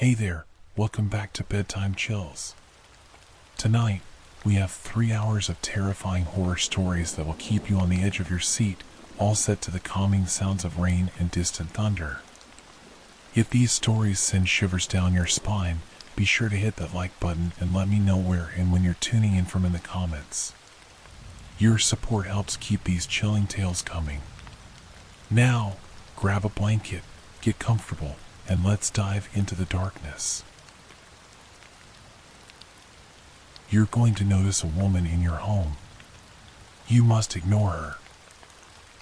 Hey there, welcome back to Bedtime Chills. Tonight, we have 3 hours of terrifying horror stories that will keep you on the edge of your seat, all set to the calming sounds of rain and distant thunder. If these stories send shivers down your spine, be sure to hit that like button and let me know where and when you're tuning in from in the comments. Your support helps keep these chilling tales coming. Now, grab a blanket, get comfortable, and let's dive into the darkness. You're going to notice a woman in your home. You must ignore her.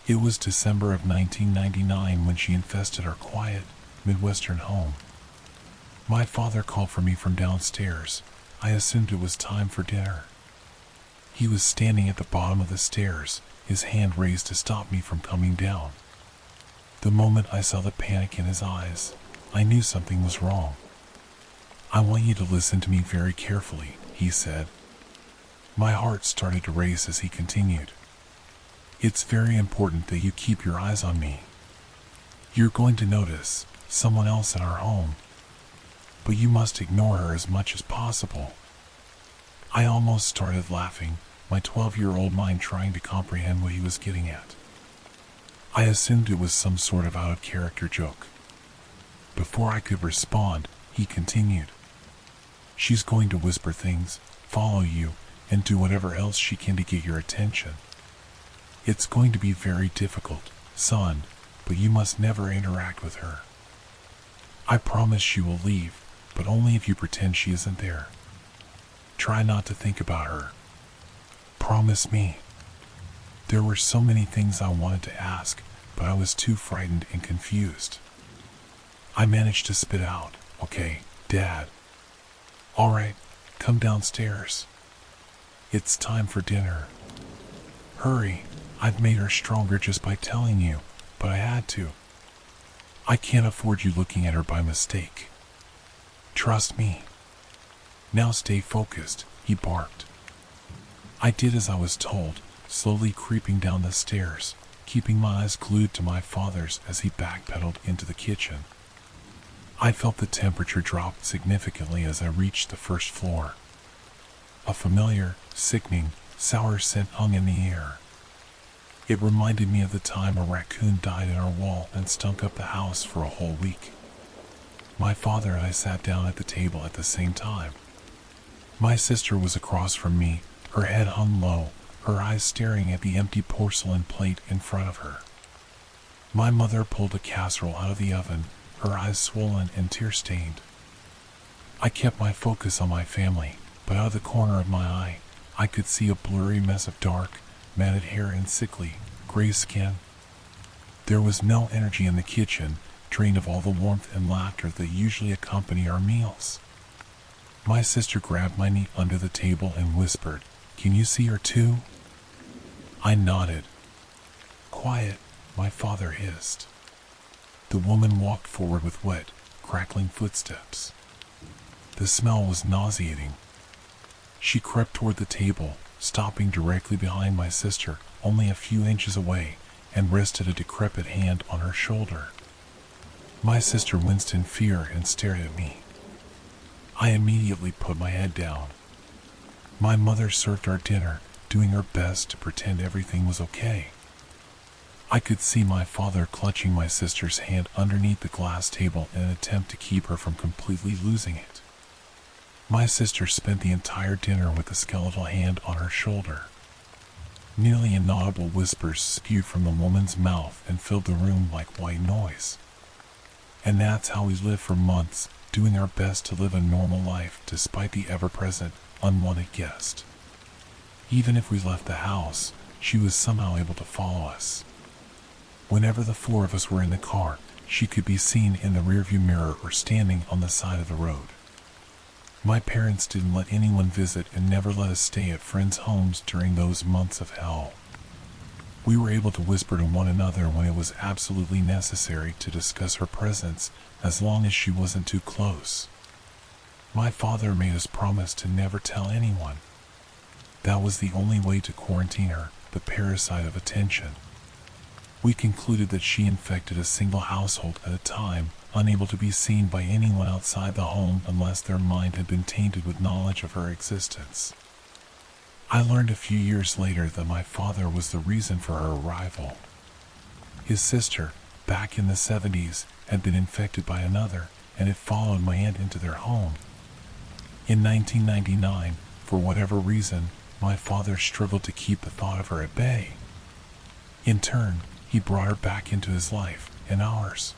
It was December of 1999 when she infested our quiet, Midwestern home. My father called for me from downstairs. I assumed it was time for dinner. He was standing at the bottom of the stairs, his hand raised to stop me from coming down. The moment I saw the panic in his eyes, I knew something was wrong. "I want you to listen to me very carefully," he said. My heart started to race as he continued. "It's very important that you keep your eyes on me. You're going to notice someone else in our home, but you must ignore her as much as possible." I almost started laughing, my 12-year-old mind trying to comprehend what he was getting at. I assumed it was some sort of out-of-character joke. Before I could respond, he continued. "She's going to whisper things, follow you, and do whatever else she can to get your attention. It's going to be very difficult, son, but you must never interact with her. I promise she will leave, but only if you pretend she isn't there. Try not to think about her. Promise me." There were so many things I wanted to ask, but I was too frightened and confused. I managed to spit out, "Okay, Dad. All right, come downstairs. It's time for dinner. Hurry, I've made her stronger just by telling you, but I had to. I can't afford you looking at her by mistake. Trust me. Now stay focused," he barked. I did as I was told, slowly creeping down the stairs, keeping my eyes glued to my father's as he backpedaled into the kitchen. I felt the temperature drop significantly as I reached the first floor. A familiar, sickening, sour scent hung in the air. It reminded me of the time a raccoon died in our wall and stunk up the house for a whole week. My father and I sat down at the table at the same time. My sister was across from me, her head hung low, her eyes staring at the empty porcelain plate in front of her. My mother pulled a casserole out of the oven, her eyes swollen and tear-stained. I kept my focus on my family, but out of the corner of my eye, I could see a blurry mess of dark, matted hair and sickly, gray skin. There was no energy in the kitchen, drained of all the warmth and laughter that usually accompany our meals. My sister grabbed my knee under the table and whispered, "Can you see her too?" I nodded. "Quiet," my father hissed. The woman walked forward with wet, crackling footsteps. The smell was nauseating. She crept toward the table, stopping directly behind my sister, only a few inches away, and rested a decrepit hand on her shoulder. My sister winced in fear and stared at me. I immediately put my head down. My mother served our dinner, doing her best to pretend everything was okay. I could see my father clutching my sister's hand underneath the glass table in an attempt to keep her from completely losing it. My sister spent the entire dinner with the skeletal hand on her shoulder. Nearly inaudible whispers spewed from the woman's mouth and filled the room like white noise. And that's how we lived for months, doing our best to live a normal life despite the ever-present, unwanted guest. Even if we left the house, she was somehow able to follow us. Whenever the 4 of us were in the car, she could be seen in the rearview mirror or standing on the side of the road. My parents didn't let anyone visit and never let us stay at friends' homes during those months of hell. We were able to whisper to one another when it was absolutely necessary to discuss her presence, as long as she wasn't too close. My father made us promise to never tell anyone. That was the only way to quarantine her, the parasite of attention. We concluded that she infected a single household at a time, unable to be seen by anyone outside the home unless their mind had been tainted with knowledge of her existence. I learned a few years later that my father was the reason for her arrival. His sister, back in the 70s, had been infected by another, and it followed my aunt into their home. In 1999, for whatever reason, my father struggled to keep the thought of her at bay. In turn, he brought her back into his life, and ours.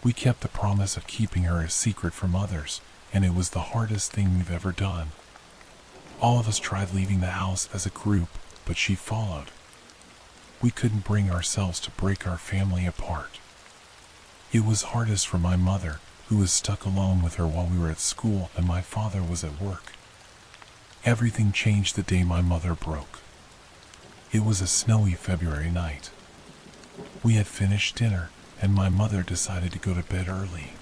We kept the promise of keeping her a secret from others, and it was the hardest thing we've ever done. All of us tried leaving the house as a group, but she followed. We couldn't bring ourselves to break our family apart. It was hardest for my mother, who was stuck alone with her while we were at school and my father was at work. Everything changed the day my mother broke. It was a snowy February night. We had finished dinner, and my mother decided to go to bed early.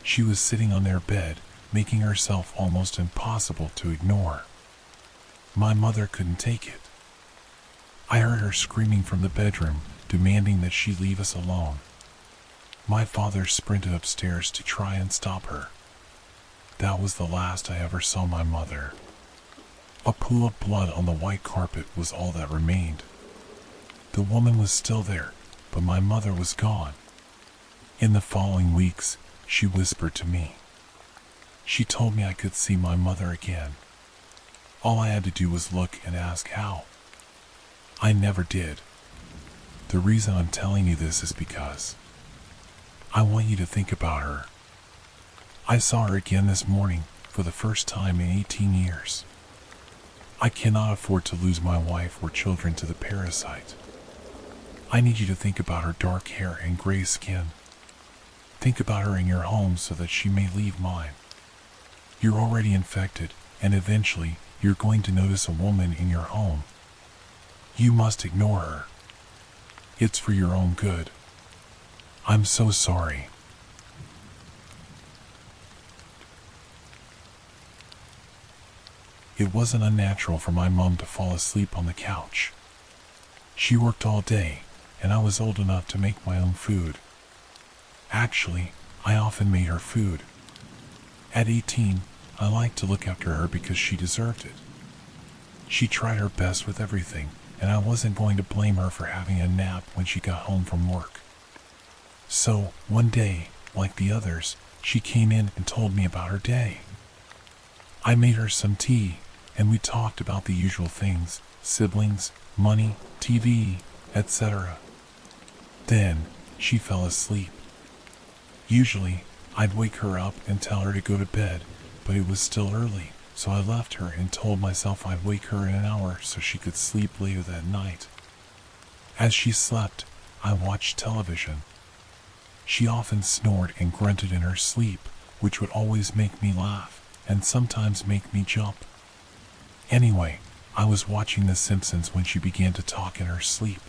She was sitting on their bed, making herself almost impossible to ignore. My mother couldn't take it. I heard her screaming from the bedroom, demanding that she leave us alone. My father sprinted upstairs to try and stop her. That was the last I ever saw my mother. A pool of blood on the white carpet was all that remained. The woman was still there, but my mother was gone. In the following weeks, she whispered to me. She told me I could see my mother again. All I had to do was look and ask how. I never did. The reason I'm telling you this is because I want you to think about her. I saw her again this morning for the first time in 18 years. I cannot afford to lose my wife or children to the parasite. I need you to think about her dark hair and gray skin. Think about her in your home so that she may leave mine. You're already infected, and eventually you're going to notice a woman in your home. You must ignore her. It's for your own good. I'm so sorry. It wasn't unnatural for my mom to fall asleep on the couch. She worked all day, and I was old enough to make my own food. Actually, I often made her food. At 18, I liked to look after her because she deserved it. She tried her best with everything, and I wasn't going to blame her for having a nap when she got home from work. So, one day, like the others, she came in and told me about her day. I made her some tea, and we talked about the usual things, siblings, money, TV, etc. Then, she fell asleep. Usually, I'd wake her up and tell her to go to bed, but it was still early, so I left her and told myself I'd wake her in an hour so she could sleep later that night. As she slept, I watched television. She often snored and grunted in her sleep, which would always make me laugh, and sometimes make me jump. Anyway, I was watching The Simpsons when she began to talk in her sleep.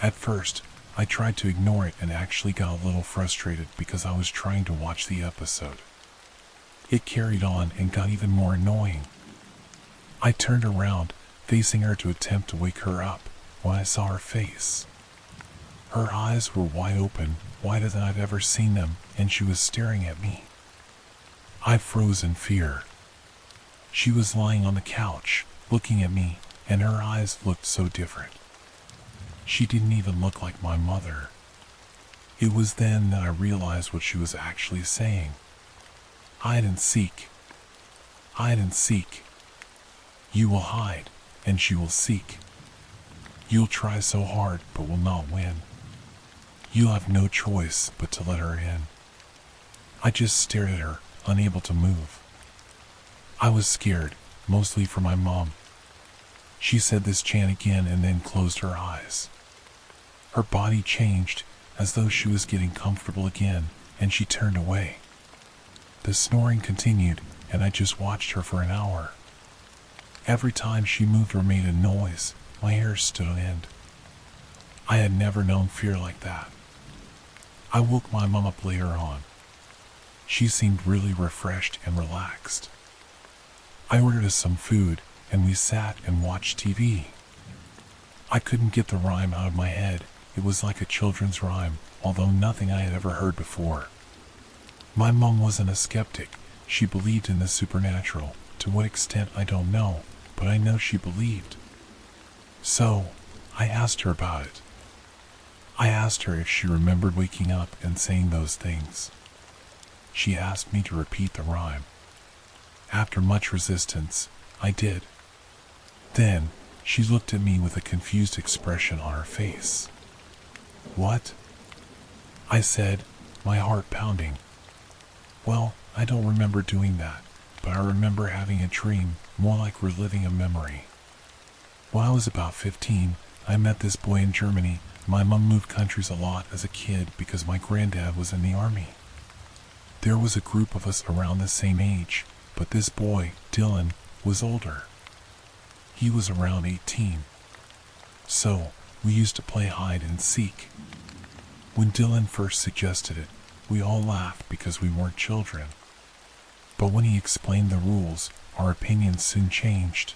At first, I tried to ignore it and actually got a little frustrated because I was trying to watch the episode. It carried on and got even more annoying. I turned around, facing her to attempt to wake her up, when I saw her face. Her eyes were wide open, wider than I've ever seen them, and she was staring at me. I froze in fear. She was lying on the couch, looking at me, and her eyes looked so different. She didn't even look like my mother. It was then that I realized what she was actually saying. Hide and seek. Hide and seek. You will hide, and she will seek. You'll try so hard, but will not win. You'll have no choice but to let her in. I just stared at her, unable to move. I was scared, mostly for my mom. She said this chant again and then closed her eyes. Her body changed, as though she was getting comfortable again, and she turned away. The snoring continued, and I just watched her for an hour. Every time she moved or made a noise, my hair stood on end. I had never known fear like that. I woke my mom up later on. She seemed really refreshed and relaxed. I ordered us some food, and we sat and watched TV. I couldn't get the rhyme out of my head. It was like a children's rhyme, although nothing I had ever heard before. My mom wasn't a skeptic. She believed in the supernatural. To what extent, I don't know, but I know she believed. So, I asked her about it. I asked her if she remembered waking up and saying those things. She asked me to repeat the rhyme. After much resistance, I did. Then, she looked at me with a confused expression on her face. What? I said, my heart pounding. Well, I don't remember doing that, but I remember having a dream, more like reliving a memory. When I was about 15, I met this boy in Germany. My mom moved countries a lot as a kid because my granddad was in the army. There was a group of us around the same age, but this boy, Dylan, was older. He was around 18. So, we used to play hide and seek. When Dylan first suggested it, we all laughed because we weren't children. But when he explained the rules, our opinions soon changed.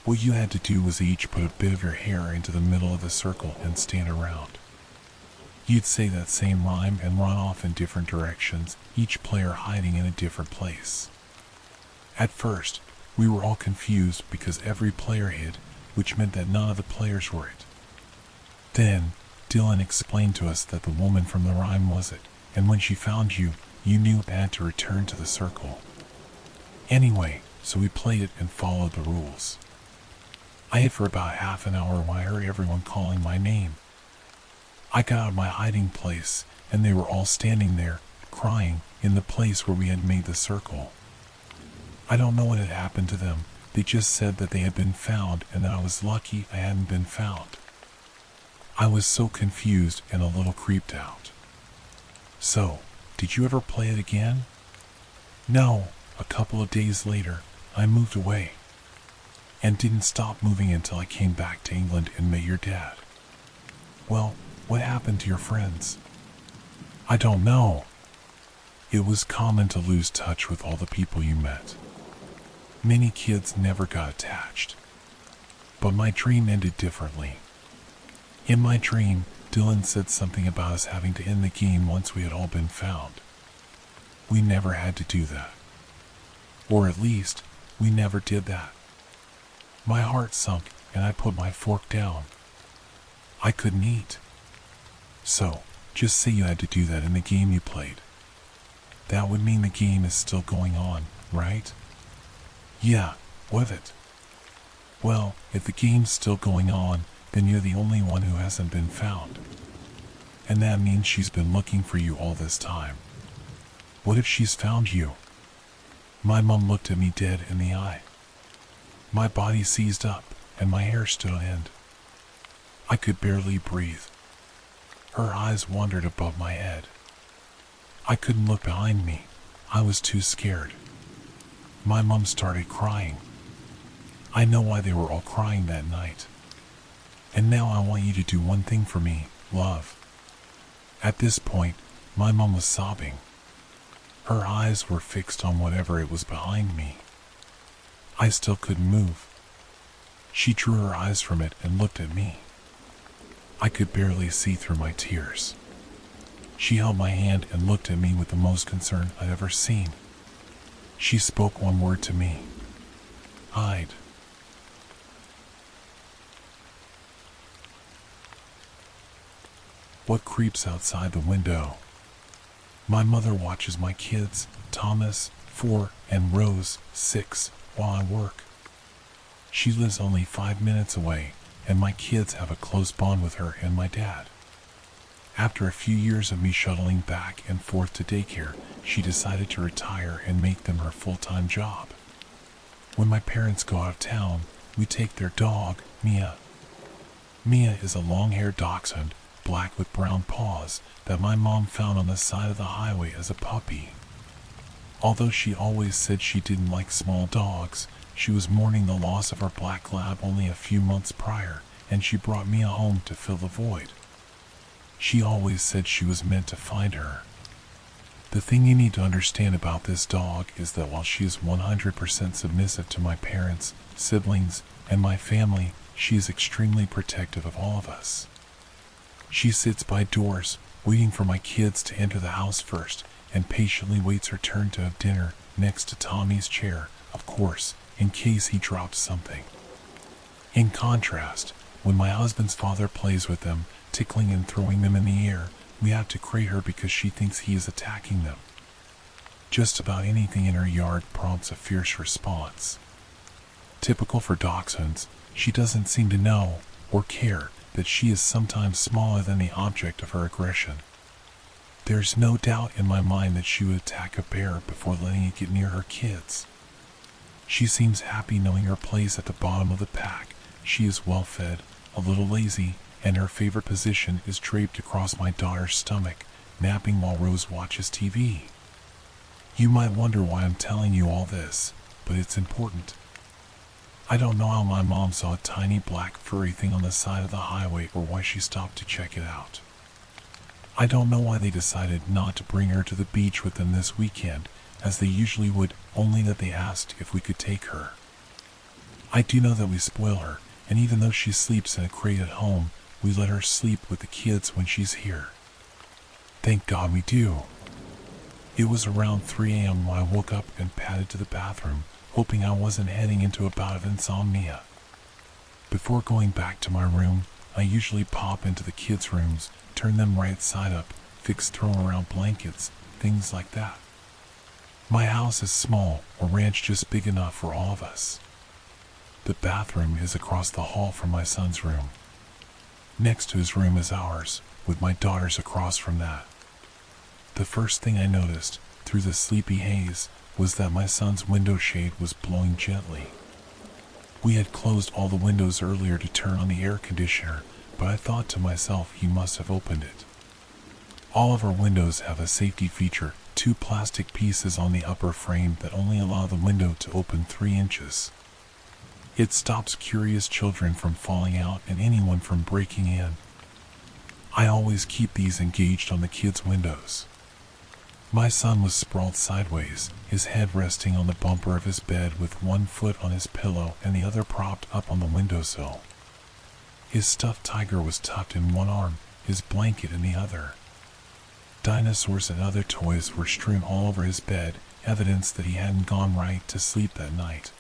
What you had to do was each put a bit of your hair into the middle of the circle and stand around. You'd say that same rhyme and run off in different directions, each player hiding in a different place. At first, we were all confused because every player hid, which meant that none of the players were it. Then, Dylan explained to us that the woman from the rhyme was it, and when she found you, you knew it had to return to the circle. Anyway, so we played it and followed the rules. I hid for about half an hour when I heard everyone calling my name. I got out of my hiding place, and they were all standing there, crying, in the place where we had made the circle. I don't know what had happened to them. They just said that they had been found and that I was lucky I hadn't been found. I was so confused and a little creeped out. So, did you ever play it again? No, a couple of days later, I moved away. And didn't stop moving until I came back to England and met your dad. Well, what happened to your friends? I don't know. It was common to lose touch with all the people you met. Many kids never got attached. But my dream ended differently. In my dream, Dylan said something about us having to end the game once we had all been found. We never had to do that. Or at least, we never did that. My heart sunk and I put my fork down. I couldn't eat. So, just say you had to do that in the game you played. That would mean the game is still going on, right? Yeah, with it. Well, if the game's still going on, then you're the only one who hasn't been found. And that means she's been looking for you all this time. What if she's found you? My mom looked at me dead in the eye. My body seized up, and my hair stood on end. I could barely breathe. Her eyes wandered above my head. I couldn't look behind me. I was too scared. My mom started crying. I know why they were all crying that night. And now I want you to do one thing for me, love. At this point, my mom was sobbing. Her eyes were fixed on whatever it was behind me. I still couldn't move. She drew her eyes from it and looked at me. I could barely see through my tears. She held my hand and looked at me with the most concern I'd ever seen. She spoke one word to me. Hide. What creeps outside the window? My mother watches my kids, Thomas, 4, and Rose, 6, while I work. She lives only 5 minutes away, and my kids have a close bond with her and my dad. After a few years of me shuttling back and forth to daycare, she decided to retire and make them her full-time job. When my parents go out of town, we take their dog, Mia. Mia is a long-haired dachshund, black with brown paws, that my mom found on the side of the highway as a puppy. Although she always said she didn't like small dogs, she was mourning the loss of her black lab only a few months prior, and she brought Mia home to fill the void. She always said she was meant to find her. The thing you need to understand about this dog is that while she is 100% submissive to my parents, siblings, and my family, she is extremely protective of all of us. She sits by doors, waiting for my kids to enter the house first, and patiently waits her turn to have dinner next to Tommy's chair, of course, in case he drops something. In contrast, when my husband's father plays with them, tickling and throwing them in the air, we have to crate her because she thinks he is attacking them. Just about anything in her yard prompts a fierce response. Typical for dachshunds, she doesn't seem to know or care that she is sometimes smaller than the object of her aggression. There's no doubt in my mind that she would attack a bear before letting it get near her kids. She seems happy knowing her place at the bottom of the pack. She is well fed, a little lazy, and her favorite position is draped across my daughter's stomach, napping while Rose watches TV. You might wonder why I'm telling you all this, but it's important. I don't know how my mom saw a tiny black furry thing on the side of the highway or why she stopped to check it out. I don't know why they decided not to bring her to the beach with them this weekend, as they usually would, only that they asked if we could take her. I do know that we spoil her, and even though she sleeps in a crate at home, we let her sleep with the kids when she's here. Thank God we do. It was around 3 a.m. when I woke up and padded to the bathroom, hoping I wasn't heading into a bout of insomnia. Before going back to my room, I usually pop into the kids' rooms, turn them right side up, fix throw-around blankets, things like that. My house is small, a ranch just big enough for all of us. The bathroom is across the hall from my son's room. Next to his room is ours, with my daughters across from that. The first thing I noticed, through the sleepy haze, was that my son's window shade was blowing gently. We had closed all the windows earlier to turn on the air conditioner, but I thought to myself he must have opened it. All of our windows have a safety feature, 2 plastic pieces on the upper frame that only allow the window to open 3 inches. It stops curious children from falling out and anyone from breaking in. I always keep these engaged on the kids' windows. My son was sprawled sideways, his head resting on the bumper of his bed with one foot on his pillow and the other propped up on the windowsill. His stuffed tiger was tucked in one arm, his blanket in the other. Dinosaurs and other toys were strewn all over his bed, evidence that he hadn't gone right to sleep that night.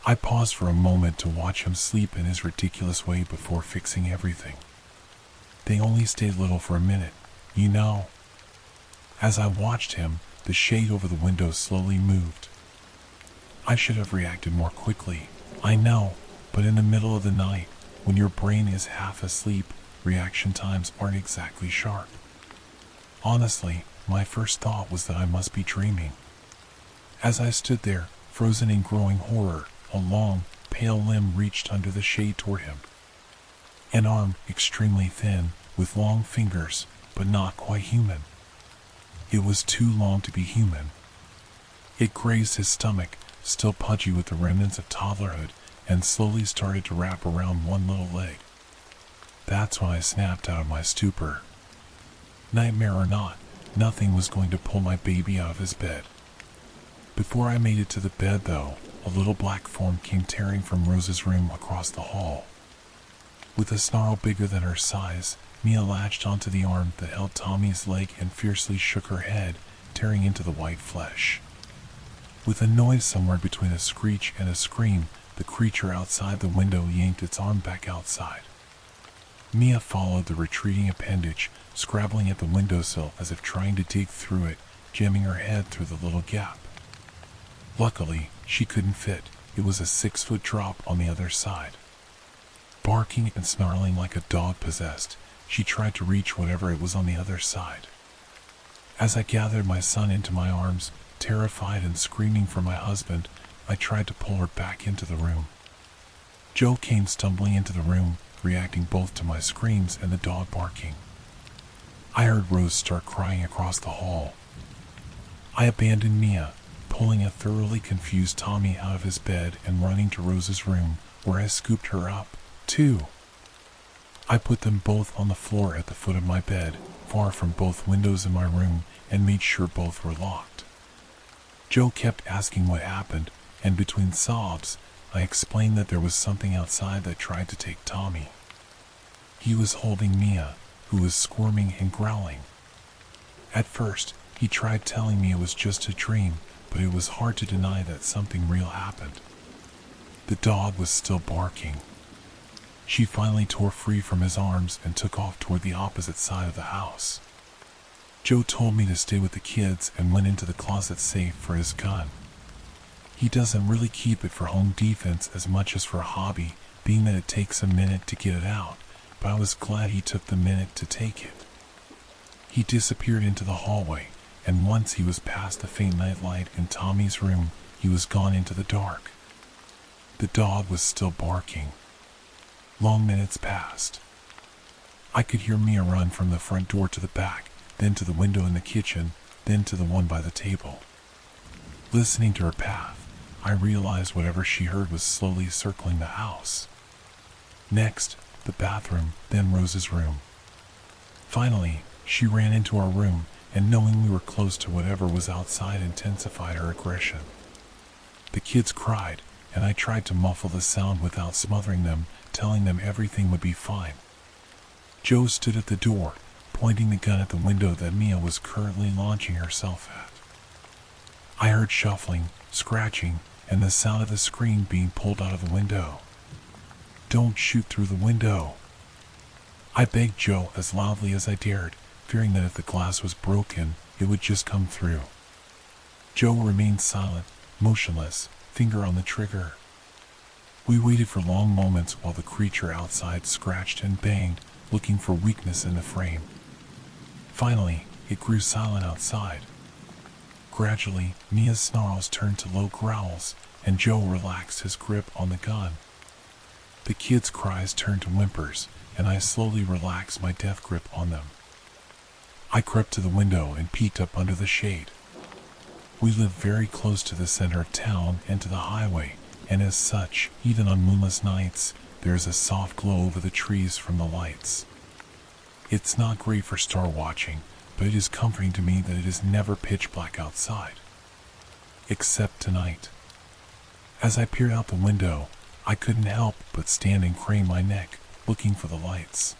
I paused for a moment to watch him sleep in his ridiculous way before fixing everything. They only stayed little for a minute, you know. As I watched him, the shade over the window slowly moved. I should have reacted more quickly, I know, but in the middle of the night, when your brain is half asleep, reaction times aren't exactly sharp. Honestly, my first thought was that I must be dreaming. As I stood there, frozen in growing horror, a long, pale limb reached under the shade toward him. An arm, extremely thin, with long fingers, but not quite human. It was too long to be human. It grazed his stomach, still pudgy with the remnants of toddlerhood, and slowly started to wrap around one little leg. That's when I snapped out of my stupor. Nightmare or not, nothing was going to pull my baby out of his bed. Before I made it to the bed, though, a little black form came tearing from Rose's room across the hall. With a snarl bigger than her size, Mia latched onto the arm that held Tommy's leg and fiercely shook her head, tearing into the white flesh. With a noise somewhere between a screech and a scream, the creature outside the window yanked its arm back outside. Mia followed the retreating appendage, scrabbling at the windowsill as if trying to dig through it, jamming her head through the little gap. Luckily, she couldn't fit. It was a 6-foot drop on the other side. Barking and snarling like a dog possessed, she tried to reach whatever it was on the other side. As I gathered my son into my arms, terrified and screaming for my husband, I tried to pull her back into the room. Joe came stumbling into the room, reacting both to my screams and the dog barking. I heard Rose start crying across the hall. I abandoned Mia, pulling a thoroughly confused Tommy out of his bed and running to Rose's room, where I scooped her up, too. I put them both on the floor at the foot of my bed, far from both windows in my room, and made sure both were locked. Joe kept asking what happened, and between sobs, I explained that there was something outside that tried to take Tommy. He was holding Mia, who was squirming and growling. At first, he tried telling me it was just a dream, but it was hard to deny that something real happened. The dog was still barking. She finally tore free from his arms and took off toward the opposite side of the house. Joe told me to stay with the kids and went into the closet safe for his gun. He doesn't really keep it for home defense as much as for a hobby, being that it takes a minute to get it out, but I was glad he took the minute to take it. He disappeared into the hallway, and once he was past the faint night light in Tommy's room, he was gone into the dark. The dog was still barking. Long minutes passed. I could hear Mia run from the front door to the back, then to the window in the kitchen, then to the one by the table. Listening to her path, I realized whatever she heard was slowly circling the house. Next, the bathroom, then Rose's room. Finally, she ran into our room, and knowing we were close to whatever was outside intensified her aggression. The kids cried, and I tried to muffle the sound without smothering them, telling them everything would be fine. Joe stood at the door, pointing the gun at the window that Mia was currently launching herself at. I heard shuffling, scratching, and the sound of the screen being pulled out of the window. "Don't shoot through the window," I begged Joe as loudly as I dared, fearing that if the glass was broken, it would just come through. Joe remained silent, motionless, finger on the trigger. We waited for long moments while the creature outside scratched and banged, looking for weakness in the frame. Finally, it grew silent outside. Gradually, Mia's snarls turned to low growls, and Joe relaxed his grip on the gun. The kids' cries turned to whimpers, and I slowly relaxed my death grip on them. I crept to the window and peeked up under the shade. We live very close to the center of town and to the highway, and as such, even on moonless nights, there is a soft glow over the trees from the lights. It's not great for star watching, but it is comforting to me that it is never pitch black outside. Except tonight. As I peered out the window, I couldn't help but stand and crane my neck, looking for the lights.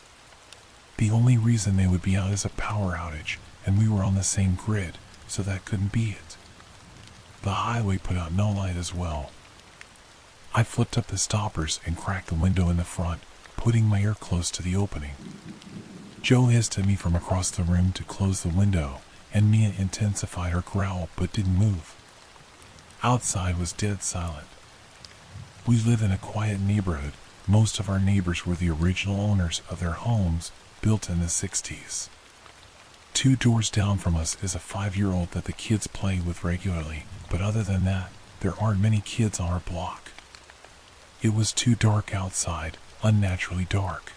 The only reason they would be out is a power outage, and we were on the same grid, so that couldn't be it. The highway put out no light as well. I flipped up the stoppers and cracked the window in the front, putting my ear close to the opening. Joe hissed at me from across the room to close the window, and Mia intensified her growl but didn't move. Outside was dead silent. We live in a quiet neighborhood. Most of our neighbors were the original owners of their homes, built in the 60s. 2 doors down from us is a 5-year-old that the kids play with regularly, but other than that, there aren't many kids on our block. It was too dark outside, unnaturally dark.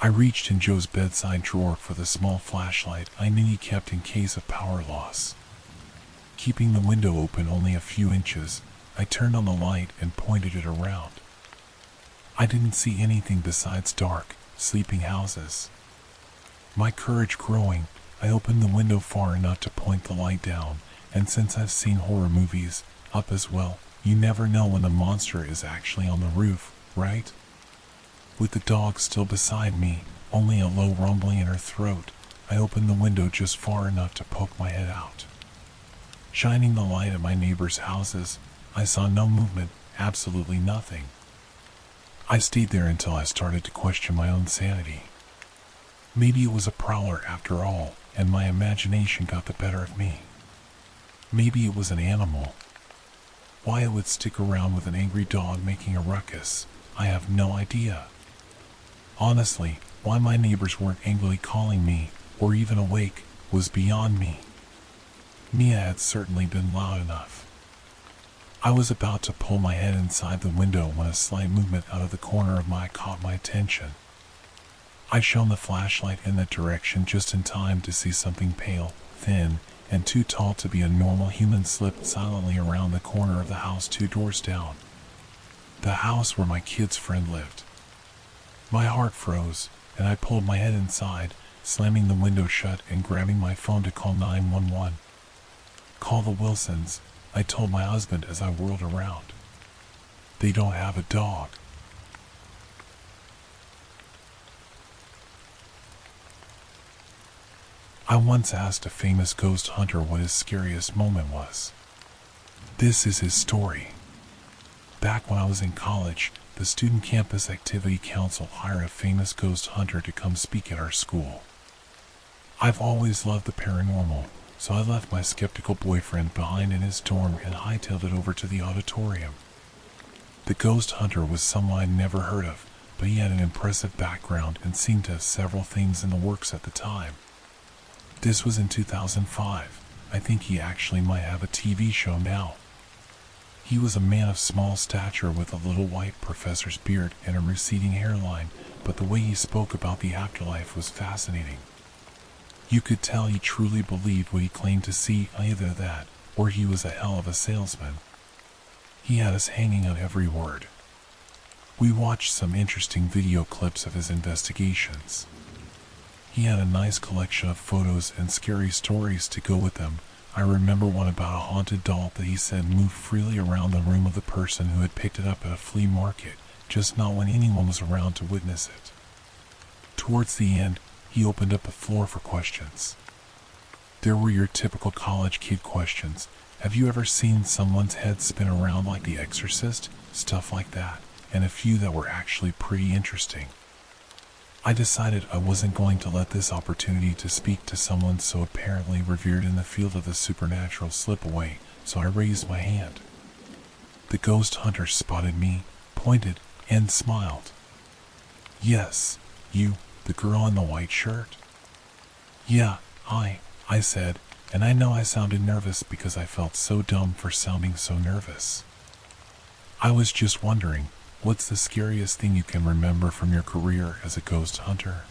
I reached in Joe's bedside drawer for the small flashlight I knew he kept in case of power loss. Keeping the window open only a few inches, I turned on the light and pointed it around. I didn't see anything besides dark, sleeping houses. My courage growing, I opened the window far enough to point the light down, and since I've seen horror movies, up as well, you never know when the monster is actually on the roof, right? With the dog still beside me, only a low rumbling in her throat, I opened the window just far enough to poke my head out. Shining the light at my neighbors' houses, I saw no movement, absolutely nothing. I stayed there until I started to question my own sanity. Maybe it was a prowler after all, and my imagination got the better of me. Maybe it was an animal. Why it would stick around with an angry dog making a ruckus, I have no idea. Honestly, why my neighbors weren't angrily calling me, or even awake, was beyond me. Mia had certainly been loud enough. I was about to pull my head inside the window when a slight movement out of the corner of my eye caught my attention. I shone the flashlight in that direction just in time to see something pale, thin, and too tall to be a normal human slip silently around the corner of the house 2 doors down. The house where my kid's friend lived. My heart froze, and I pulled my head inside, slamming the window shut and grabbing my phone to call 911. "Call the Wilsons," I told my husband as I whirled around. They don't have a dog. I once asked a famous ghost hunter what his scariest moment was. This is his story. Back when I was in college, the Student Campus Activity Council hired a famous ghost hunter to come speak at our school. I've always loved the paranormal, so I left my skeptical boyfriend behind in his dorm and hightailed it over to the auditorium. The ghost hunter was someone I'd never heard of, but he had an impressive background and seemed to have several things in the works at the time. This was in 2005. I think he actually might have a TV show now. He was a man of small stature with a little white professor's beard and a receding hairline, but the way he spoke about the afterlife was fascinating. You could tell he truly believed what he claimed to see, either that, or he was a hell of a salesman. He had us hanging on every word. We watched some interesting video clips of his investigations. He had a nice collection of photos and scary stories to go with them. I remember one about a haunted doll that he said moved freely around the room of the person who had picked it up at a flea market, just not when anyone was around to witness it. Towards the end, he opened up the floor for questions. There were your typical college kid questions. Have you ever seen someone's head spin around like The Exorcist? Stuff like that, and a few that were actually pretty interesting. I decided I wasn't going to let this opportunity to speak to someone so apparently revered in the field of the supernatural slip away, so I raised my hand. The ghost hunter spotted me, pointed, and smiled. "Yes, you, the girl in the white shirt?" "Yeah, I said, and I know I sounded nervous because I felt so dumb for sounding so nervous. "I was just wondering, what's the scariest thing you can remember from your career as a ghost hunter?"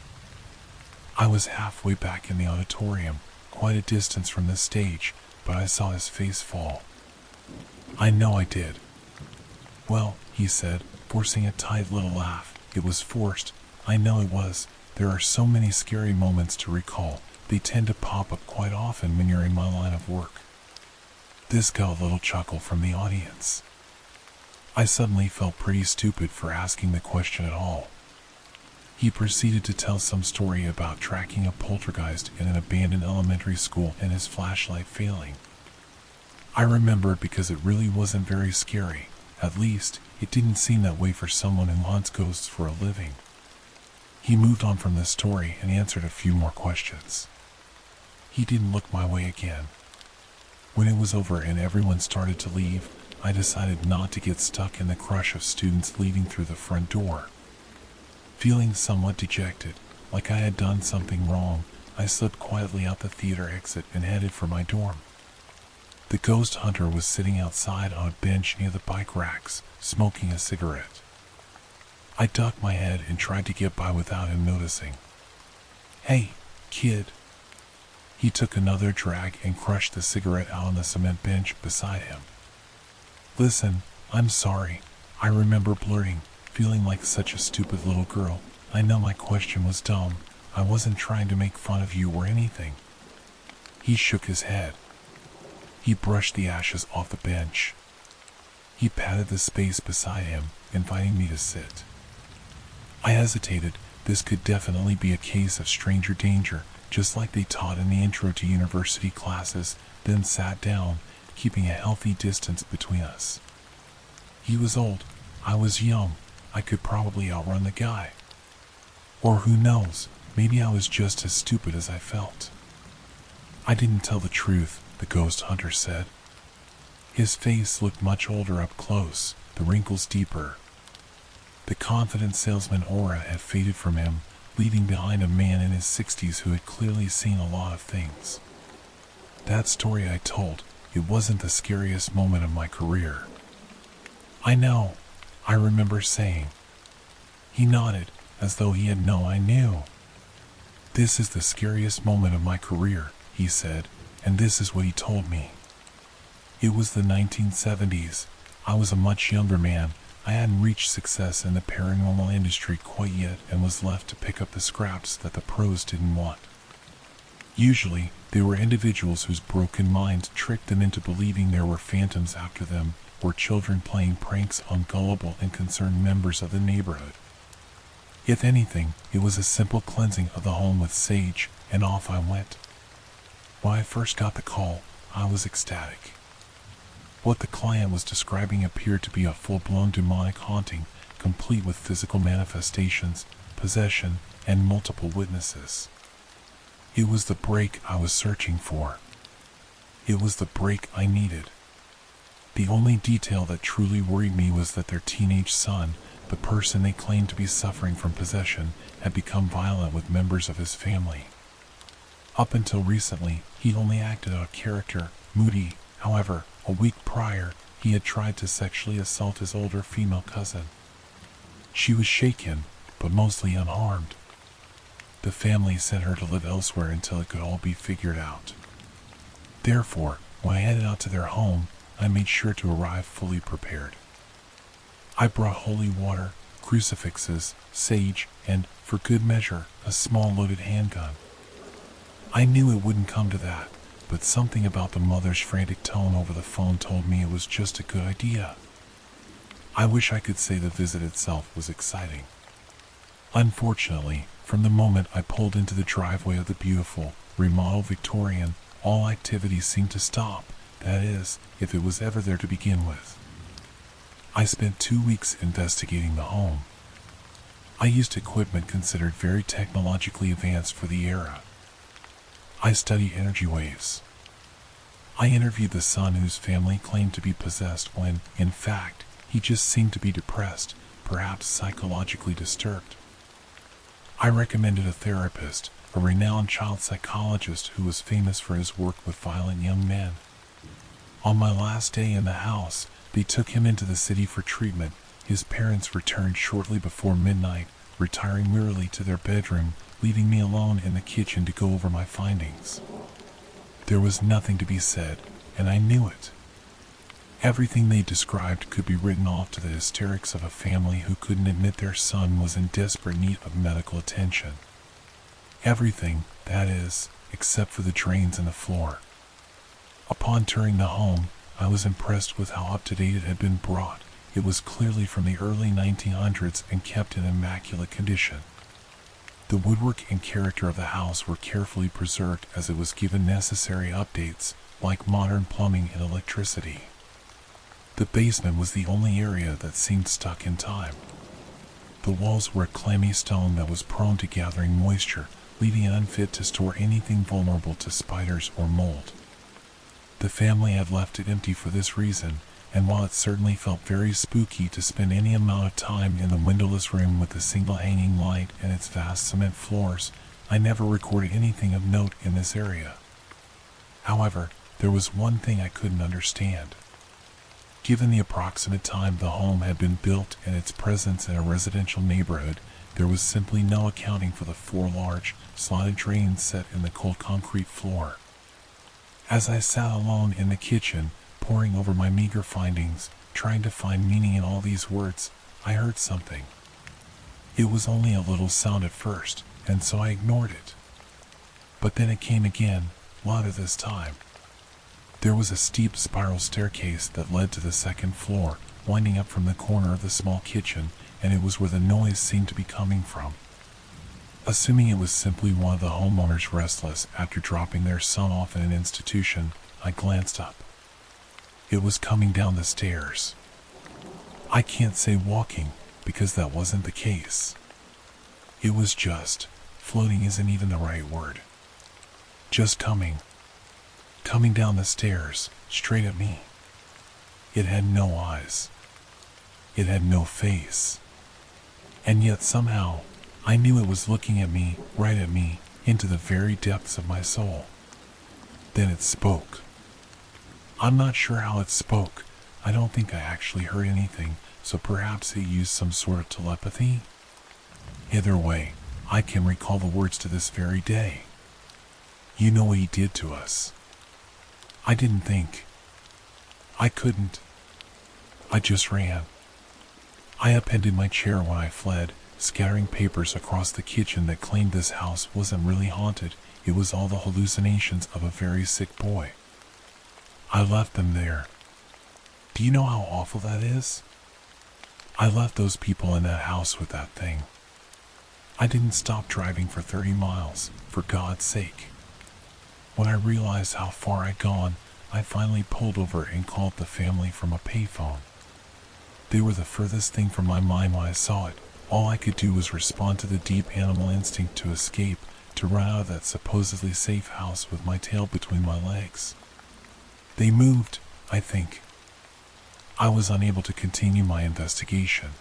I was halfway back in the auditorium, quite a distance from the stage, but I saw his face fall. "I know I did." "Well," he said, forcing a tight little laugh. It was forced. I know it was. There are so many scary moments to recall. They tend to pop up quite often when you're in my line of work. This got a little chuckle from the audience. I suddenly felt pretty stupid for asking the question at all. He proceeded to tell some story about tracking a poltergeist in an abandoned elementary school and his flashlight failing. I remembered because it really wasn't very scary. At least, it didn't seem that way for someone who hunts ghosts for a living. He moved on from the story and answered a few more questions. He didn't look my way again. When it was over and everyone started to leave, I decided not to get stuck in the crush of students leaving through the front door. Feeling somewhat dejected, like I had done something wrong, I slipped quietly out the theater exit and headed for my dorm. The ghost hunter was sitting outside on a bench near the bike racks, smoking a cigarette. I ducked my head and tried to get by without him noticing. "Hey, kid." He took another drag and crushed the cigarette out on the cement bench beside him. "Listen, I'm sorry. I remember blurting, feeling like such a stupid little girl. I know my question was dumb. I wasn't trying to make fun of you or anything." He shook his head. He brushed the ashes off the bench. He patted the space beside him, inviting me to sit. I hesitated. This could definitely be a case of stranger danger, just like they taught in the intro to university classes, then sat down, keeping a healthy distance between us. He was old. I was young. I could probably outrun the guy. Or who knows, maybe I was just as stupid as I felt. "I didn't tell the truth," the ghost hunter said. His face looked much older up close, the wrinkles deeper. The confident salesman aura had faded from him, leaving behind a man in his 60s who had clearly seen a lot of things. That story I told, it wasn't the scariest moment of my career. "I know," I remember saying. He nodded, as though he had known I knew. "This is the scariest moment of my career," he said, and this is what he told me. It was the 1970s. I was a much younger man. I hadn't reached success in the paranormal industry quite yet and was left to pick up the scraps that the pros didn't want. Usually, they were individuals whose broken minds tricked them into believing there were phantoms after them, or children playing pranks on gullible and concerned members of the neighborhood. If anything, it was a simple cleansing of the home with sage, and off I went. When I first got the call, I was ecstatic. What the client was describing appeared to be a full-blown demonic haunting, complete with physical manifestations, possession, and multiple witnesses. It was the break I was searching for. It was the break I needed. The only detail that truly worried me was that their teenage son, the person they claimed to be suffering from possession, had become violent with members of his family. Up until recently, he only acted out of character, moody. However, a week prior, he had tried to sexually assault his older female cousin. She was shaken, but mostly unharmed. The family sent her to live elsewhere until it could all be figured out. Therefore, when I headed out to their home, I made sure to arrive fully prepared. I brought holy water, crucifixes, sage, and, for good measure, a small loaded handgun. I knew it wouldn't come to that, but something about the mother's frantic tone over the phone told me it was just a good idea. I wish I could say the visit itself was exciting. Unfortunately, from the moment I pulled into the driveway of the beautiful, remodeled Victorian, all activity seemed to stop, that is, if it was ever there to begin with. I spent 2 weeks investigating the home. I used equipment considered very technologically advanced for the era. I studied energy waves. I interviewed the son whose family claimed to be possessed when, in fact, he just seemed to be depressed, perhaps psychologically disturbed. I recommended a therapist, a renowned child psychologist who was famous for his work with violent young men. On my last day in the house, they took him into the city for treatment. His parents returned shortly before midnight, retiring wearily to their bedroom, leaving me alone in the kitchen to go over my findings. There was nothing to be said, and I knew it. Everything they described could be written off to the hysterics of a family who couldn't admit their son was in desperate need of medical attention. Everything, that is, except for the drains in the floor. Upon touring the home, I was impressed with how up-to-date it had been brought. It was clearly from the early 1900s and kept in immaculate condition. The woodwork and character of the house were carefully preserved as it was given necessary updates, like modern plumbing and electricity. The basement was the only area that seemed stuck in time. The walls were a clammy stone that was prone to gathering moisture, leaving it unfit to store anything vulnerable to spiders or mold. The family had left it empty for this reason, and while it certainly felt very spooky to spend any amount of time in the windowless room with a single hanging light and its vast cement floors, I never recorded anything of note in this area. However, there was one thing I couldn't understand. Given the approximate time the home had been built and its presence in a residential neighborhood, there was simply no accounting for the 4 large, slotted drains set in the cold concrete floor. As I sat alone in the kitchen, poring over my meager findings, trying to find meaning in all these words, I heard something. It was only a little sound at first, and so I ignored it. But then it came again, louder this time. There was a steep spiral staircase that led to the 2nd floor, winding up from the corner of the small kitchen, and it was where the noise seemed to be coming from. Assuming it was simply one of the homeowners restless after dropping their son off in an institution, I glanced up. It was coming down the stairs. I can't say walking, because that wasn't the case. It was just, floating isn't even the right word. Just coming down the stairs, straight at me. It had no eyes. It had no face. And yet somehow, I knew it was looking at me, right at me, into the very depths of my soul. Then it spoke. I'm not sure how it spoke. I don't think I actually heard anything, so perhaps it used some sort of telepathy? Either way, I can recall the words to this very day. You know what he did to us. I didn't think. I couldn't. I just ran. I upended my chair when I fled, scattering papers across the kitchen that claimed this house wasn't really haunted, it was all the hallucinations of a very sick boy. I left them there. Do you know how awful that is? I left those people in that house with that thing. I didn't stop driving for 30 miles, for God's sake. When I realized how far I'd gone, I finally pulled over and called the family from a payphone. They were the furthest thing from my mind when I saw it. All I could do was respond to the deep animal instinct to escape, to run out of that supposedly safe house with my tail between my legs. They moved, I think. I was unable to continue my investigation.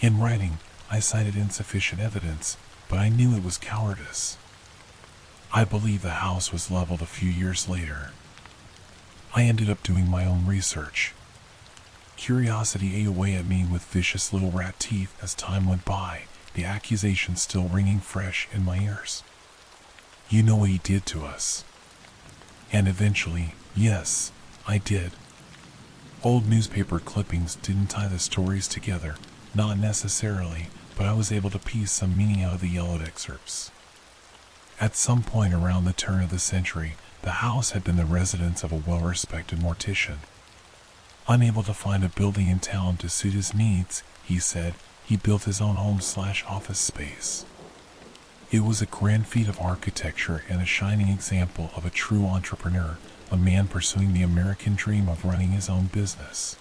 In writing, I cited insufficient evidence, but I knew it was cowardice. I believe the house was leveled a few years later. I ended up doing my own research. Curiosity ate away at me with vicious little rat teeth as time went by, the accusation still ringing fresh in my ears. You know what he did to us. And eventually, yes, I did. Old newspaper clippings didn't tie the stories together, not necessarily, but I was able to piece some meaning out of the yellowed excerpts. At some point around the turn of the century, the house had been the residence of a well-respected mortician. Unable to find a building in town to suit his needs, he said, he built his own home/office space. It was a grand feat of architecture and a shining example of a true entrepreneur, a man pursuing the American dream of running his own business.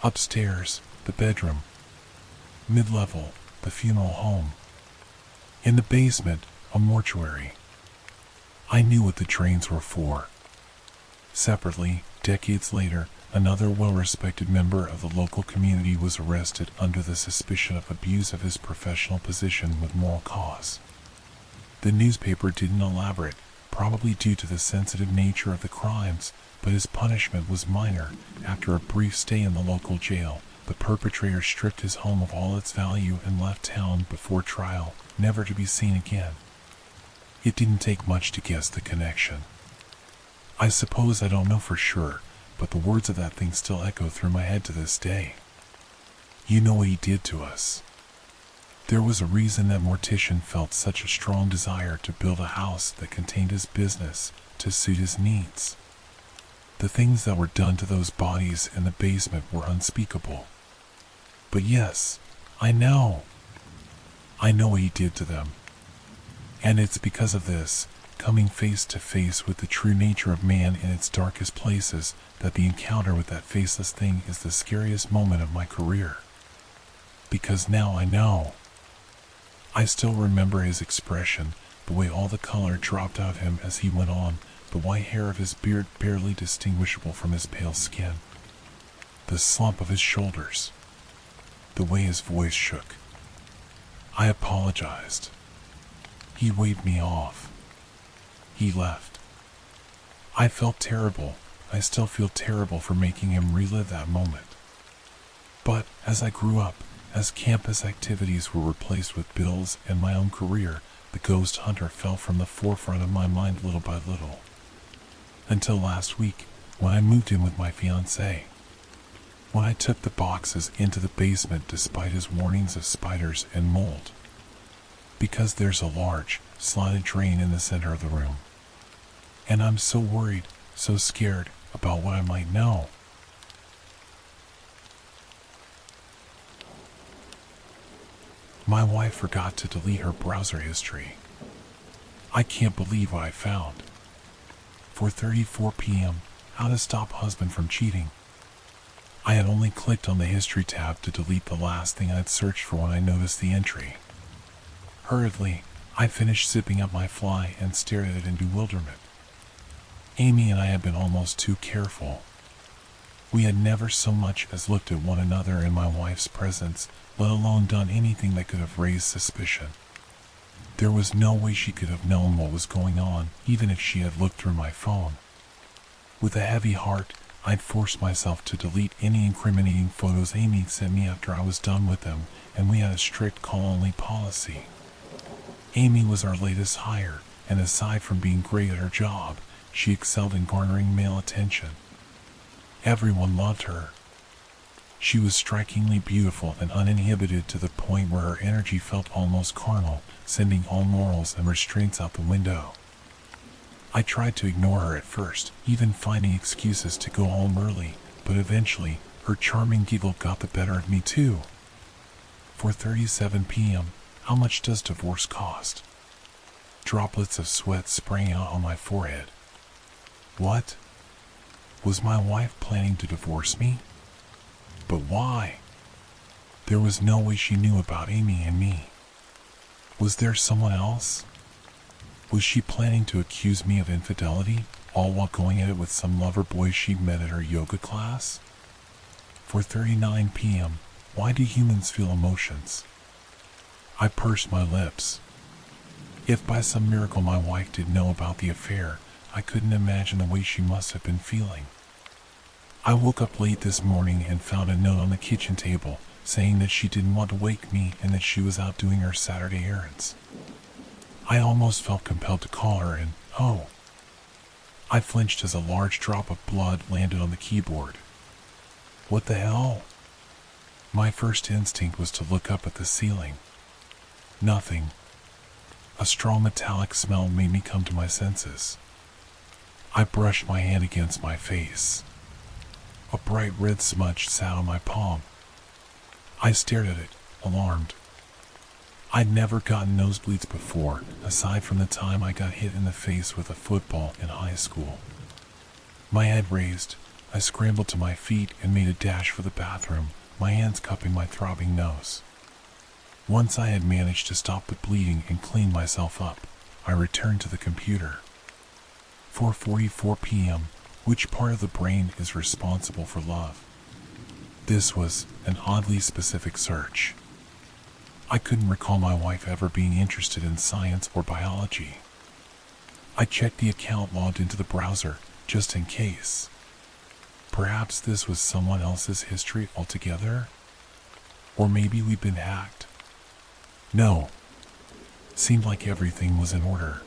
Upstairs, the bedroom. Mid-level, the funeral home. In the basement, a mortuary. I knew what the drains were for. Separately, decades later, another well-respected member of the local community was arrested under the suspicion of abuse of his professional position with moral cause. The newspaper didn't elaborate, probably due to the sensitive nature of the crimes, but his punishment was minor. After a brief stay in the local jail, the perpetrator stripped his home of all its value and left town before trial, never to be seen again. It didn't take much to guess the connection. I suppose I don't know for sure, but the words of that thing still echo through my head to this day. You know what he did to us. There was a reason that mortician felt such a strong desire to build a house that contained his business to suit his needs. The things that were done to those bodies in the basement were unspeakable. But yes, I know what he did to them. And it's because of this, coming face to face with the true nature of man in its darkest places, that the encounter with that faceless thing is the scariest moment of my career. Because now I know. I still remember his expression, the way all the color dropped out of him as he went on, the white hair of his beard barely distinguishable from his pale skin, the slump of his shoulders, the way his voice shook. I apologized. He waved me off. He left. I felt terrible. I still feel terrible for making him relive that moment. But as I grew up, as campus activities were replaced with bills and my own career, the ghost hunter fell from the forefront of my mind little by little. Until last week, when I moved in with my fiancée. When I took the boxes into the basement despite his warnings of spiders and mold. Because there's a large, slotted drain in the center of the room. And I'm so worried, so scared about what I might know. My wife forgot to delete her browser history. I can't believe what I found. 4:34 p.m. How to stop husband from cheating. I had only clicked on the history tab to delete the last thing I'd searched for when I noticed the entry. Hurriedly, I finished sipping up my fly and stared at it in bewilderment. Amy and I had been almost too careful. We had never so much as looked at one another in my wife's presence, let alone done anything that could have raised suspicion. There was no way she could have known what was going on, even if she had looked through my phone. With a heavy heart, I'd forced myself to delete any incriminating photos Amy sent me after I was done with them, and we had a strict call-only policy. Amy was our latest hire, and aside from being great at her job, she excelled in garnering male attention. Everyone loved her. She was strikingly beautiful and uninhibited to the point where her energy felt almost carnal, sending all morals and restraints out the window. I tried to ignore her at first, even finding excuses to go home early, but eventually, her charming giggle got the better of me too. 4:37 p.m. How much does divorce cost? Droplets of sweat spraying out on my forehead. What? Was my wife planning to divorce me? But why? There was no way she knew about Amy and me. Was there someone else? Was she planning to accuse me of infidelity, all while going at it with some lover boy she met at her yoga class? 4:39 p.m. Why do humans feel emotions? I pursed my lips. If by some miracle my wife did know about the affair, I couldn't imagine the way she must have been feeling. I woke up late this morning and found a note on the kitchen table saying that she didn't want to wake me and that she was out doing her Saturday errands. I almost felt compelled to call her and, oh. I flinched as a large drop of blood landed on the keyboard. What the hell? My first instinct was to look up at the ceiling. Nothing. A strong metallic smell made me come to my senses. I brushed my hand against my face. A bright red smudge sat on my palm. I stared at it, alarmed. I'd never gotten nosebleeds before, aside from the time I got hit in the face with a football in high school. My head raised, I scrambled to my feet and made a dash for the bathroom, my hands cupping my throbbing nose. Once I had managed to stop the bleeding and clean myself up, I returned to the computer. 4:44 p.m. Which part of the brain is responsible for love? This was an oddly specific search. I couldn't recall my wife ever being interested in science or biology. I checked the account logged into the browser, just in case. Perhaps this was someone else's history altogether? Or maybe we'd been hacked. No. Seemed like everything was in order.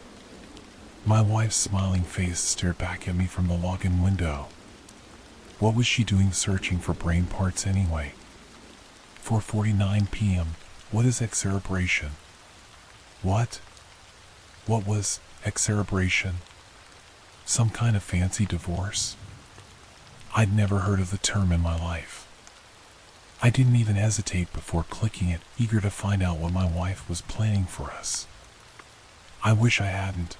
My wife's smiling face stared back at me from the login window. What was she doing searching for brain parts anyway? 4:49 p.m. What is excerebration? What? What was excerebration? Some kind of fancy divorce? I'd never heard of the term in my life. I didn't even hesitate before clicking it, eager to find out what my wife was planning for us. I wish I hadn't.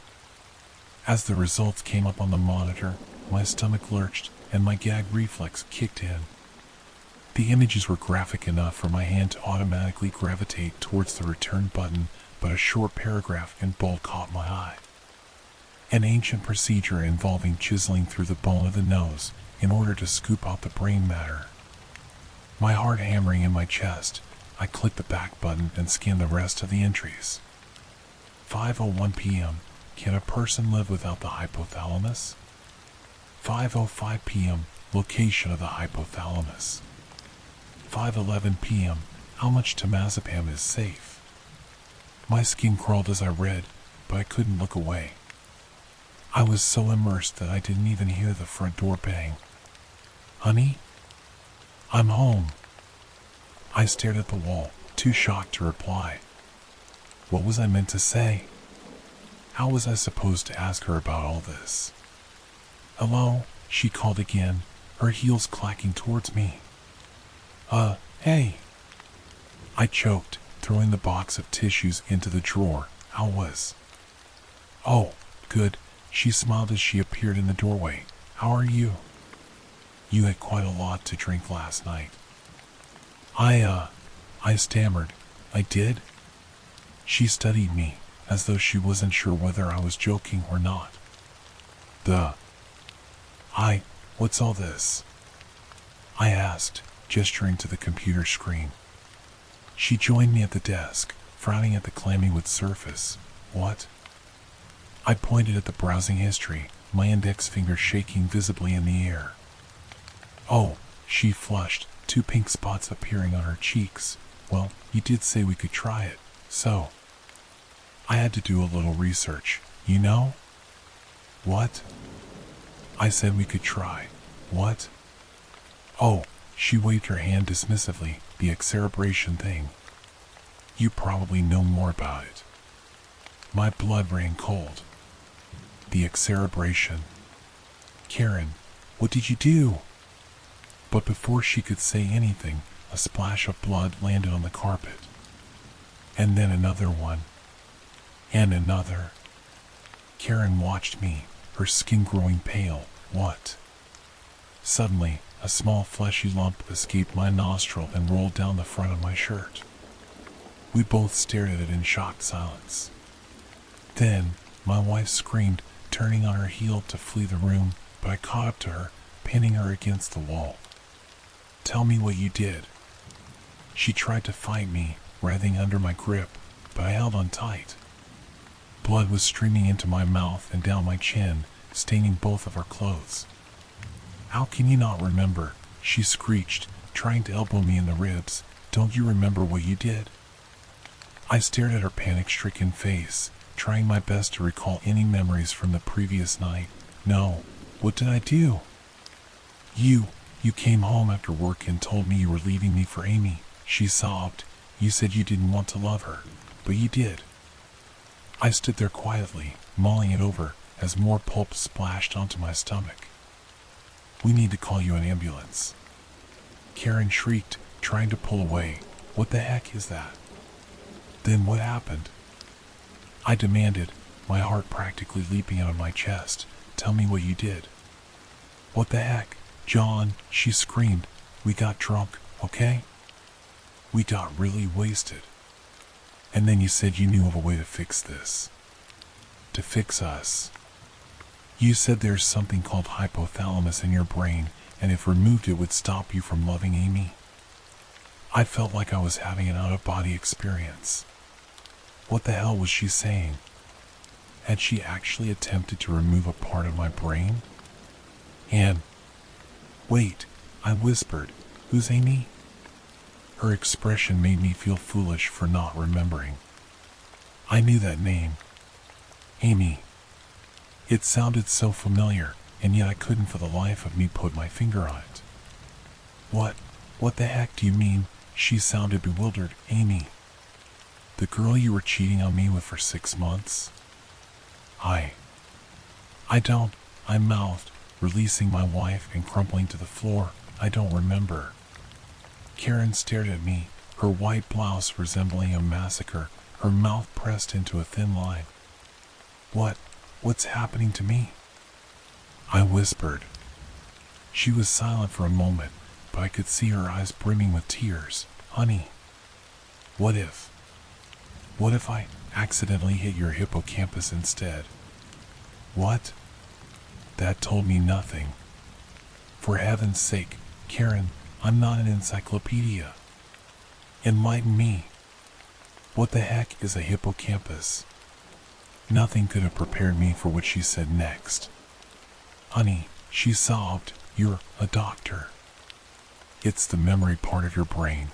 As the results came up on the monitor, my stomach lurched and my gag reflex kicked in. The images were graphic enough for my hand to automatically gravitate towards the return button, but a short paragraph in bold caught my eye. An ancient procedure involving chiseling through the bone of the nose in order to scoop out the brain matter. My heart hammering in my chest, I clicked the back button and scanned the rest of the entries. 5:01 p.m. Can a person live without the hypothalamus? 5:05 p.m. Location of the hypothalamus. 5:11 p.m. How much temazepam is safe? My skin crawled as I read, but I couldn't look away. I was so immersed that I didn't even hear the front door bang. Honey? I'm home. I stared at the wall, too shocked to reply. What was I meant to say? How was I supposed to ask her about all this? Hello, she called again, her heels clacking towards me. Hey. I choked, throwing the box of tissues into the drawer. How was? Oh, good, she smiled as she appeared in the doorway. How are you? You had quite a lot to drink last night. I stammered. I did? She studied me, as though she wasn't sure whether I was joking or not. What's all this? I asked, gesturing to the computer screen. She joined me at the desk, frowning at the clammy wood surface. What? I pointed at the browsing history, my index finger shaking visibly in the air. Oh, she flushed, 2 pink spots appearing on her cheeks. Well, you did say we could try it, so. I had to do a little research, you know? What? I said we could try. What? Oh, she waved her hand dismissively, the excerebration thing. You probably know more about it. My blood ran cold. The excerebration. Karen, what did you do? But before she could say anything, a splash of blood landed on the carpet. And then another one. And another. Karen watched me, her skin growing pale. What? Suddenly, a small fleshy lump escaped my nostril and rolled down the front of my shirt. We both stared at it in shocked silence. Then, my wife screamed, turning on her heel to flee the room, but I caught up to her, pinning her against the wall. "Tell me what you did." She tried to fight me, writhing under my grip, but I held on tight. Blood was streaming into my mouth and down my chin, staining both of our clothes. "How can you not remember?" she screeched, trying to elbow me in the ribs. "Don't you remember what you did?" I stared at her panic-stricken face, trying my best to recall any memories from the previous night. "No, what did I do?" You came home after work and told me you were leaving me for Amy," she sobbed. "You said you didn't want to love her, but you did." I stood there quietly, mulling it over, as more pulp splashed onto my stomach. "We need to call you an ambulance," Karen shrieked, trying to pull away. "What the heck is that?" "Then what happened?" I demanded, my heart practically leaping out of my chest. "Tell me what you did." "What the heck, John?" she screamed. "We got drunk, okay? We got really wasted. And then you said you knew of a way to fix this. To fix us. You said there's something called hypothalamus in your brain, and if removed it would stop you from loving Amy." I felt like I was having an out-of-body experience. What the hell was she saying? Had she actually attempted to remove a part of my brain? And wait, I whispered, "Who's Amy?" Her expression made me feel foolish for not remembering. I knew that name. Amy. It sounded so familiar, and yet I couldn't for the life of me put my finger on it. What the heck do you mean?" She sounded bewildered. "Amy. The girl you were cheating on me with for 6 months?" I don't," I mouthed, releasing my wife and crumpling to the floor. "I don't remember." Karen stared at me, her white blouse resembling a massacre, her mouth pressed into a thin line. What's happening to me?" I whispered. She was silent for a moment, but I could see her eyes brimming with tears. "Honey, what if I accidentally hit your hippocampus instead?" "What?" That told me nothing. "For heaven's sake, Karen, I'm not an encyclopedia. Enlighten me. What the heck is a hippocampus?" Nothing could have prepared me for what she said next. "Honey," she sobbed, "you're a doctor. It's the memory part of your brain.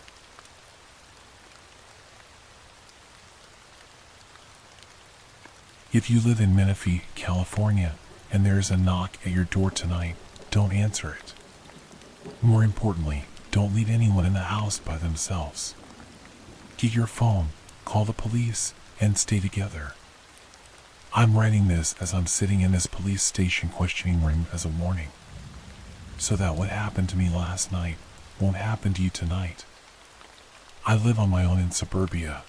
If you live in Menifee, California, and there is a knock at your door tonight, don't answer it. More importantly, don't leave anyone in the house by themselves. Get your phone, call the police, and stay together. I'm writing this as I'm sitting in this police station questioning room as a warning, so that what happened to me last night won't happen to you tonight. I live on my own in suburbia.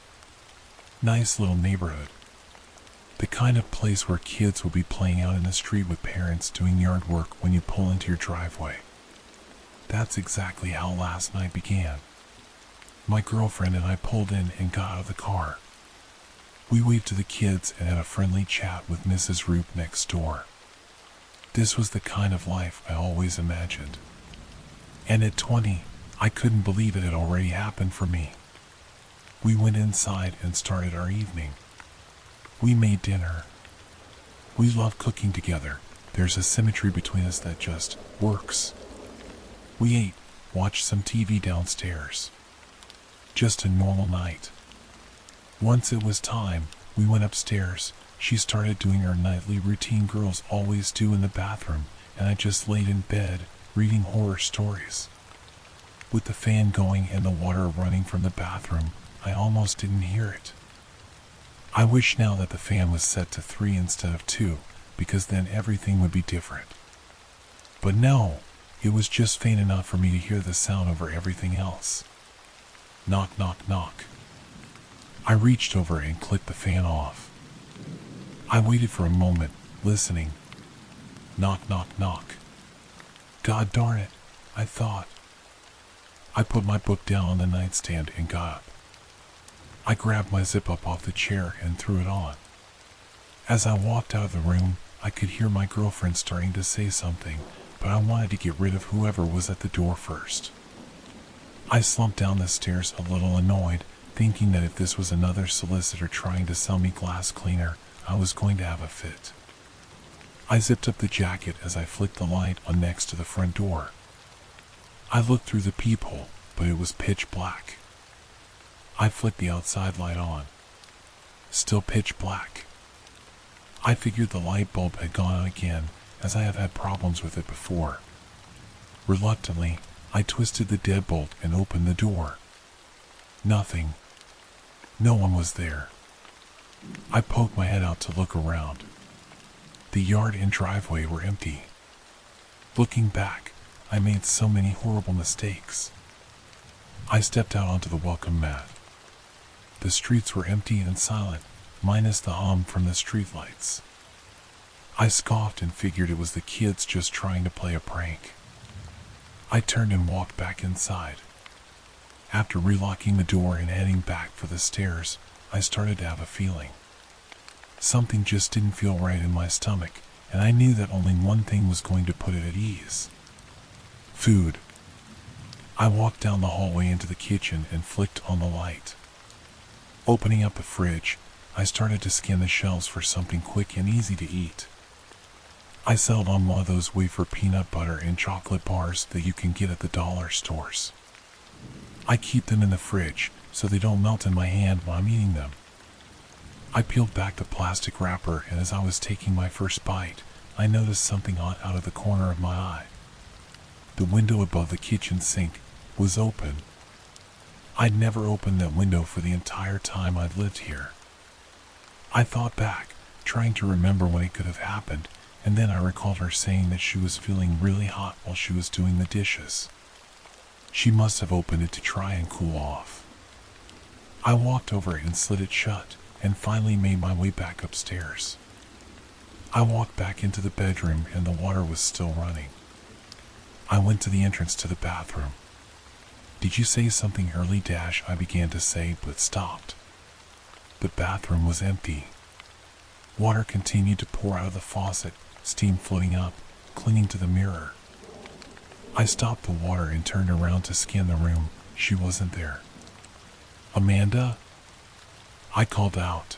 Nice little neighborhood. The kind of place where kids will be playing out in the street with parents doing yard work when you pull into your driveway. That's exactly how last night began. My girlfriend and I pulled in and got out of the car. We waved to the kids and had a friendly chat with Mrs. Roop next door. This was the kind of life I always imagined. And at 20, I couldn't believe it had already happened for me. We went inside and started our evening. We made dinner. We love cooking together. There's a symmetry between us that just works. We ate, watched some TV downstairs. Just a normal night. Once it was time, we went upstairs. She started doing her nightly routine girls always do in the bathroom, and I just laid in bed, reading horror stories. With the fan going and the water running from the bathroom, I almost didn't hear it. I wish now that the fan was set to 3 instead of 2, because then everything would be different. But no, It was just faint enough for me to hear the sound over everything else. Knock, knock, knock. I reached over and clicked the fan off. I waited for a moment, listening. Knock, knock, knock. God darn it, I thought. I put my book down on the nightstand and got up. I grabbed my zip-up off the chair and threw it on. As I walked out of the room, I could hear my girlfriend starting to say something, but I wanted to get rid of whoever was at the door first. I slumped down the stairs a little annoyed, thinking that if this was another solicitor trying to sell me glass cleaner, I was going to have a fit. I zipped up the jacket as I flicked the light on next to the front door. I looked through the peephole, but it was pitch black. I flicked the outside light on. Still pitch black. I figured the light bulb had gone out again, as I have had problems with it before. Reluctantly, I twisted the deadbolt and opened the door. Nothing. No one was there. I poked my head out to look around. The yard and driveway were empty. Looking back, I made so many horrible mistakes. I stepped out onto the welcome mat. The streets were empty and silent, minus the hum from the streetlights. I scoffed and figured it was the kids just trying to play a prank. I turned and walked back inside. After relocking the door and heading back for the stairs, I started to have a feeling. Something just didn't feel right in my stomach, and I knew that only one thing was going to put it at ease. Food. I walked down the hallway into the kitchen and flicked on the light. Opening up the fridge, I started to scan the shelves for something quick and easy to eat. I settled on one of those wafer peanut butter and chocolate bars that you can get at the dollar stores. I keep them in the fridge so they don't melt in my hand while I'm eating them. I peeled back the plastic wrapper, and as I was taking my first bite, I noticed something odd out of the corner of my eye. The window above the kitchen sink was open. I'd never opened that window for the entire time I'd lived here. I thought back, trying to remember when it could have happened, and then I recalled her saying that she was feeling really hot while she was doing the dishes. She must have opened it to try and cool off. I walked over and slid it shut, and finally made my way back upstairs. I walked back into the bedroom and the water was still running. I went to the entrance to the bathroom. Did you say something early, I began to say, but stopped. The bathroom was empty. Water continued to pour out of the faucet, steam floating up, clinging to the mirror. I stopped the water and turned around to scan the room. She wasn't there. Amanda? I called out.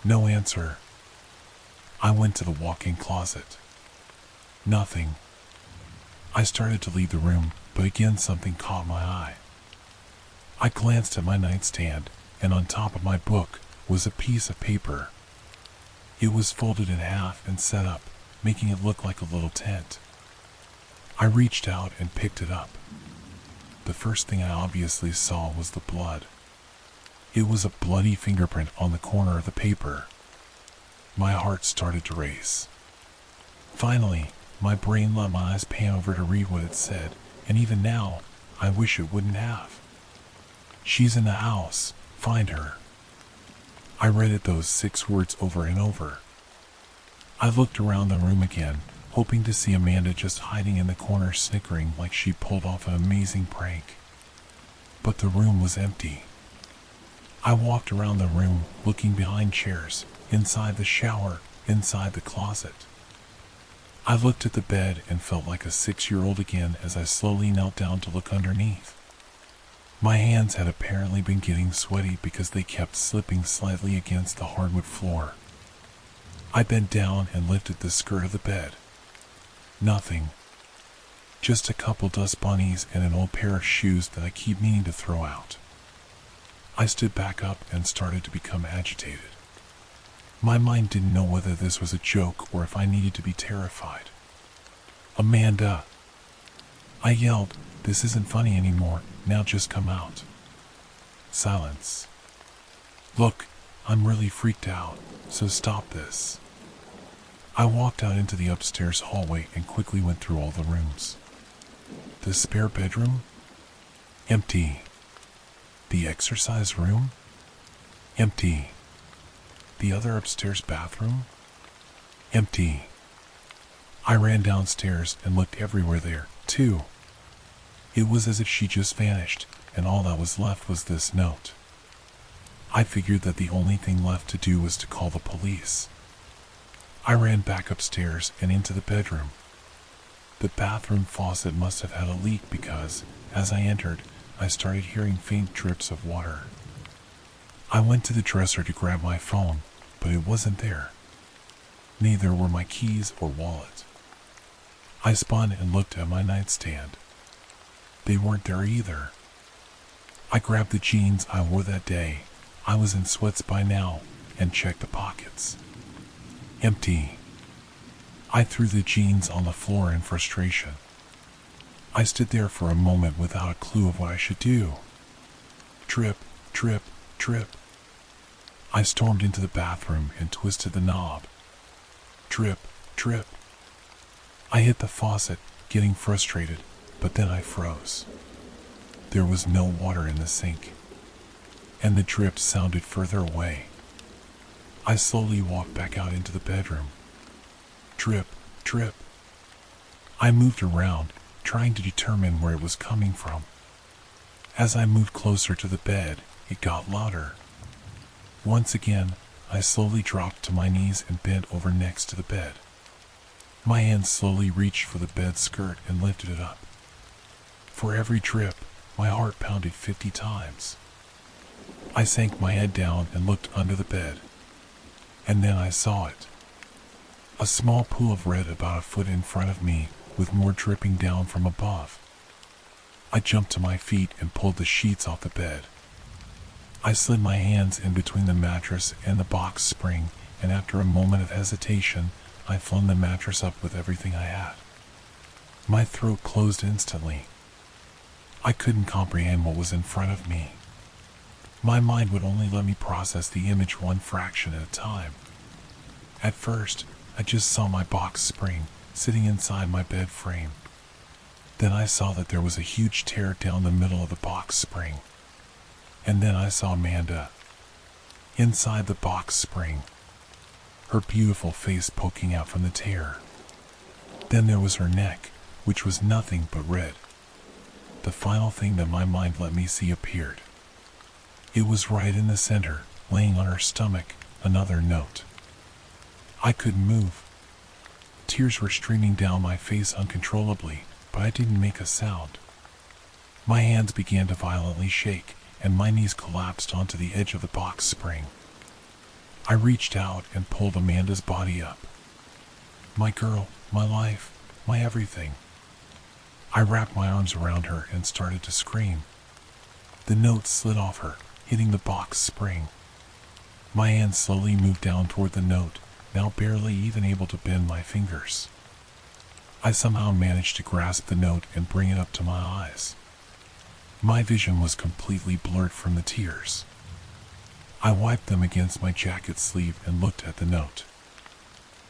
No answer. I went to the walk-in closet. Nothing. I started to leave the room, but again something caught my eye. I glanced at my nightstand, and on top of my book was a piece of paper. It was folded in half and set up, making it look like a little tent. I reached out and picked it up. The first thing I obviously saw was the blood. It was a bloody fingerprint on the corner of the paper. My heart started to race. Finally, my brain let my eyes pan over to read what it said, and even now, I wish it wouldn't have. She's in the house. Find her. I read it those 6 words over and over. I looked around the room again, hoping to see Amanda just hiding in the corner snickering like she pulled off an amazing prank. But the room was empty. I walked around the room, looking behind chairs, inside the shower, inside the closet. I looked at the bed and felt like a 6-year-old again as I slowly knelt down to look underneath. My hands had apparently been getting sweaty because they kept slipping slightly against the hardwood floor. I bent down and lifted the skirt of the bed. Nothing. Just a couple dust bunnies and an old pair of shoes that I keep meaning to throw out. I stood back up and started to become agitated. My mind didn't know whether this was a joke or if I needed to be terrified. Amanda! I yelled, "This isn't funny anymore, now just come out." Silence. Look, I'm really freaked out, so stop this. I walked out into the upstairs hallway and quickly went through all the rooms. The spare bedroom? Empty. The exercise room? Empty. The other upstairs bathroom? Empty. I ran downstairs and looked everywhere there, too. It was as if she just vanished, and all that was left was this note. I figured that the only thing left to do was to call the police. I ran back upstairs and into the bedroom. The bathroom faucet must have had a leak because, as I entered, I started hearing faint drips of water. I went to the dresser to grab my phone, but it wasn't there. Neither were my keys or wallet. I spun and looked at my nightstand. They weren't there either. I grabbed the jeans I wore that day. I was in sweats by now, and checked the pockets. Empty. I threw the jeans on the floor in frustration. I stood there for a moment without a clue of what I should do. Trip, trip, trip. I stormed into the bathroom and twisted the knob. Trip, trip. I hit the faucet, getting frustrated, but then I froze. There was no water in the sink, and the drip sounded further away. I slowly walked back out into the bedroom. Drip, drip. I moved around, trying to determine where it was coming from. As I moved closer to the bed, it got louder. Once again, I slowly dropped to my knees and bent over next to the bed. My hand slowly reached for the bed skirt and lifted it up. For every drip, my heart pounded 50 times. I sank my head down and looked under the bed. And then I saw it. A small pool of red about a foot in front of me, with more dripping down from above. I jumped to my feet and pulled the sheets off the bed. I slid my hands in between the mattress and the box spring, and after a moment of hesitation, I flung the mattress up with everything I had. My throat closed instantly. I couldn't comprehend what was in front of me. My mind would only let me process the image one fraction at a time. At first, I just saw my box spring sitting inside my bed frame. Then I saw that there was a huge tear down the middle of the box spring. And then I saw Amanda inside the box spring, her beautiful face poking out from the tear. Then there was her neck, which was nothing but red. The final thing that my mind let me see appeared. It was right in the center, laying on her stomach, another note. I couldn't move. Tears were streaming down my face uncontrollably, but I didn't make a sound. My hands began to violently shake, and my knees collapsed onto the edge of the box spring. I reached out and pulled Amanda's body up. My girl, my life, my everything. I wrapped my arms around her and started to scream. The note slid off her, hitting the box spring. My hand slowly moved down toward the note, now barely even able to bend my fingers. I somehow managed to grasp the note and bring it up to my eyes. My vision was completely blurred from the tears. I wiped them against my jacket sleeve and looked at the note.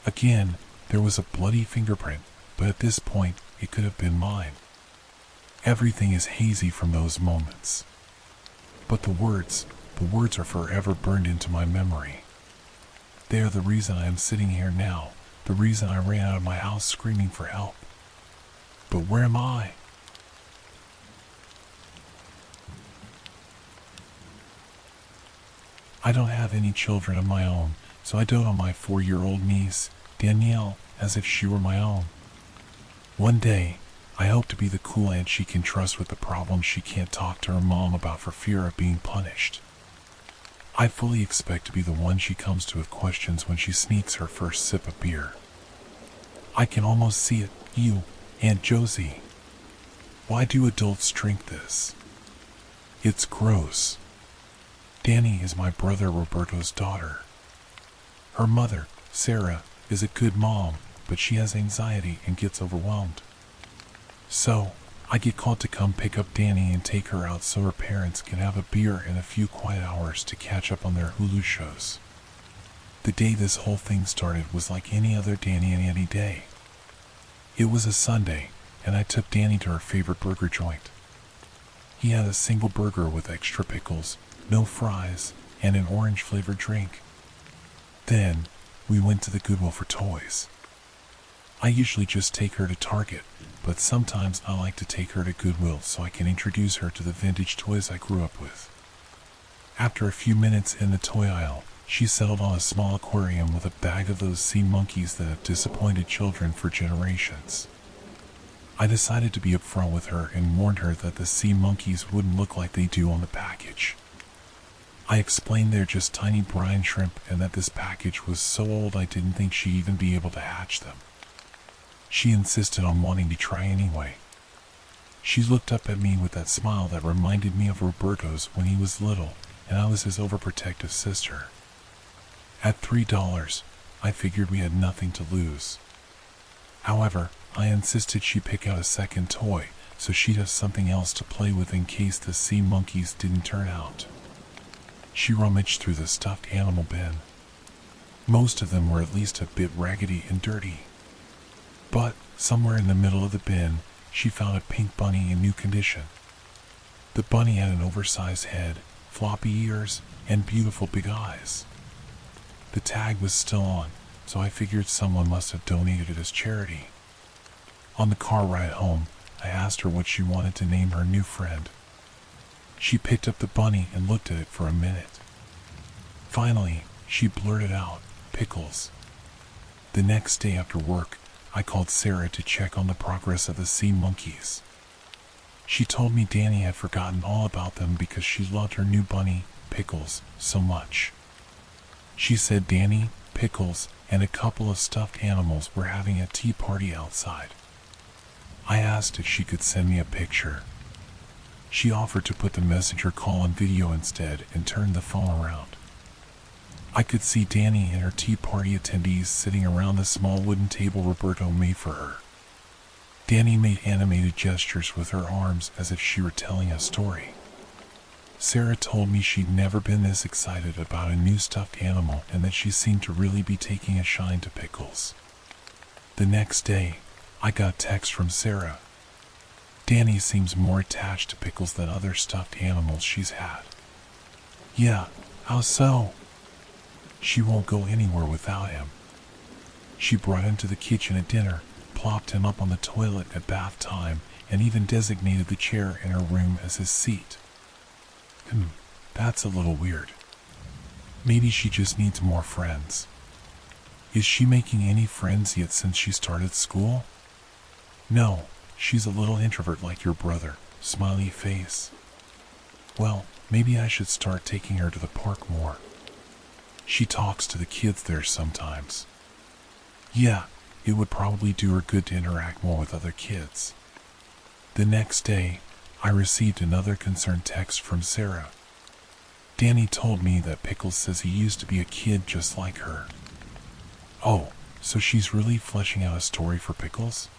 Again, there was a bloody fingerprint, but at this point, it could have been mine. Everything is hazy from those moments. But the words are forever burned into my memory. They are the reason I am sitting here now, the reason I ran out of my house screaming for help. But where am I? I don't have any children of my own, so I dote on my 4-year-old niece, Danielle, as if she were my own. One day, I hope to be the cool aunt she can trust with the problems she can't talk to her mom about for fear of being punished. I fully expect to be the one she comes to with questions when she sneaks her first sip of beer. I can almost see it, you, Aunt Josie. Why do adults drink this? It's gross. Danny is my brother Roberto's daughter. Her mother, Sarah, is a good mom, but she has anxiety and gets overwhelmed. So, I get called to come pick up Danny and take her out so her parents can have a beer and a few quiet hours to catch up on their Hulu shows. The day this whole thing started was like any other Danny and Annie day. It was a Sunday, and I took Danny to her favorite burger joint. He had a single burger with extra pickles, no fries, and an orange-flavored drink. Then, we went to the Goodwill for toys. I usually just take her to Target, but sometimes I like to take her to Goodwill so I can introduce her to the vintage toys I grew up with. After a few minutes in the toy aisle, she settled on a small aquarium with a bag of those sea monkeys that have disappointed children for generations. I decided to be upfront with her and warned her that the sea monkeys wouldn't look like they do on the package. I explained they're just tiny brine shrimp and that this package was so old I didn't think she'd even be able to hatch them. She insisted on wanting to try anyway. She looked up at me with that smile that reminded me of Roberto's when he was little and I was his overprotective sister. At $3, I figured we had nothing to lose. However, I insisted she pick out a second toy so she'd have something else to play with in case the sea monkeys didn't turn out. She rummaged through the stuffed animal bin. Most of them were at least a bit raggedy and dirty. But, somewhere in the middle of the bin, she found a pink bunny in new condition. The bunny had an oversized head, floppy ears, and beautiful big eyes. The tag was still on, so I figured someone must have donated it as charity. On the car ride home, I asked her what she wanted to name her new friend. She picked up the bunny and looked at it for a minute. Finally, she blurted out, "Pickles." The next day after work, I called Sarah to check on the progress of the sea monkeys. She told me Danny had forgotten all about them because she loved her new bunny, Pickles, so much. She said Danny, Pickles, and a couple of stuffed animals were having a tea party outside. I asked if she could send me a picture. She offered to put the messenger call on video instead and turned the phone around. I could see Danny and her tea party attendees sitting around the small wooden table Roberto made for her. Danny made animated gestures with her arms as if she were telling a story. Sarah told me she'd never been this excited about a new stuffed animal and that she seemed to really be taking a shine to Pickles. The next day, I got text from Sarah. Danny seems more attached to Pickles than other stuffed animals she's had. Yeah, how so? She won't go anywhere without him. She brought him to the kitchen at dinner, plopped him up on the toilet at bath time, and even designated the chair in her room as his seat. That's a little weird. Maybe she just needs more friends. Is she making any friends yet since she started school? No, she's a little introvert like your brother, smiley face. Well, maybe I should start taking her to the park more. She talks to the kids there sometimes. Yeah, it would probably do her good to interact more with other kids. The next day, I received another concerned text from Sarah. Danny told me that Pickles says he used to be a kid just like her. Oh, so she's really fleshing out a story for Pickles?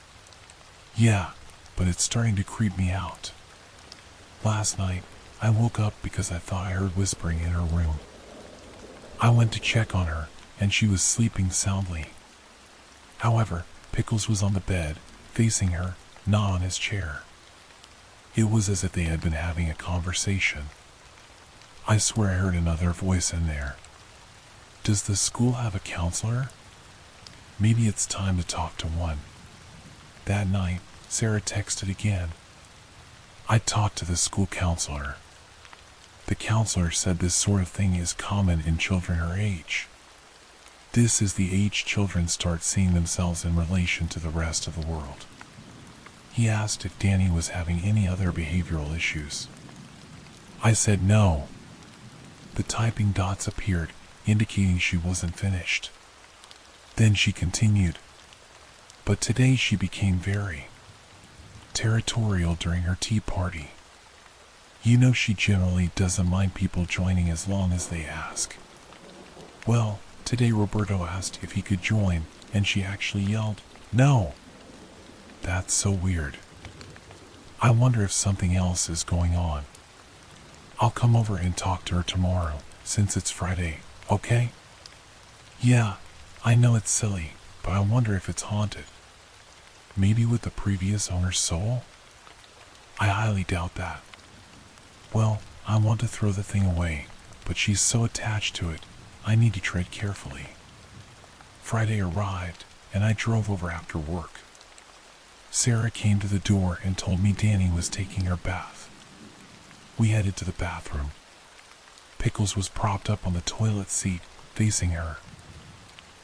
Yeah, but it's starting to creep me out. Last night, I woke up because I thought I heard whispering in her room. I went to check on her, and she was sleeping soundly. However, Pickles was on the bed, facing her, not on his chair. It was as if they had been having a conversation. I swear I heard another voice in there. Does the school have a counselor? Maybe it's time to talk to one. That night, Sarah texted again. I talked to the school counselor. The counselor said this sort of thing is common in children her age. This is the age children start seeing themselves in relation to the rest of the world. He asked if Danny was having any other behavioral issues. I said no. The typing dots appeared, indicating she wasn't finished. Then she continued. But today she became very territorial during her tea party. You know she generally doesn't mind people joining as long as they ask. Well, today Roberto asked if he could join, and she actually yelled, "No!" That's so weird. I wonder if something else is going on. I'll come over and talk to her tomorrow, since it's Friday, okay? Yeah, I know it's silly, but I wonder if it's haunted. Maybe with the previous owner's soul? I highly doubt that. Well, I want to throw the thing away, but she's so attached to it, I need to tread carefully. Friday arrived, and I drove over after work. Sarah came to the door and told me Danny was taking her bath. We headed to the bathroom. Pickles was propped up on the toilet seat, facing her.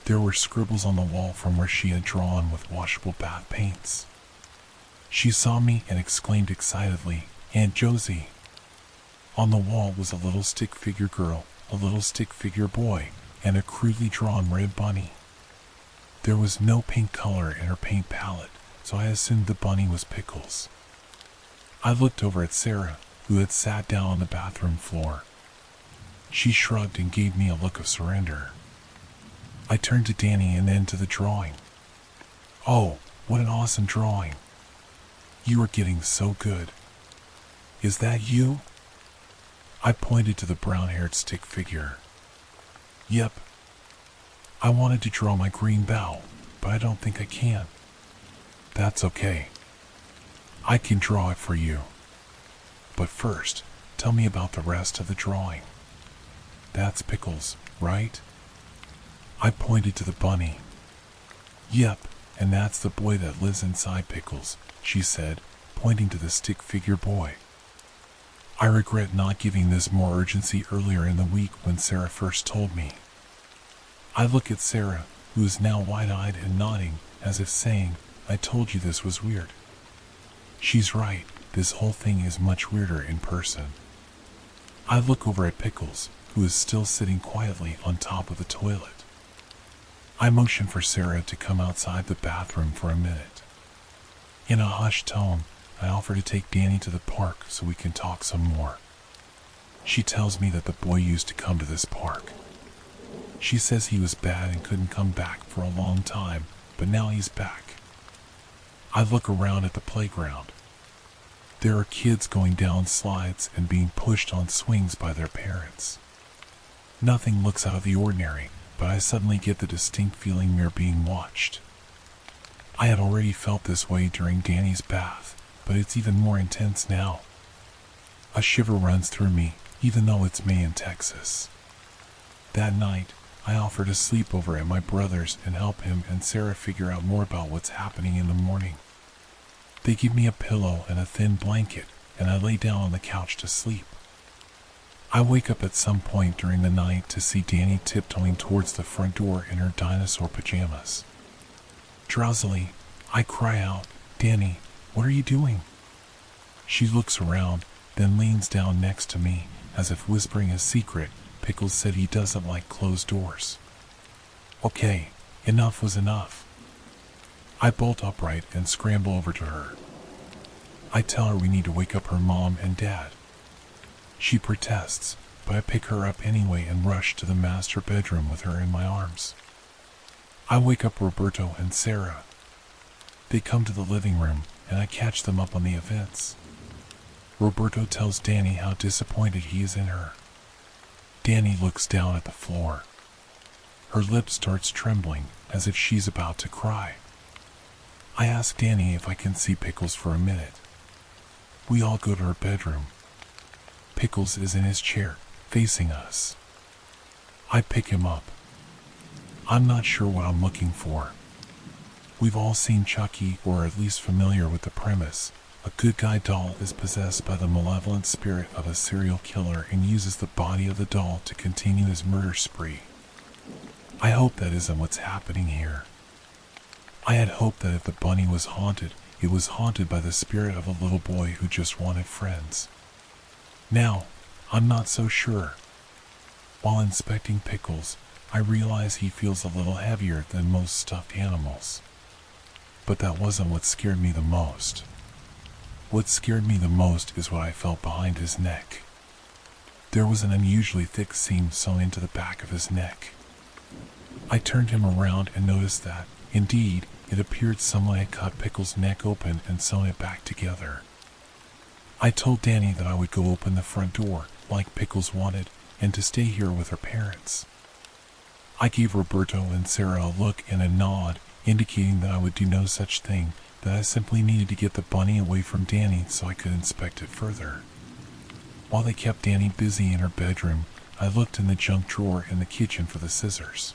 There were scribbles on the wall from where she had drawn with washable bath paints. She saw me and exclaimed excitedly, "Aunt Josie!" On the wall was a little stick figure girl, a little stick figure boy, and a crudely drawn red bunny. There was no pink color in her paint palette, so I assumed the bunny was Pickles. I looked over at Sarah, who had sat down on the bathroom floor. She shrugged and gave me a look of surrender. I turned to Danny and then to the drawing. "Oh, what an awesome drawing. You are getting so good. Is that you?" I pointed to the brown-haired stick figure. "Yep. I wanted to draw my green bow, but I don't think I can." "That's okay. I can draw it for you. But first, tell me about the rest of the drawing. That's Pickles, right?" I pointed to the bunny. "Yep, and that's the boy that lives inside Pickles," she said, pointing to the stick figure boy. I regret not giving this more urgency earlier in the week when Sarah first told me. I look at Sarah, who is now wide-eyed and nodding, as if saying, "I told you this was weird." She's right, this whole thing is much weirder in person. I look over at Pickles, who is still sitting quietly on top of the toilet. I motion for Sarah to come outside the bathroom for a minute. In a hushed tone, I offer to take Danny to the park so we can talk some more. She tells me that the boy used to come to this park. She says he was bad and couldn't come back for a long time, but now he's back. I look around at the playground. There are kids going down slides and being pushed on swings by their parents. Nothing looks out of the ordinary, but I suddenly get the distinct feeling we're being watched. I had already felt this way during Danny's bath, but it's even more intense now. A shiver runs through me, even though it's May in Texas. That night, I offer to sleep over at my brother's and help him and Sarah figure out more about what's happening in the morning. They give me a pillow and a thin blanket, and I lay down on the couch to sleep. I wake up at some point during the night to see Danny tiptoeing towards the front door in her dinosaur pajamas. Drowsily, I cry out, "Danny, what are you doing?" She looks around, then leans down next to me, as if whispering a secret. Pickles said he doesn't like closed doors. Okay, enough was enough. I bolt upright and scramble over to her. I tell her we need to wake up her mom and dad. She protests, but I pick her up anyway and rush to the master bedroom with her in my arms. I wake up Roberto and Sarah. They come to the living room, and I catch them up on the events. Roberto tells Danny how disappointed he is in her. Danny looks down at the floor. Her lip starts trembling, as if she's about to cry. I ask Danny if I can see Pickles for a minute. We all go to her bedroom. Pickles is in his chair, facing us. I pick him up. I'm not sure what I'm looking for. We've all seen Chucky, or at least familiar with the premise. A good guy doll is possessed by the malevolent spirit of a serial killer and uses the body of the doll to continue his murder spree. I hope that isn't what's happening here. I had hoped that if the bunny was haunted, it was haunted by the spirit of a little boy who just wanted friends. Now, I'm not so sure. While inspecting Pickles, I realize he feels a little heavier than most stuffed animals. But that wasn't what scared me the most. What scared me the most is what I felt behind his neck. There was an unusually thick seam sewn into the back of his neck. I turned him around and noticed that, indeed, it appeared someone had cut Pickles' neck open and sewn it back together. I told Danny that I would go open the front door, like Pickles wanted, and to stay here with her parents. I gave Roberto and Sarah a look and a nod, indicating that I would do no such thing, that I simply needed to get the bunny away from Danny so I could inspect it further. While they kept Danny busy in her bedroom, I looked in the junk drawer in the kitchen for the scissors.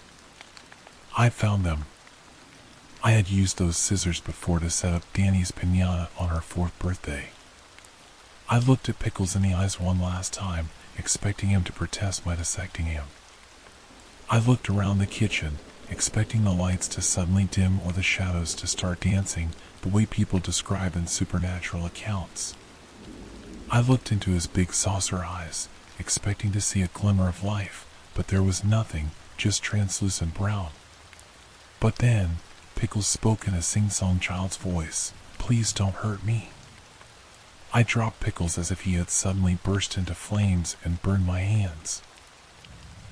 I found them. I had used those scissors before to set up Danny's piñata on her 4th birthday. I looked at Pickles in the eyes one last time, expecting him to protest my dissecting him. I looked around the kitchen, expecting the lights to suddenly dim or the shadows to start dancing the way people describe in supernatural accounts. I looked into his big saucer eyes, expecting to see a glimmer of life, but there was nothing, just translucent brown. But then, Pickles spoke in a sing-song child's voice, "Please don't hurt me." I dropped Pickles as if he had suddenly burst into flames and burned my hands.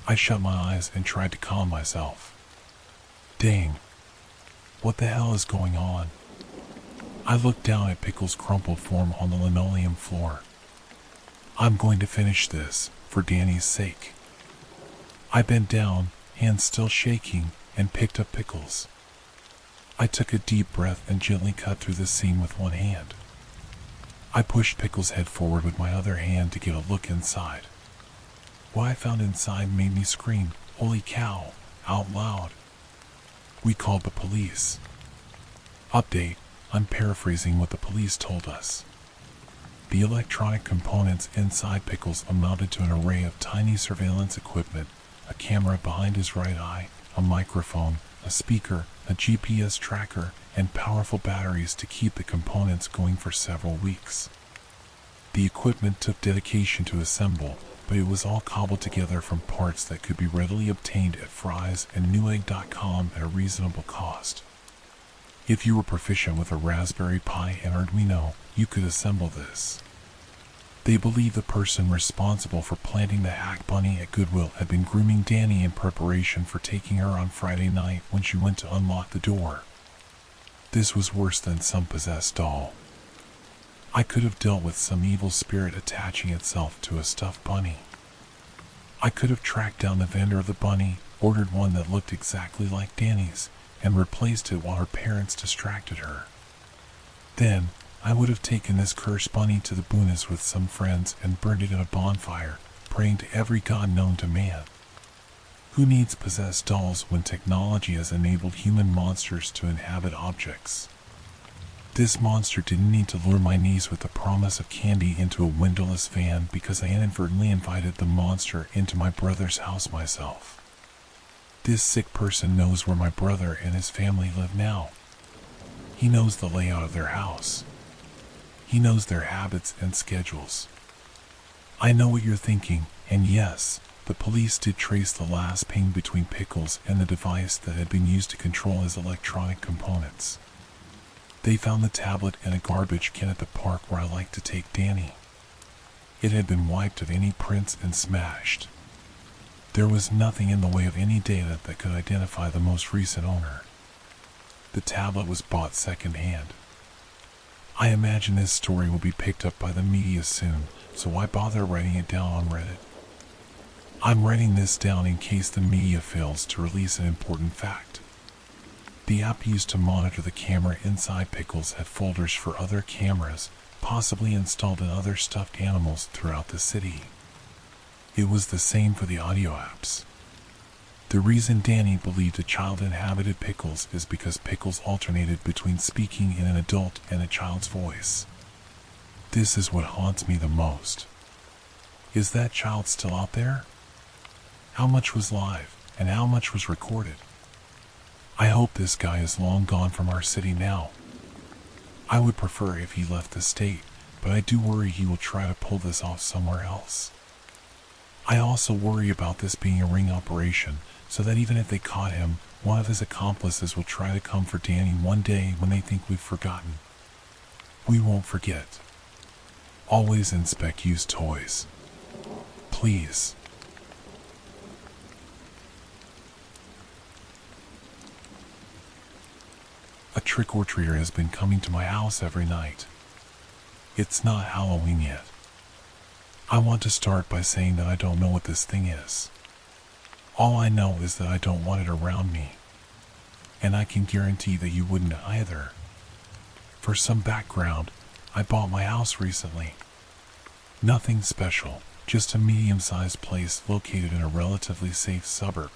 I shut my eyes and tried to calm myself. Dang. What the hell is going on? I looked down at Pickles' crumpled form on the linoleum floor. I'm going to finish this, for Danny's sake. I bent down, hands still shaking, and picked up Pickles. I took a deep breath and gently cut through the seam with one hand. I pushed Pickles' head forward with my other hand to get a look inside. What I found inside made me scream, "Holy cow," out loud. We called the police. Update, I'm paraphrasing what the police told us. The electronic components inside Pickles amounted to an array of tiny surveillance equipment, a camera behind his right eye, a microphone, a speaker, a GPS tracker, and powerful batteries to keep the components going for several weeks. The equipment took dedication to assemble, but it was all cobbled together from parts that could be readily obtained at Fry's and Newegg.com at a reasonable cost. If you were proficient with a Raspberry Pi and Arduino, you could assemble this. They believe the person responsible for planting the hack bunny at Goodwill had been grooming Danny in preparation for taking her on Friday night when she went to unlock the door. This was worse than some possessed doll. I could have dealt with some evil spirit attaching itself to a stuffed bunny. I could have tracked down the vendor of the bunny, ordered one that looked exactly like Danny's, and replaced it while her parents distracted her. Then, I would have taken this cursed bunny to the boonies with some friends and burned it in a bonfire, praying to every god known to man. Who needs possessed dolls when technology has enabled human monsters to inhabit objects? This monster didn't need to lure my niece with the promise of candy into a windowless van because I inadvertently invited the monster into my brother's house myself. This sick person knows where my brother and his family live now. He knows the layout of their house. He knows their habits and schedules. I know what you're thinking, and yes, the police did trace the last ping between Pickles and the device that had been used to control his electronic components. They found the tablet in a garbage can at the park where I like to take Danny. It had been wiped of any prints and smashed. There was nothing in the way of any data that could identify the most recent owner. The tablet was bought secondhand. I imagine this story will be picked up by the media soon, so why bother writing it down on Reddit? I'm writing this down in case the media fails to release an important fact. The app used to monitor the camera inside Pickles had folders for other cameras, possibly installed in other stuffed animals throughout the city. It was the same for the audio apps. The reason Danny believed a child inhabited Pickles is because Pickles alternated between speaking in an adult and a child's voice. This is what haunts me the most. Is that child still out there? How much was live, and how much was recorded? I hope this guy is long gone from our city now. I would prefer if he left the state, but I do worry he will try to pull this off somewhere else. I also worry about this being a ring operation, so that even if they caught him, one of his accomplices will try to come for Danny one day when they think we've forgotten. We won't forget. Always inspect used toys. Please. A trick-or-treater has been coming to my house every night. It's not Halloween yet. I want to start by saying that I don't know what this thing is. All I know is that I don't want it around me. And I can guarantee that you wouldn't either. For some background, I bought my house recently. Nothing special, just a medium-sized place located in a relatively safe suburb.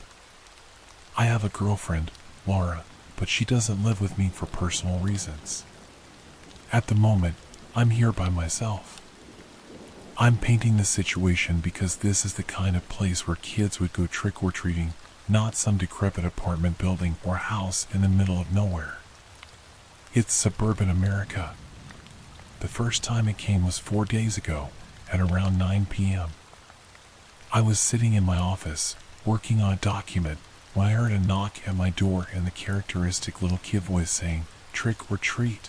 I have a girlfriend, Laura, but she doesn't live with me for personal reasons. At the moment, I'm here by myself. I'm painting the situation because this is the kind of place where kids would go trick-or-treating, not some decrepit apartment building or house in the middle of nowhere. It's suburban America. The first time it came was 4 days ago, at around 9 p.m. I was sitting in my office, working on a document, when I heard a knock at my door and the characteristic little kid voice saying, "Trick or treat."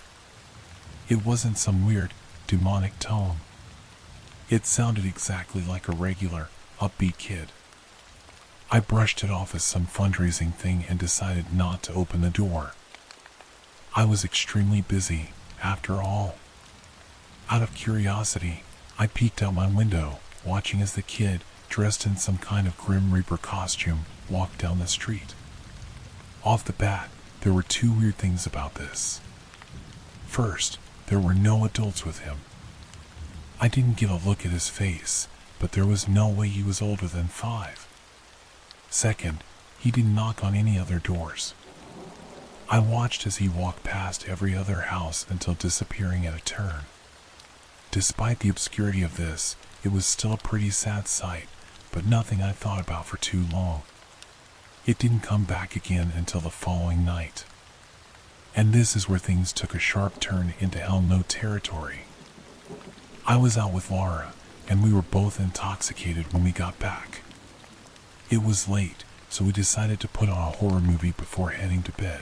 It wasn't some weird, demonic tone. It sounded exactly like a regular, upbeat kid. I brushed it off as some fundraising thing and decided not to open the door. I was extremely busy, after all. Out of curiosity, I peeked out my window, watching as the kid, dressed in some kind of Grim Reaper costume, walked down the street. Off the bat, there were two weird things about this. First, there were no adults with him. I didn't get a look at his face, but there was no way he was older than 5. Second, he didn't knock on any other doors. I watched as he walked past every other house until disappearing at a turn. Despite the obscurity of this, it was still a pretty sad sight, but nothing I thought about for too long. It didn't come back again until the following night. And this is where things took a sharp turn into hell no territory. I was out with Laura, and we were both intoxicated when we got back. It was late, so we decided to put on a horror movie before heading to bed.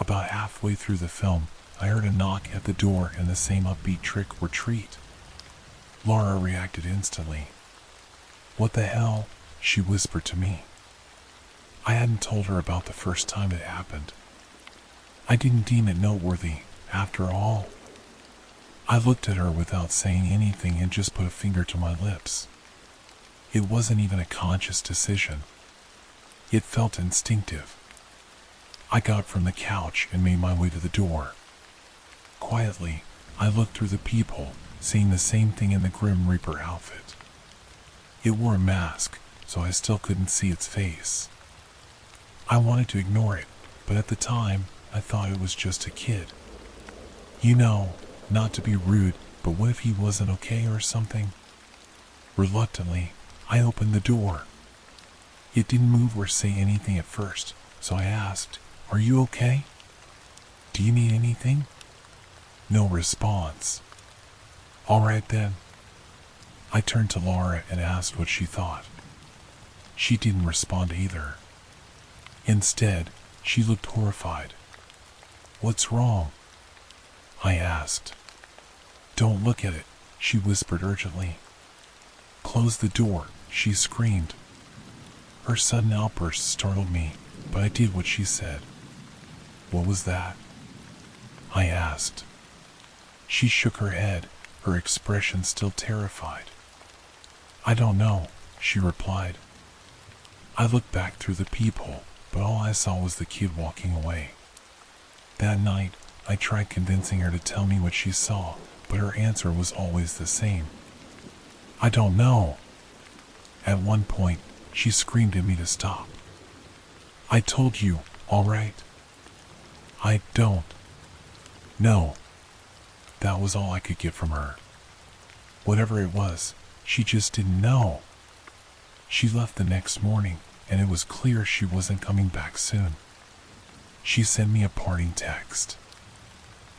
About halfway through the film, I heard a knock at the door and the same upbeat trick or treat. Laura reacted instantly. "What the hell?" she whispered to me. I hadn't told her about the first time it happened. I didn't deem it noteworthy, after all. I looked at her without saying anything and just put a finger to my lips. It wasn't even a conscious decision. It felt instinctive. I got from the couch and made my way to the door. Quietly, I looked through the peephole, seeing the same thing in the Grim Reaper outfit. It wore a mask, so I still couldn't see its face. I wanted to ignore it, but at the time, I thought it was just a kid. You know, not to be rude, but what if he wasn't okay or something? Reluctantly, I opened the door. It didn't move or say anything at first, so I asked, "Are you okay? Do you need anything?" No response. "All right then." I turned to Laura and asked what she thought. She didn't respond either. Instead, she looked horrified. "What's wrong?" I asked. "Don't look at it," she whispered urgently. "Close the door," she screamed. Her sudden outburst startled me, but I did what she said. "What was that?" I asked. She shook her head, her expression still terrified. "I don't know," she replied. I looked back through the peephole, but all I saw was the kid walking away. That night, I tried convincing her to tell me what she saw, but her answer was always the same. "I don't know." At one point, she screamed at me to stop. "I told you, all right?" "I don't." "No." That was all I could get from her. Whatever it was, she just didn't know. She left the next morning, and it was clear she wasn't coming back soon. She sent me a parting text.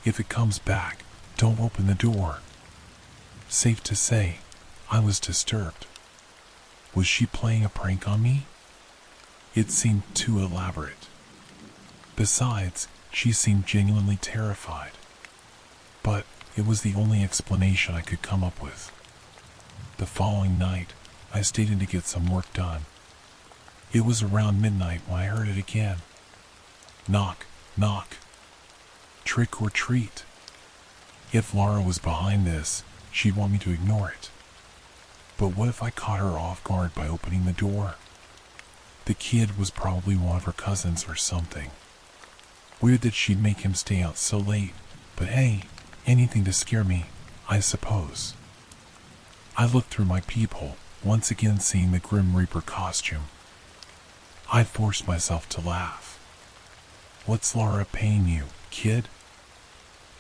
"If it comes back, don't open the door." Safe to say, I was disturbed. Was she playing a prank on me? It seemed too elaborate. Besides, she seemed genuinely terrified. But it was the only explanation I could come up with. The following night, I stayed in to get some work done. It was around midnight when I heard it again. Knock, knock. Trick or treat. If Laura was behind this, she'd want me to ignore it. But what if I caught her off guard by opening the door? The kid was probably one of her cousins or something. Weird that she'd make him stay out so late, But hey, anything to scare me, I suppose. I looked through my peephole, once again seeing the Grim Reaper costume. I forced myself to laugh. "What's Laura paying you, kid?"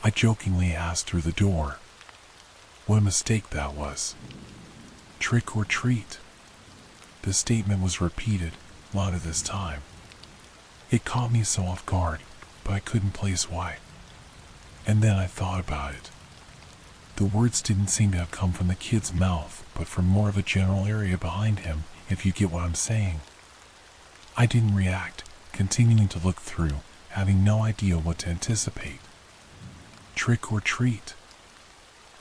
I jokingly asked through the door. What a mistake that was. Trick or treat. The statement was repeated, louder this time. It caught me so off guard, but I couldn't place why. And then I thought about it. The words didn't seem to have come from the kid's mouth, but from more of a general area behind him, if you get what I'm saying. I didn't react, continuing to look through, having no idea what to anticipate. Trick or treat.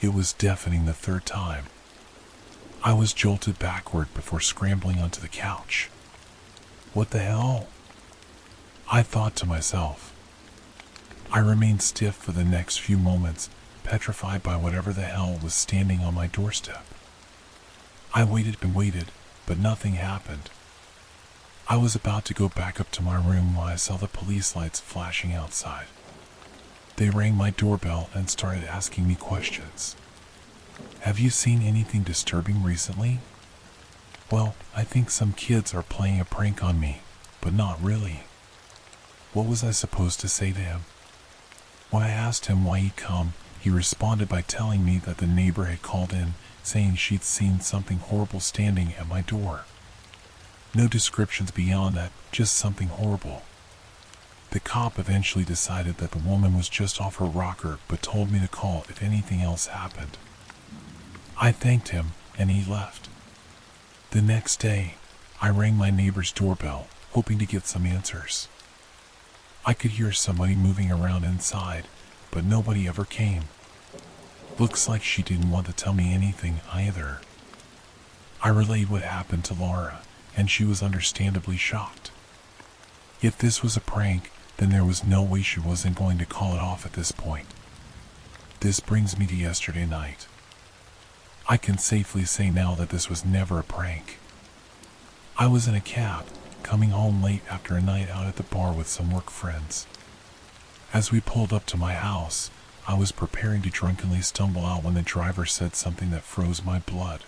It was deafening the third time. I was jolted backward before scrambling onto the couch. What the hell? I thought to myself. I remained stiff for the next few moments, petrified by whatever the hell was standing on my doorstep. I waited and waited, but nothing happened. I was about to go back up to my room when I saw the police lights flashing outside. They rang my doorbell and started asking me questions. "Have you seen anything disturbing recently?" "Well, I think some kids are playing a prank on me, but not really." What was I supposed to say to him? When I asked him why he'd come, he responded by telling me that the neighbor had called in, saying she'd seen something horrible standing at my door. No descriptions beyond that, just something horrible. The cop eventually decided that the woman was just off her rocker, but told me to call if anything else happened. I thanked him, and he left. The next day, I rang my neighbor's doorbell, hoping to get some answers. I could hear somebody moving around inside, but nobody ever came. Looks like she didn't want to tell me anything either. I relayed what happened to Laura, and she was understandably shocked. If this was a prank, then there was no way she wasn't going to call it off at this point. This brings me to yesterday night. I can safely say now that this was never a prank. I was in a cab, coming home late after a night out at the bar with some work friends. As we pulled up to my house, I was preparing to drunkenly stumble out when the driver said something that froze my blood.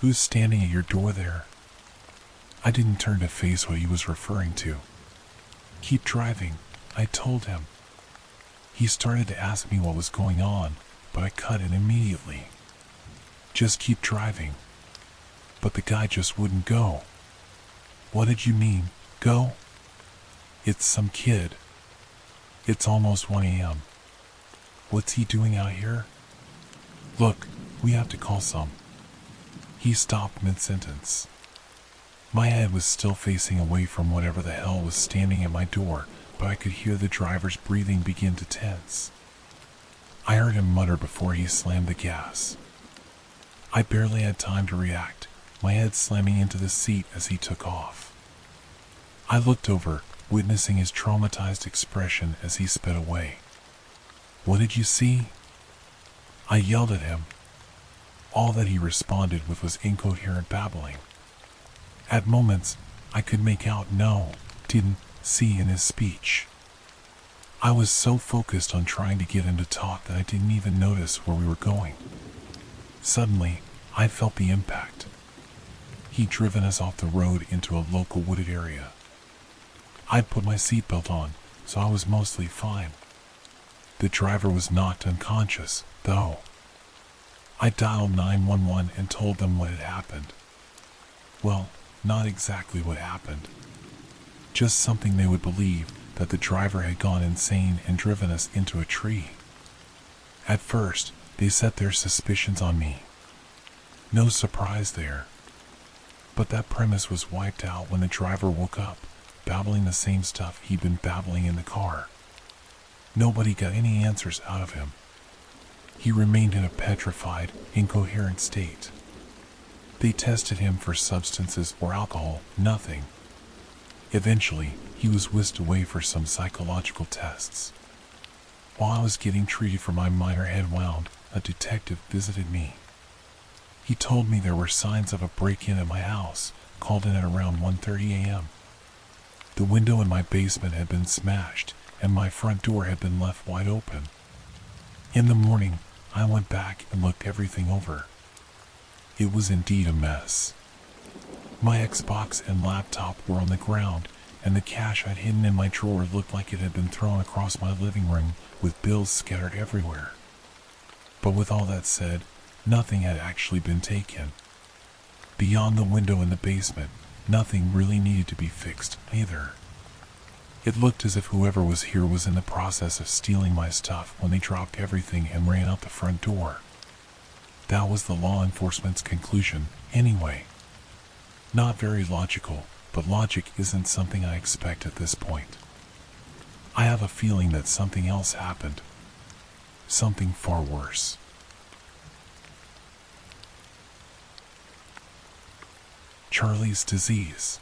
"Who's standing at your door there?" I didn't turn to face what he was referring to. "Keep driving," I told him. He started to ask me what was going on, but I cut in immediately. "Just keep driving." But the guy just wouldn't go. "What did you mean, go?" "It's some kid. It's almost 1 a.m. What's he doing out here?" "Look, we have to call some." He stopped mid-sentence. My head was still facing away from whatever the hell was standing at my door, but I could hear the driver's breathing begin to tense. I heard him mutter before he slammed the gas. I barely had time to react, my head slamming into the seat as he took off. I looked over, witnessing his traumatized expression as he sped away. "What did you see?" I yelled at him. All that he responded with was incoherent babbling. At moments, I could make out no, didn't, see in his speech. I was so focused on trying to get him to talk that I didn't even notice where we were going. Suddenly, I felt the impact. He'd driven us off the road into a local wooded area. I'd put my seatbelt on, so I was mostly fine. The driver was knocked unconscious, though. I dialed 911 and told them what had happened. Well, not exactly what happened. Just something they would believe, that the driver had gone insane and driven us into a tree. At first, they set their suspicions on me. No surprise there. But that premise was wiped out when the driver woke up, babbling the same stuff he'd been babbling in the car. Nobody got any answers out of him. He remained in a petrified, incoherent state. They tested him for substances or alcohol, nothing. Eventually, he was whisked away for some psychological tests. While I was getting treated for my minor head wound, a detective visited me. He told me there were signs of a break-in at my house, called in at around 1:30 a.m. The window in my basement had been smashed, and my front door had been left wide open. In the morning, I went back and looked everything over. It was indeed a mess. My Xbox and laptop were on the ground, and the cash I'd hidden in my drawer looked like it had been thrown across my living room, with bills scattered everywhere. But with all that said, nothing had actually been taken. Beyond the window in the basement, nothing really needed to be fixed either. It looked as if whoever was here was in the process of stealing my stuff when they dropped everything and ran out the front door. That was the law enforcement's conclusion, anyway. Not very logical, but logic isn't something I expect at this point. I have a feeling that something else happened. Something far worse. Charlie's disease.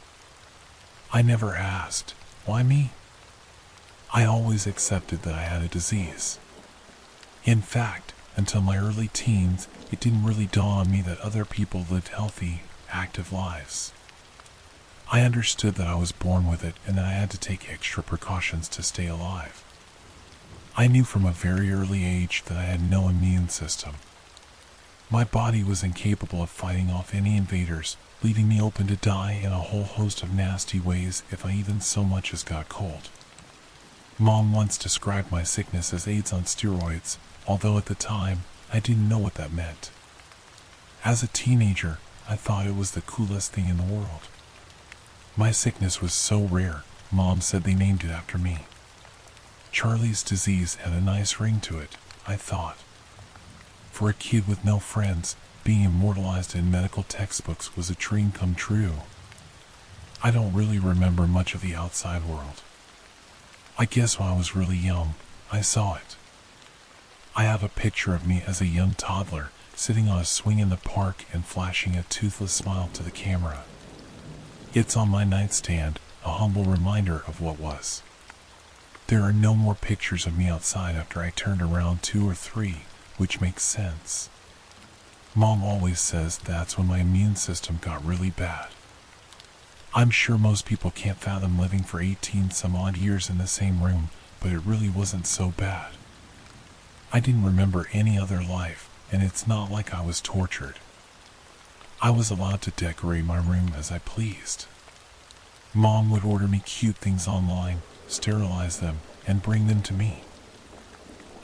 I never asked, why me? I always accepted that I had a disease. In fact, until my early teens, it didn't really dawn on me that other people lived healthy, active lives. I understood that I was born with it and that I had to take extra precautions to stay alive. I knew from a very early age that I had no immune system. My body was incapable of fighting off any invaders, leaving me open to die in a whole host of nasty ways if I even so much as got cold. Mom once described my sickness as AIDS on steroids, although at the time, I didn't know what that meant. As a teenager, I thought it was the coolest thing in the world. My sickness was so rare, Mom said they named it after me. Charlie's disease had a nice ring to it, I thought. For a kid with no friends, being immortalized in medical textbooks was a dream come true. I don't really remember much of the outside world. I guess when I was really young, I saw it. I have a picture of me as a young toddler, sitting on a swing in the park and flashing a toothless smile to the camera. It's on my nightstand, a humble reminder of what was. There are no more pictures of me outside after I turned around 2 or 3, which makes sense. Mom always says that's when my immune system got really bad. I'm sure most people can't fathom living for 18 some odd years in the same room, but it really wasn't so bad. I didn't remember any other life, and it's not like I was tortured. I was allowed to decorate my room as I pleased. Mom would order me cute things online, sterilize them, and bring them to me.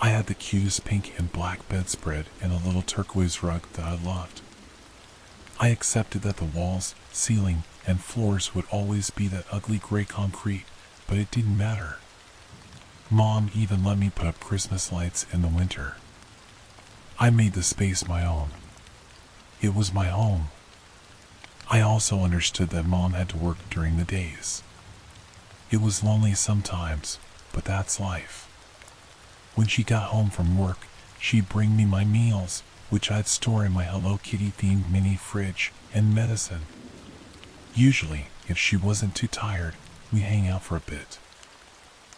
I had the cutest pink and black bedspread and a little turquoise rug that I loved. I accepted that the walls, ceiling, and floors would always be that ugly gray concrete, but it didn't matter. Mom even let me put up Christmas lights in the winter. I made the space my own. It was my home. I also understood that Mom had to work during the days. It was lonely sometimes, but that's life. When she got home from work, she'd bring me my meals, which I'd store in my Hello Kitty themed mini fridge, and medicine. Usually, if she wasn't too tired, we'd hang out for a bit.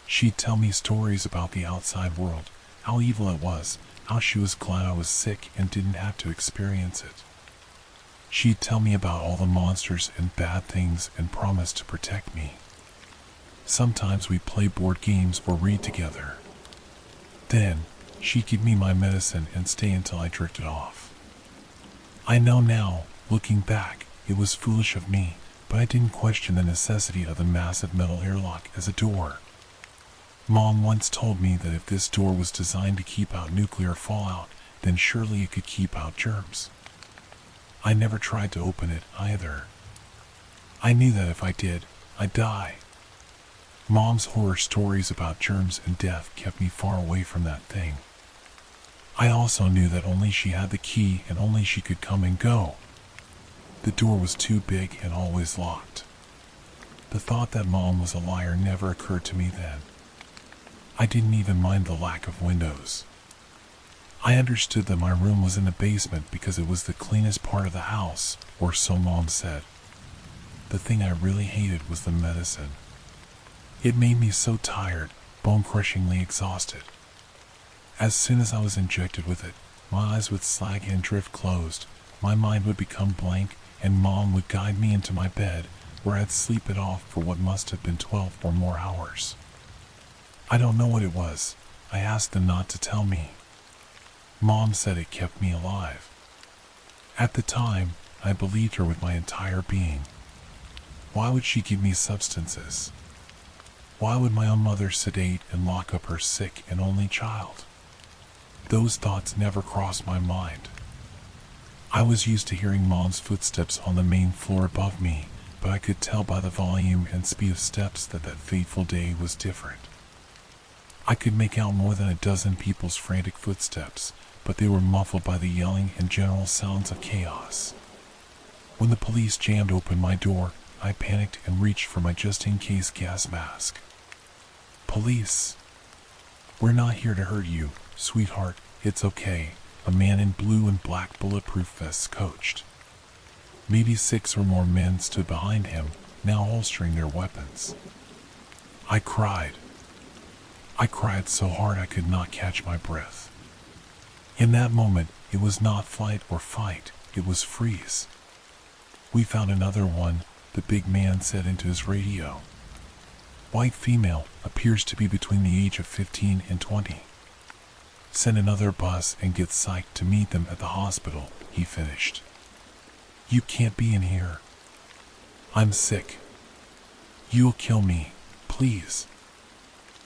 She'd tell me stories about the outside world, how evil it was, how she was glad I was sick and didn't have to experience it. She'd tell me about all the monsters and bad things and promise to protect me. Sometimes we'd play board games or read together. Then, she'd give me my medicine and stay until I drifted off. I know now, looking back, it was foolish of me, but I didn't question the necessity of the massive metal airlock as a door. Mom once told me that if this door was designed to keep out nuclear fallout, then surely it could keep out germs. I never tried to open it either. I knew that if I did, I'd die. Mom's horror stories about germs and death kept me far away from that thing. I also knew that only she had the key and only she could come and go. The door was too big and always locked. The thought that Mom was a liar never occurred to me then. I didn't even mind the lack of windows. I understood that my room was in the basement because it was the cleanest part of the house, or so Mom said. The thing I really hated was the medicine. It made me so tired, bone-crushingly exhausted. As soon as I was injected with it, my eyes would sag and drift closed, my mind would become blank, and Mom would guide me into my bed, where I'd sleep it off for what must have been 12 or more hours. I don't know what it was. I asked them not to tell me. Mom said it kept me alive. At the time, I believed her with my entire being. Why would she give me substances? Why would my own mother sedate and lock up her sick and only child? Those thoughts never crossed my mind. I was used to hearing Mom's footsteps on the main floor above me, but I could tell by the volume and speed of steps that fateful day was different. I could make out more than a dozen people's frantic footsteps, but they were muffled by the yelling and general sounds of chaos. When the police jammed open my door, I panicked and reached for my just-in-case gas mask. Police. We're not here to hurt you, sweetheart, it's okay, a man in blue and black bulletproof vests coached. Maybe 6 or more men stood behind him, now holstering their weapons. I cried. I cried so hard I could not catch my breath. In that moment, it was not flight or fight, it was freeze. We found another one, the big man said into his radio. White female, appears to be between the age of 15 and 20. Send another bus and get psyched to meet them at the hospital, he finished. You can't be in here. I'm sick. You'll kill me, please.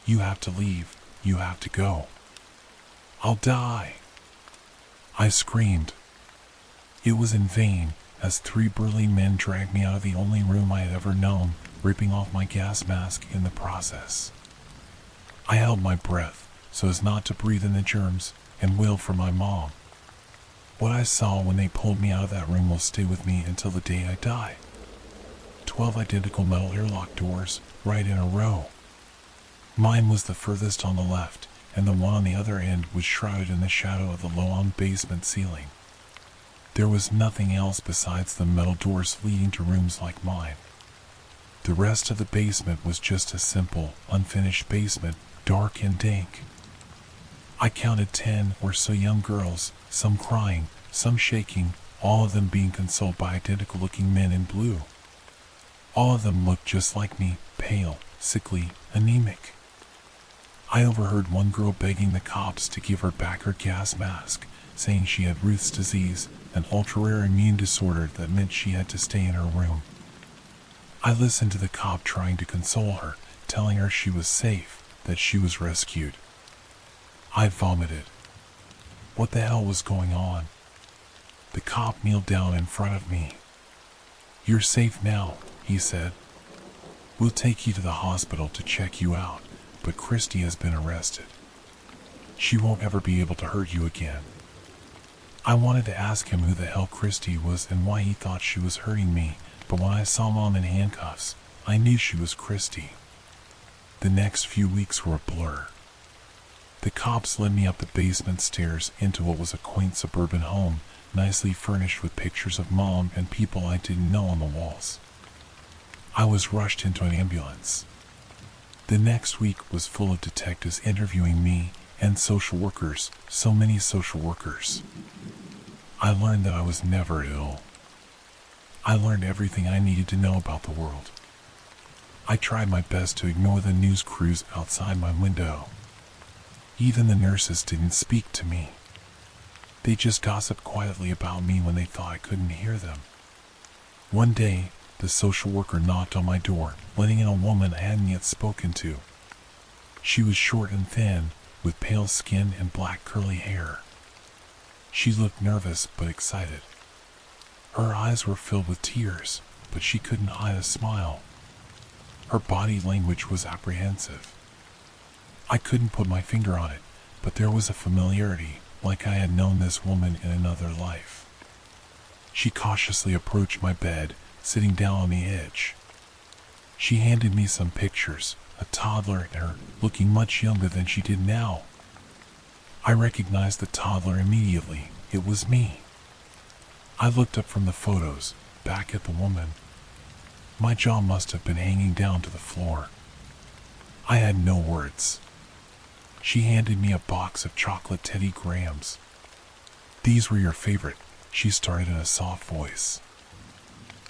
You have to leave, you have to go. I'll die. I screamed. It was in vain, as 3 burly men dragged me out of the only room I had ever known, ripping off my gas mask in the process. I held my breath, so as not to breathe in the germs, and wailed for my mom. What I saw when they pulled me out of that room will stay with me until the day I die. 12 identical metal airlock doors, right in a row. Mine was the furthest on the left, and the one on the other end was shrouded in the shadow of the low-hung basement ceiling. There was nothing else besides the metal doors leading to rooms like mine. The rest of the basement was just a simple, unfinished basement, dark and dank. I counted 10 or so young girls, some crying, some shaking, all of them being consoled by identical-looking men in blue. All of them looked just like me, pale, sickly, anemic. I overheard one girl begging the cops to give her back her gas mask, saying she had Ruth's disease, an ultra-rare immune disorder that meant she had to stay in her room. I listened to the cop trying to console her, telling her she was safe, that she was rescued. I vomited. What the hell was going on? The cop kneeled down in front of me. You're safe now, he said. We'll take you to the hospital to check you out, but Christy has been arrested. She won't ever be able to hurt you again. I wanted to ask him who the hell Christy was and why he thought she was hurting me, but when I saw Mom in handcuffs, I knew she was Christy. The next few weeks were a blur. The cops led me up the basement stairs into what was a quaint suburban home, nicely furnished with pictures of Mom and people I didn't know on the walls. I was rushed into an ambulance. The next week was full of detectives interviewing me and social workers, so many social workers. I learned that I was never ill. I learned everything I needed to know about the world. I tried my best to ignore the news crews outside my window. Even the nurses didn't speak to me. They just gossiped quietly about me when they thought I couldn't hear them. One day, the social worker knocked on my door, letting in a woman I hadn't yet spoken to. She was short and thin, with pale skin and black curly hair. She looked nervous but excited. Her eyes were filled with tears, but she couldn't hide a smile. Her body language was apprehensive. I couldn't put my finger on it, but there was a familiarity, like I had known this woman in another life. She cautiously approached my bed, sitting down on the edge. She handed me some pictures, a toddler and her looking much younger than she did now. I recognized the toddler immediately. It was me. I looked up from the photos, back at the woman. My jaw must have been hanging down to the floor. I had no words. She handed me a box of chocolate Teddy Grahams. These were your favorite, she started in a soft voice.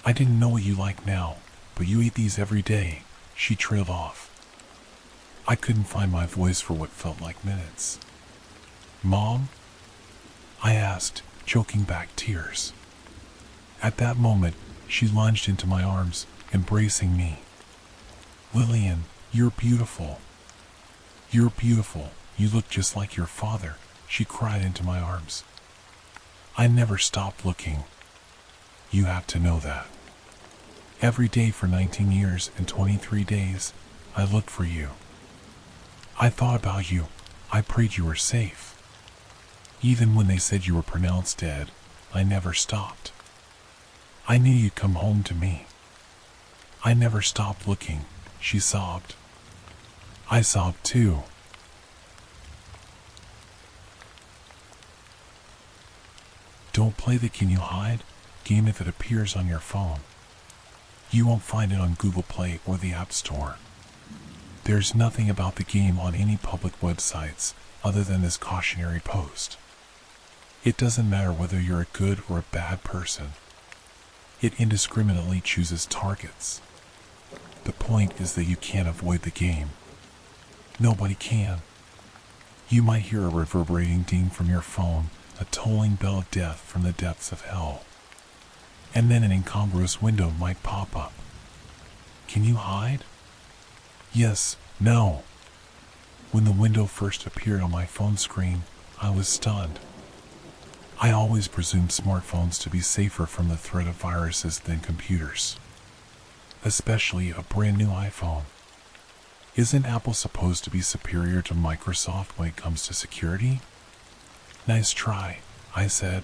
I didn't know what you like now, but you eat these every day, she trailed off. I couldn't find my voice for what felt like minutes. Mom? I asked, choking back tears. At that moment, she lunged into my arms, embracing me. Lillian, you're beautiful. You're beautiful. You look just like your father, she cried into my arms. I never stopped looking. You have to know that. Every day for 19 years and 23 days, I looked for you. I thought about you. I prayed you were safe. Even when they said you were pronounced dead, I never stopped. I knew you'd come home to me. I never stopped looking, she sobbed. I sobbed too. Don't play the Can You Hide game if it appears on your phone. You won't find it on Google Play or the App Store. There's nothing about the game on any public websites other than this cautionary post. It doesn't matter whether you're a good or a bad person. It indiscriminately chooses targets. The point is that you can't avoid the game. Nobody can. You might hear a reverberating ding from your phone, a tolling bell of death from the depths of hell. And then an incongruous window might pop up. Can you hide? Yes, no. When the window first appeared on my phone screen, I was stunned. I always presumed smartphones to be safer from the threat of viruses than computers. Especially a brand new iPhone. Isn't Apple supposed to be superior to Microsoft when it comes to security? Nice try, I said.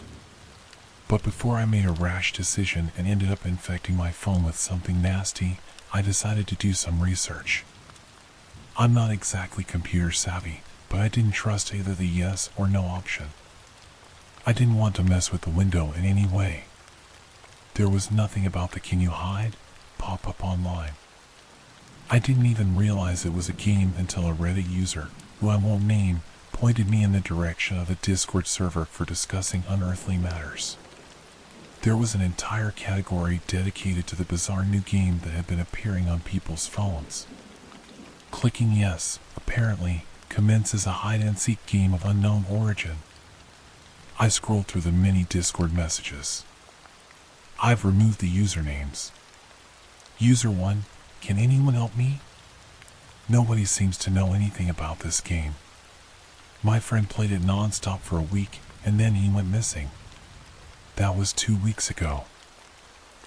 But before I made a rash decision and ended up infecting my phone with something nasty, I decided to do some research. I'm not exactly computer savvy, but I didn't trust either the yes or no option. I didn't want to mess with the window in any way. There was nothing about the Can You Hide pop-up online. I didn't even realize it was a game until a Reddit user, who I won't name, pointed me in the direction of a Discord server for discussing unearthly matters. There was an entire category dedicated to the bizarre new game that had been appearing on people's phones. Clicking yes, apparently, commences a hide-and-seek game of unknown origin. I scrolled through the many Discord messages. I've removed the usernames. User 1, can anyone help me? Nobody seems to know anything about this game. My friend played it non-stop for a week, and then he went missing. That was 2 weeks ago.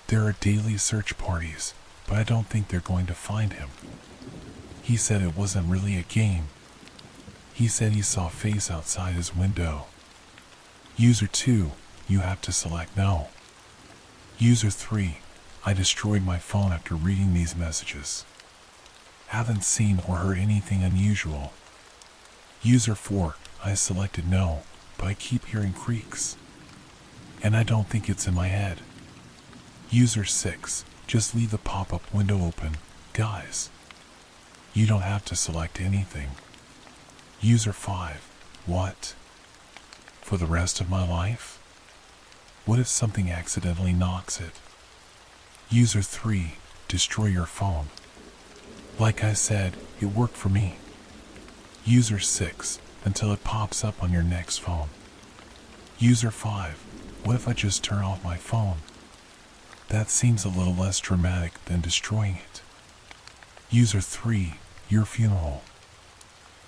There are daily search parties, but I don't think they're going to find him. He said it wasn't really a game. He said he saw a face outside his window. User 2, you have to select no. User 3, I destroyed my phone after reading these messages. Haven't seen or heard anything unusual. User 4, I selected no, but I keep hearing creaks. And I don't think it's in my head. User 6, just leave the pop-up window open, guys. You don't have to select anything. User 5, what? For the rest of my life? What if something accidentally knocks it? User 3, destroy your phone. Like I said, it worked for me. User 6, until it pops up on your next phone. User 5, what if I just turn off my phone? That seems a little less dramatic than destroying it. User 3, your funeral.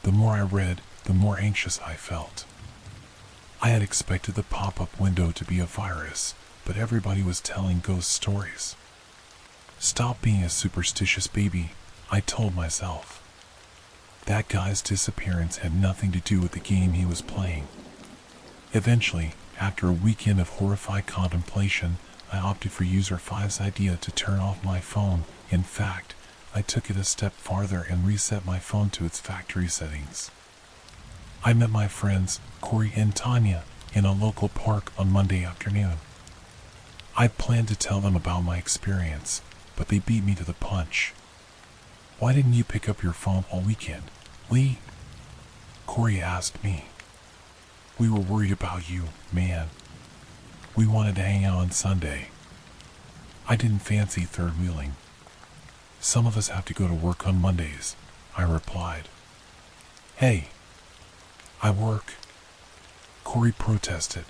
The more I read, the more anxious I felt. I had expected the pop-up window to be a virus, but everybody was telling ghost stories. Stop being a superstitious baby, I told myself. That guy's disappearance had nothing to do with the game he was playing. Eventually, after a weekend of horrified contemplation, I opted for User 5's idea to turn off my phone. In fact, I took it a step farther and reset my phone to its factory settings. I met my friends, Corey and Tanya, in a local park on Monday afternoon. I'd planned to tell them about my experience, but they beat me to the punch. Why didn't you pick up your phone all weekend, Lee? Corey asked me. We were worried about you, man. We wanted to hang out on Sunday. I didn't fancy third wheeling. Some of us have to go to work on Mondays, I replied. Hey. I work. Corey protested.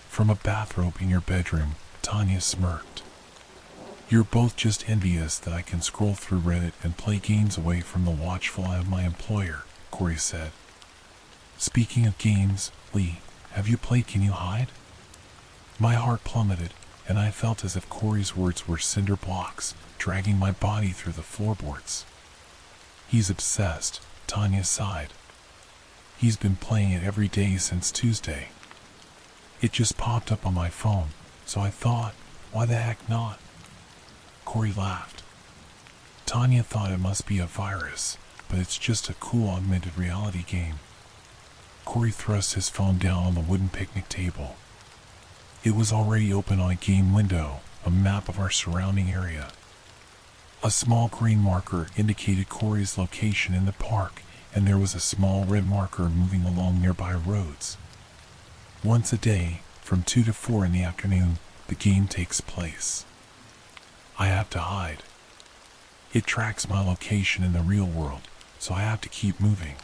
From a bathrobe in your bedroom, Tanya smirked. You're both just envious that I can scroll through Reddit and play games away from the watchful eye of my employer, Corey said. Speaking of games, Lee, have you played Can You Hide? My heart plummeted, and I felt as if Corey's words were cinder blocks, dragging my body through the floorboards. He's obsessed, Tanya sighed. He's been playing it every day since Tuesday. It just popped up on my phone, so I thought, why the heck not? Corey laughed. Tanya thought it must be a virus, but it's just a cool augmented reality game. Corey thrust his phone down on the wooden picnic table. It was already open on a game window, a map of our surrounding area. A small green marker indicated Corey's location in the park, and there was a small red marker moving along nearby roads. Once a day, from 2 to 4 in the afternoon, the game takes place. I have to hide. It tracks my location in the real world, so I have to keep moving.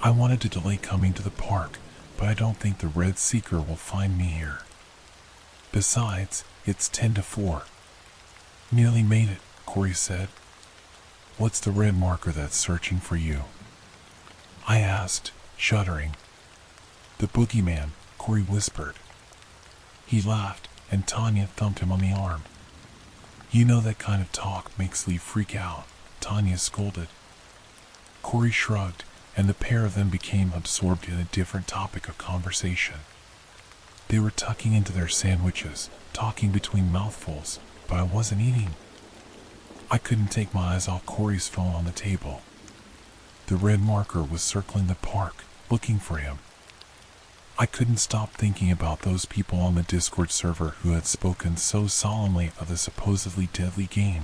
I wanted to delay coming to the park, but I don't think the Red Seeker will find me here. Besides, it's 10 to 4. Nearly made it, Corey said. What's the red marker that's searching for you? I asked, shuddering. The boogeyman, Corey whispered. He laughed, and Tanya thumped him on the arm. You know that kind of talk makes Lee freak out, Tanya scolded. Corey shrugged, and the pair of them became absorbed in a different topic of conversation. They were tucking into their sandwiches, talking between mouthfuls, but I wasn't eating. I couldn't take my eyes off Corey's phone on the table. The red marker was circling the park, looking for him. I couldn't stop thinking about those people on the Discord server who had spoken so solemnly of the supposedly deadly game.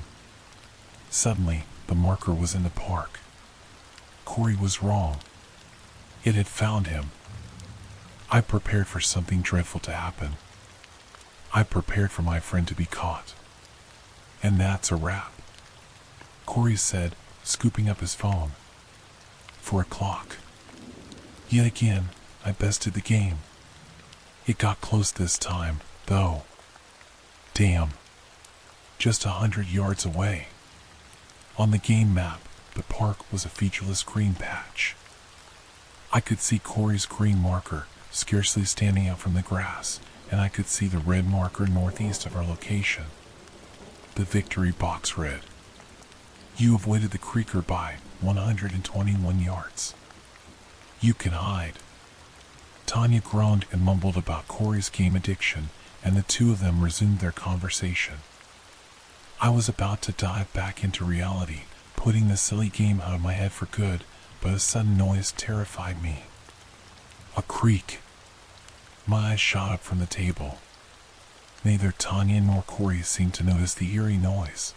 Suddenly, the marker was in the park. Corey was wrong. It had found him. I prepared for something dreadful to happen. I prepared for my friend to be caught. And that's a wrap, Corey said, scooping up his phone. 4 o'clock. Yet again, I bested the game. It got close this time, though. Damn. Just 100 yards away. On the game map, the park was a featureless green patch. I could see Corey's green marker scarcely standing out from the grass, and I could see the red marker northeast of our location. The victory box read, "You avoided the creeker by 121 yards. You can hide." Tanya groaned and mumbled about Corey's game addiction, and the two of them resumed their conversation. I was about to dive back into reality, putting the silly game out of my head for good, but a sudden noise terrified me. A creak. My eyes shot up from the table. Neither Tanya nor Corey seemed to notice the eerie noise.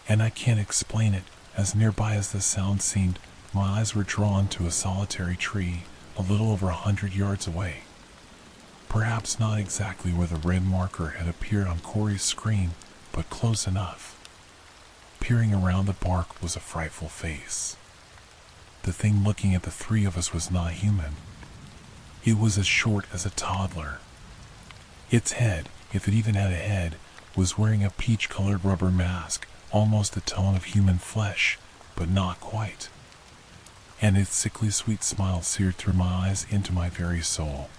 And I can't explain it, as nearby as the sound seemed, my eyes were drawn to a solitary tree, a little over 100 yards away. Perhaps not exactly where the red marker had appeared on Corey's screen, but close enough. Peering around the bark was a frightful face. The thing looking at the three of us was not human. It was as short as a toddler. Its head, if it even had a head, was wearing a peach-colored rubber mask, almost the tone of human flesh, but not quite. And its sickly sweet smile seared through my eyes into my very soul.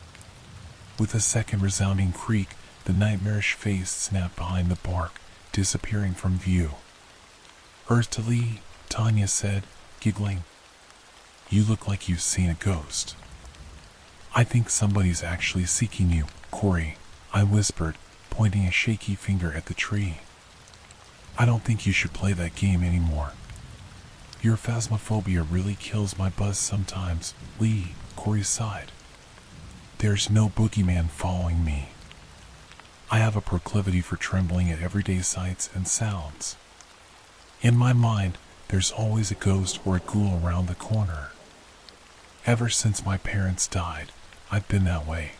With a second resounding creak, the nightmarish face snapped behind the bark, disappearing from view. "Earth to Lee," Tanya said, giggling. "You look like you've seen a ghost." "I think somebody's actually seeking you, Corey," I whispered, pointing a shaky finger at the tree. "I don't think you should play that game anymore. Your phasmophobia really kills my buzz sometimes, Lee," Corey sighed. "There's no boogeyman following me. I have a proclivity for trembling at everyday sights and sounds. In my mind, there's always a ghost or a ghoul around the corner. Ever since my parents died, I've been that way.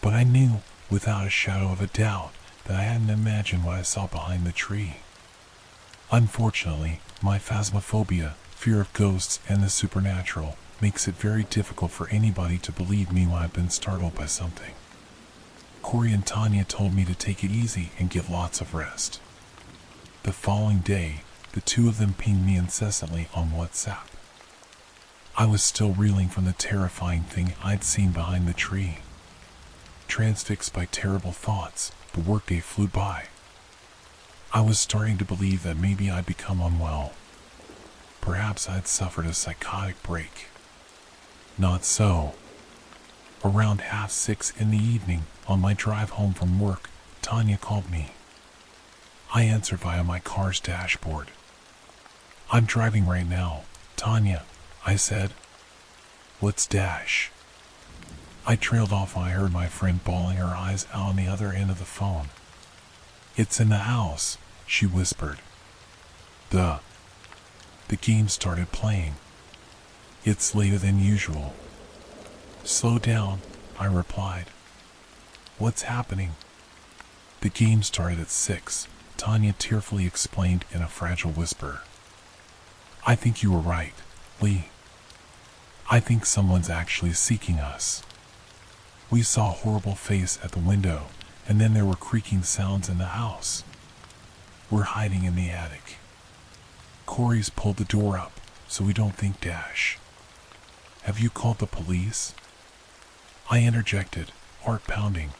But I knew, without a shadow of a doubt, that I hadn't imagined what I saw behind the tree. Unfortunately, my phasmophobia, fear of ghosts and the supernatural, makes it very difficult for anybody to believe me when I've been startled by something. Corey and Tanya told me to take it easy and get lots of rest. The following day, the two of them pinged me incessantly on WhatsApp. I was still reeling from the terrifying thing I'd seen behind the tree. Transfixed by terrible thoughts, the workday flew by. I was starting to believe that maybe I'd become unwell. Perhaps I'd suffered a psychotic break. Not so. Around 6:30 in the evening, on my drive home from work, Tanya called me. I answered via my car's dashboard. "I'm driving right now, Tanya," I said. "What's dash?" I trailed off when I heard my friend bawling her eyes out on the other end of the phone. "It's in the house," she whispered. The game started playing. "It's later than usual." "Slow down," I replied. "What's happening?" "The game started at 6, Tanya tearfully explained in a fragile whisper. "I think you were right, Lee. I think someone's actually seeking us. We saw a horrible face at the window, and then there were creaking sounds in the house. We're hiding in the attic. Corey's pulled the door up, so we don't think dash. Have you called the police?" I interjected, heart pounding.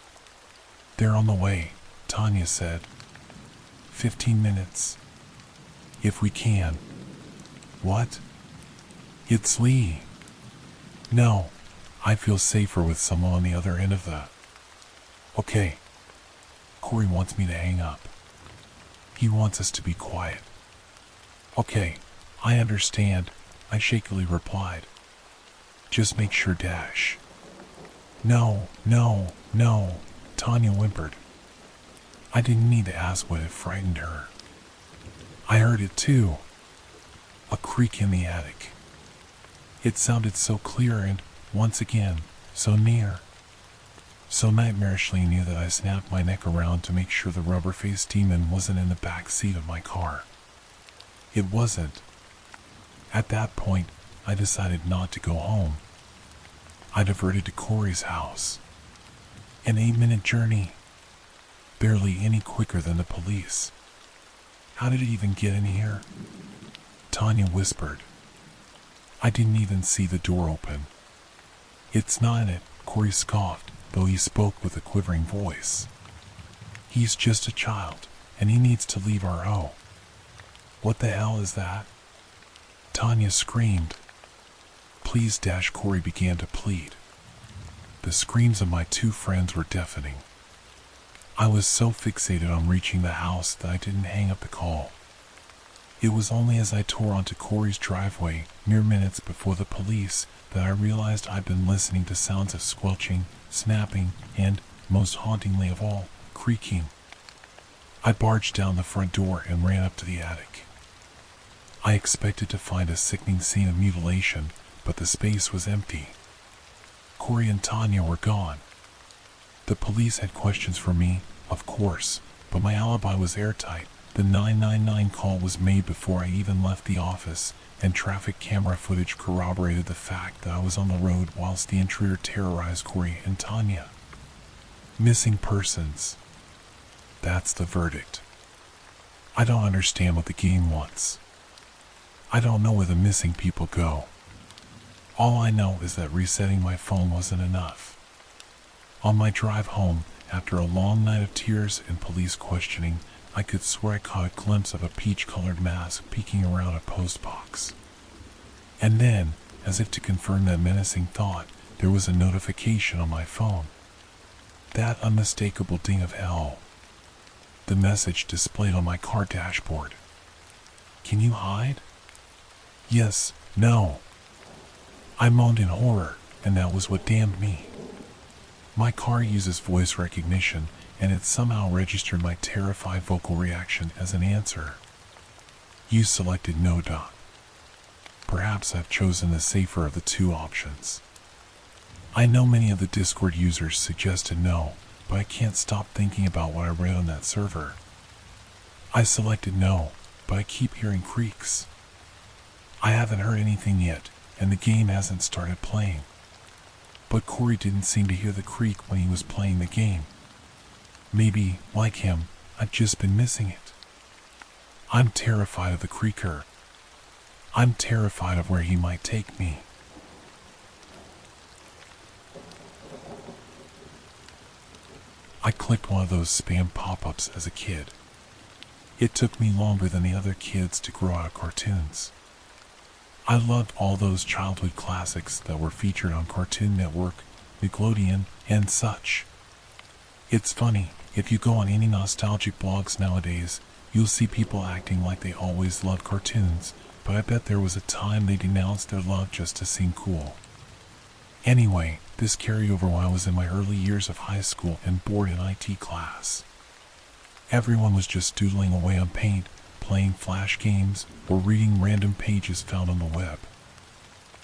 "They're on the way," Tanya said. 15 minutes. If we can." "What?" "It's Lee." "No, I feel safer with someone on the other end of the..." "Okay." Corey wants me to hang up. He wants us to be quiet. "Okay, I understand," I shakily replied. "Just make sure dash." No, Tanya whimpered. I didn't need to ask what had frightened her. I heard it too. A creak in the attic. It sounded so clear and, once again, so near. So nightmarishly near that I snapped my neck around to make sure the rubber-faced demon wasn't in the back seat of my car. It wasn't. At that point, I decided not to go home. I diverted to Corey's house. An 8-minute journey. Barely any quicker than the police. "How did it even get in here?" Tanya whispered. "I didn't even see the door open." "It's not in it," Corey scoffed, though he spoke with a quivering voice. "He's just a child, and he needs to leave our home." "What the hell is that?" Tanya screamed. "Please dash," Corey began to plead. The screams of my two friends were deafening. I was so fixated on reaching the house that I didn't hang up the call. It was only as I tore onto Corey's driveway, mere minutes before the police, that I realized I'd been listening to sounds of squelching, snapping, and, most hauntingly of all, creaking. I barged down the front door and ran up to the attic. I expected to find a sickening scene of mutilation, but the space was empty. Corey and Tanya were gone. The police had questions for me, of course, but my alibi was airtight. The 999 call was made before I even left the office, and traffic camera footage corroborated the fact that I was on the road whilst the intruder terrorized Corey and Tanya. Missing persons. That's the verdict. I don't understand what the game wants. I don't know where the missing people go. All I know is that resetting my phone wasn't enough. On my drive home, after a long night of tears and police questioning, I could swear I caught a glimpse of a peach-colored mask peeking around a postbox. And then, as if to confirm that menacing thought, there was a notification on my phone. That unmistakable ding of hell. The message displayed on my car dashboard. "Can you hide?" "Yes, no." I moaned in horror, and that was what damned me. My car uses voice recognition, and it somehow registered my terrified vocal reaction as an answer. You selected no. Perhaps I've chosen the safer of the two options. I know many of the Discord users suggested no, but I can't stop thinking about what I read on that server. I selected no, but I keep hearing creaks. I haven't heard anything yet, and the game hasn't started playing. But Corey didn't seem to hear the creak when he was playing the game. Maybe, like him, I've just been missing it. I'm terrified of the creaker. I'm terrified of where he might take me. I clicked one of those spam pop-ups as a kid. It took me longer than the other kids to grow out of cartoons. I loved all those childhood classics that were featured on Cartoon Network, Nickelodeon, and such. It's funny, if you go on any nostalgic blogs nowadays, you'll see people acting like they always loved cartoons, but I bet there was a time they denounced their love just to seem cool. Anyway, this carried over when I was in my early years of high school and bored in IT class. Everyone was just doodling away on paint, playing flash games, or reading random pages found on the web.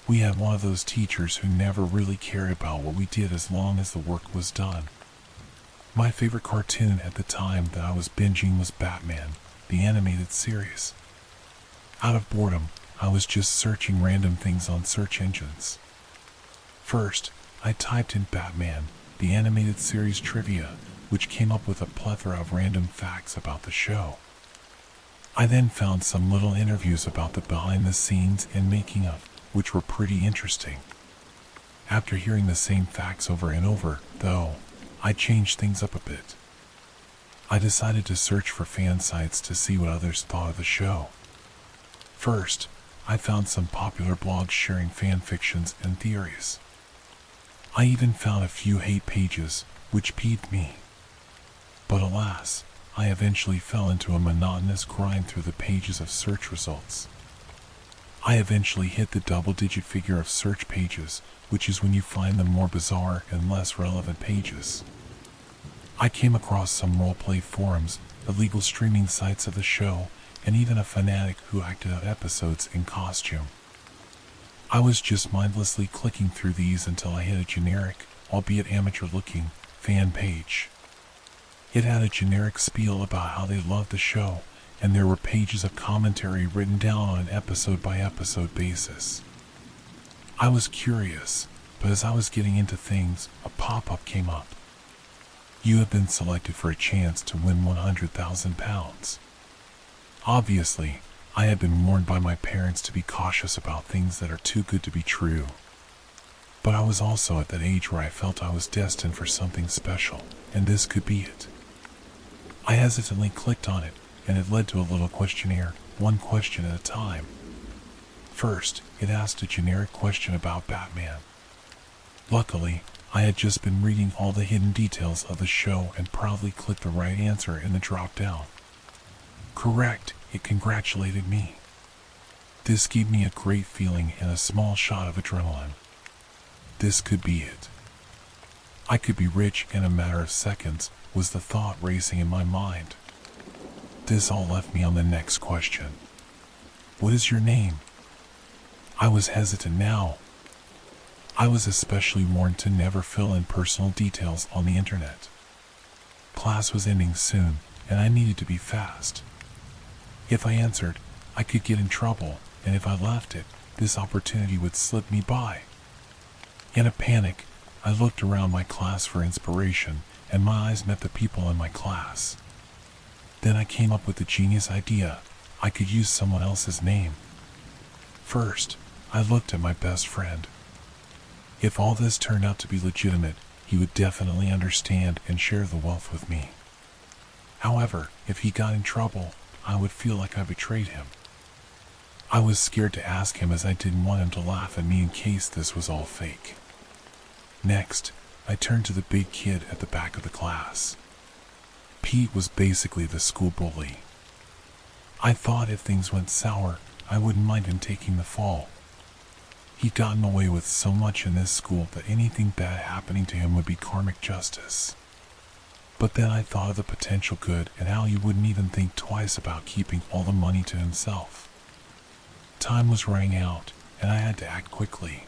We had one of those teachers who never really cared about what we did as long as the work was done. My favorite cartoon at the time that I was binging was Batman, the animated series. Out of boredom, I was just searching random things on search engines. First, I typed in Batman, the animated series trivia, which came up with a plethora of random facts about the show. I then found some little interviews about the behind the scenes and making of, which were pretty interesting. After hearing the same facts over and over, though, I changed things up a bit. I decided to search for fan sites to see what others thought of the show. First, I found some popular blogs sharing fan fictions and theories. I even found a few hate pages, which peeved me. But alas, I eventually fell into a monotonous grind through the pages of search results. I eventually hit the double-digit figure of search pages, which is when you find the more bizarre and less relevant pages. I came across some roleplay forums, illegal streaming sites of the show, and even a fanatic who acted out episodes in costume. I was just mindlessly clicking through these until I hit a generic, albeit amateur-looking, fan page. It had a generic spiel about how they loved the show, and there were pages of commentary written down on an episode-by-episode basis. I was curious, but as I was getting into things, a pop-up came up. You have been selected for a chance to win £100,000. Obviously, I had been warned by my parents to be cautious about things that are too good to be true. But I was also at that age where I felt I was destined for something special, and this could be it. I hesitantly clicked on it, and it led to a little questionnaire, one question at a time. First, it asked a generic question about Batman. Luckily, I had just been reading all the hidden details of the show and proudly clicked the right answer in the drop-down. Correct, it congratulated me. This gave me a great feeling and a small shot of adrenaline. This could be it. I could be rich in a matter of seconds, was the thought racing in my mind. This all left me on the next question. What is your name? I was hesitant now. I was especially warned to never fill in personal details on the internet. Class was ending soon, and I needed to be fast. If I answered, I could get in trouble, and if I left it, this opportunity would slip me by. In a panic, I looked around my class for inspiration, and my eyes met the people in my class. Then I came up with the genius idea. I could use someone else's name. First, I looked at my best friend. If all this turned out to be legitimate, he would definitely understand and share the wealth with me. However, if he got in trouble, I would feel like I betrayed him. I was scared to ask him as I didn't want him to laugh at me in case this was all fake. Next, I turned to the big kid at the back of the class. Pete was basically the school bully. I thought if things went sour, I wouldn't mind him taking the fall. He'd gotten away with so much in this school that anything bad happening to him would be karmic justice. But then I thought of the potential good and how he wouldn't even think twice about keeping all the money to himself. Time was running out, and I had to act quickly.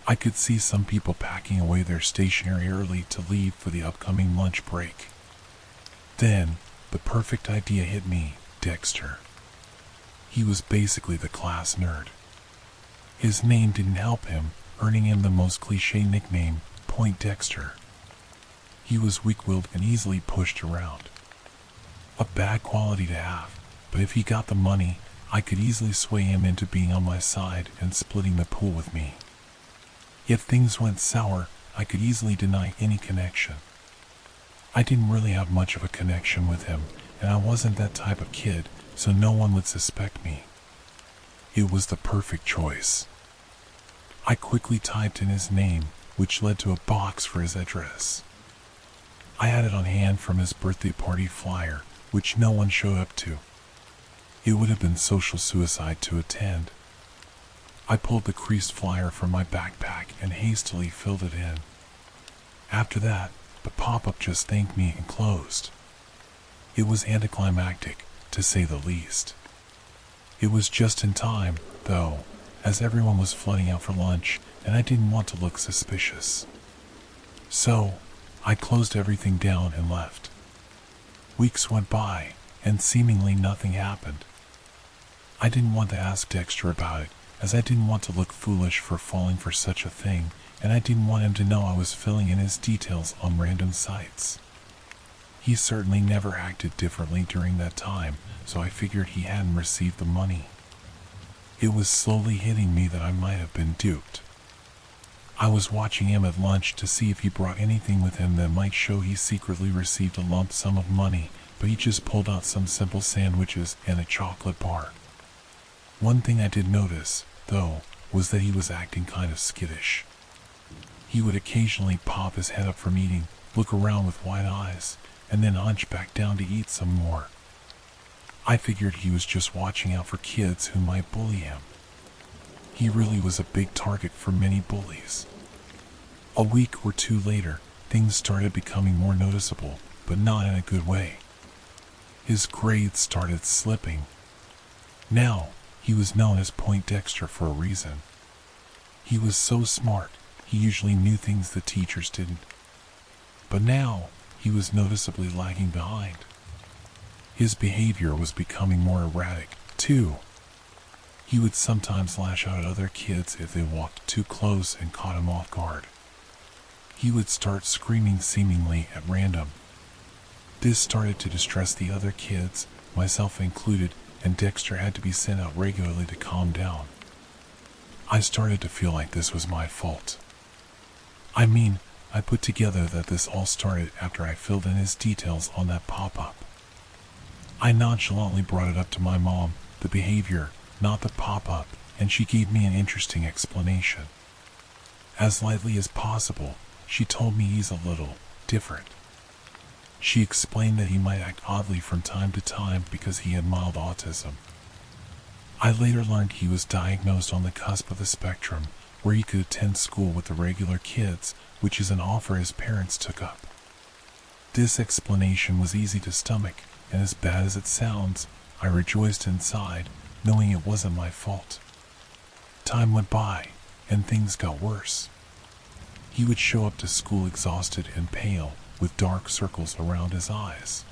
I could see some people packing away their stationery early to leave for the upcoming lunch break. Then, the perfect idea hit me, Dexter. He was basically the class nerd. His name didn't help him, earning him the most cliché nickname, Point Dexter. He was weak-willed and easily pushed around. A bad quality to have, but if he got the money, I could easily sway him into being on my side and splitting the pool with me. If things went sour, I could easily deny any connection. I didn't really have much of a connection with him, and I wasn't that type of kid, so no one would suspect me. It was the perfect choice. I quickly typed in his name, which led to a box for his address. I had it on hand from his birthday party flyer, which no one showed up to. It would have been social suicide to attend. I pulled the creased flyer from my backpack and hastily filled it in. After that, the pop-up just thanked me and closed. It was anticlimactic, to say the least. It was just in time, though, as everyone was flooding out for lunch, and I didn't want to look suspicious. So, I closed everything down and left. Weeks went by, and seemingly nothing happened. I didn't want to ask Dexter about it, as I didn't want to look foolish for falling for such a thing, and I didn't want him to know I was filling in his details on random sites. He certainly never acted differently during that time, so I figured he hadn't received the money. It was slowly hitting me that I might have been duped. I was watching him at lunch to see if he brought anything with him that might show he secretly received a lump sum of money, but he just pulled out some simple sandwiches and a chocolate bar. One thing I did notice, though, was that he was acting kind of skittish. He would occasionally pop his head up from eating, look around with wide eyes, and then hunch back down to eat some more. I figured he was just watching out for kids who might bully him. He really was a big target for many bullies. A week or two later, things started becoming more noticeable, but not in a good way. His grades started slipping. Now, he was known as Point Dexter for a reason. He was so smart, he usually knew things the teachers didn't. But now, he was noticeably lagging behind. His behavior was becoming more erratic, too. He would sometimes lash out at other kids if they walked too close and caught him off guard. He would start screaming seemingly at random. This started to distress the other kids, myself included, and Dexter had to be sent out regularly to calm down. I started to feel like this was my fault. I put together that this all started after I filled in his details on that pop-up. I nonchalantly brought it up to my mom, the behavior, not the pop-up, and she gave me an interesting explanation. As lightly as possible, she told me he's a little different. She explained that he might act oddly from time to time because he had mild autism. I later learned he was diagnosed on the cusp of the spectrum, where he could attend school with the regular kids, which is an offer his parents took up. This explanation was easy to stomach, and as bad as it sounds, I rejoiced inside, knowing it wasn't my fault. Time went by, and things got worse. He would show up to school exhausted and pale, with dark circles around his eyes.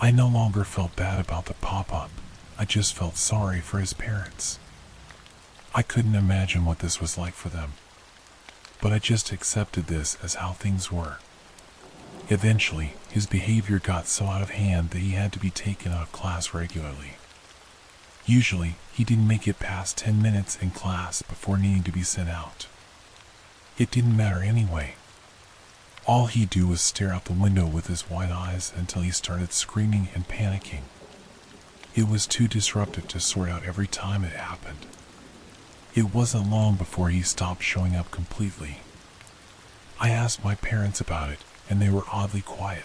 I no longer felt bad about the pop-up, I just felt sorry for his parents. I couldn't imagine what this was like for them. But I just accepted this as how things were. Eventually, his behavior got so out of hand that he had to be taken out of class regularly. Usually, he didn't make it past 10 minutes in class before needing to be sent out. It didn't matter anyway. All he'd do was stare out the window with his wide eyes until he started screaming and panicking. It was too disruptive to sort out every time it happened. It wasn't long before he stopped showing up completely. I asked my parents about it, and they were oddly quiet.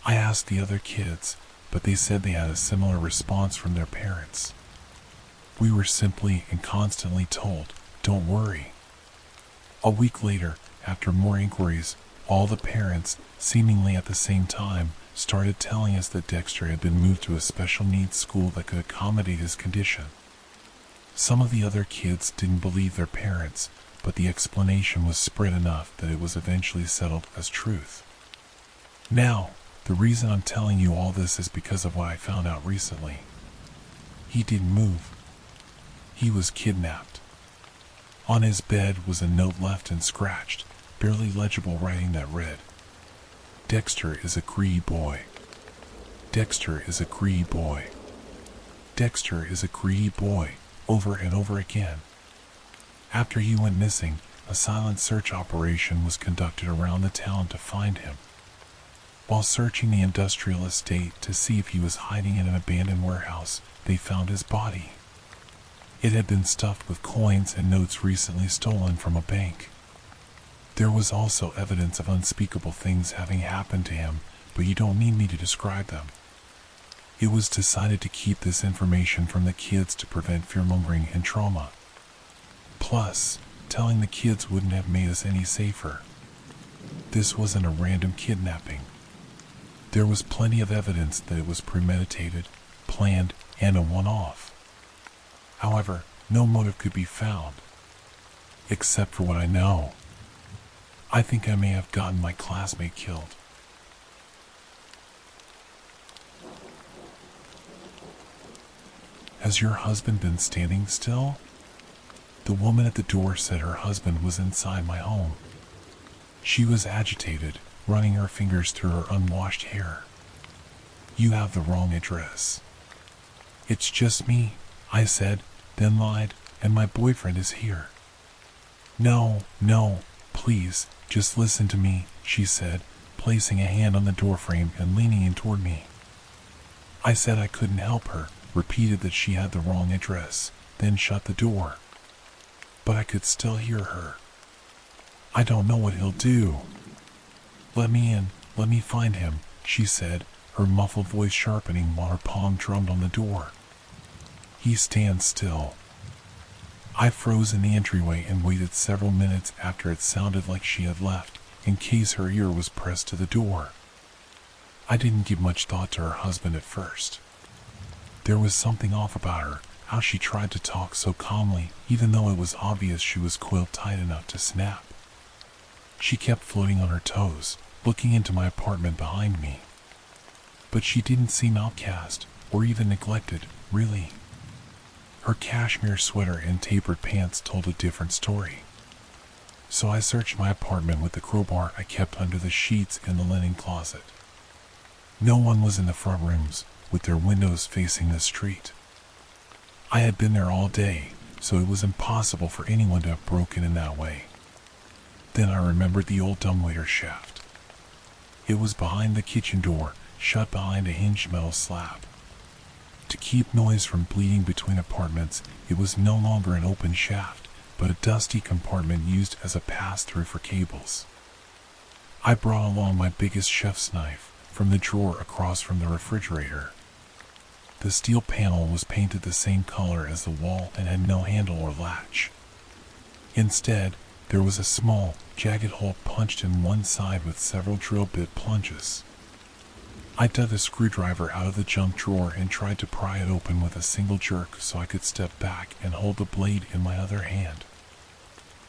I asked the other kids, but they said they had a similar response from their parents. We were simply and constantly told, "Don't worry." A week later, after more inquiries, all the parents, seemingly at the same time, started telling us that Dexter had been moved to a special needs school that could accommodate his condition. Some of the other kids didn't believe their parents, but the explanation was spread enough that it was eventually settled as truth. Now, the reason I'm telling you all this is because of what I found out recently. He didn't move. He was kidnapped. On his bed was a note left and scratched, barely legible writing that read, "Dexter is a greedy boy. Dexter is a greedy boy. Dexter is a greedy boy," over and over again. After he went missing, a silent search operation was conducted around the town to find him. While searching the industrial estate to see if he was hiding in an abandoned warehouse, they found his body. It had been stuffed with coins and notes recently stolen from a bank. There was also evidence of unspeakable things having happened to him, but you don't need me to describe them. It was decided to keep this information from the kids to prevent fear-mongering and trauma. Plus, telling the kids wouldn't have made us any safer. This wasn't a random kidnapping. There was plenty of evidence that it was premeditated, planned, and a one-off. However, no motive could be found. Except for what I know. I think I may have gotten my classmate killed. Has your husband been standing still? The woman at the door said her husband was inside my home. She was agitated, running her fingers through her unwashed hair. You have the wrong address. It's just me, I said, then lied, and my boyfriend is here. No, please, just listen to me, she said, placing a hand on the doorframe and leaning in toward me. I said I couldn't help her, repeated that she had the wrong address, then shut the door. But I could still hear her. I don't know what he'll do. Let me in, let me find him, she said, her muffled voice sharpening while her palm drummed on the door. He stands still. I froze in the entryway and waited several minutes after it sounded like she had left, in case her ear was pressed to the door. I didn't give much thought to her husband at first. There was something off about her, how she tried to talk so calmly, even though it was obvious she was coiled tight enough to snap. She kept floating on her toes, looking into my apartment behind me. But she didn't seem outcast, or even neglected, really. Her cashmere sweater and tapered pants told a different story. So I searched my apartment with the crowbar I kept under the sheets in the linen closet. No one was in the front rooms, with their windows facing the street. I had been there all day, so it was impossible for anyone to have broken in that way. Then I remembered the old dumbwaiter shaft. It was behind the kitchen door, shut behind a hinged metal slab. To keep noise from bleeding between apartments, it was no longer an open shaft, but a dusty compartment used as a pass-through for cables. I brought along my biggest chef's knife from the drawer across from the refrigerator. The steel panel was painted the same color as the wall and had no handle or latch. Instead, there was a small, jagged hole punched in one side with several drill bit plunges. I dug a screwdriver out of the junk drawer and tried to pry it open with a single jerk so I could step back and hold the blade in my other hand.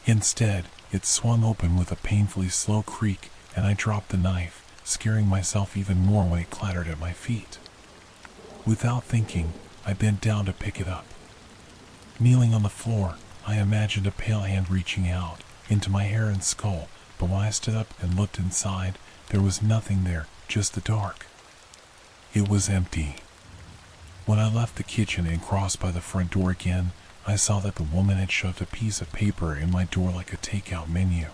Instead, it swung open with a painfully slow creak and I dropped the knife, scaring myself even more when it clattered at my feet. Without thinking, I bent down to pick it up. Kneeling on the floor, I imagined a pale hand reaching out into my hair and skull, but when I stood up and looked inside, there was nothing there, just the dark. It was empty. When I left the kitchen and crossed by the front door again, I saw that the woman had shoved a piece of paper in my door like a takeout menu.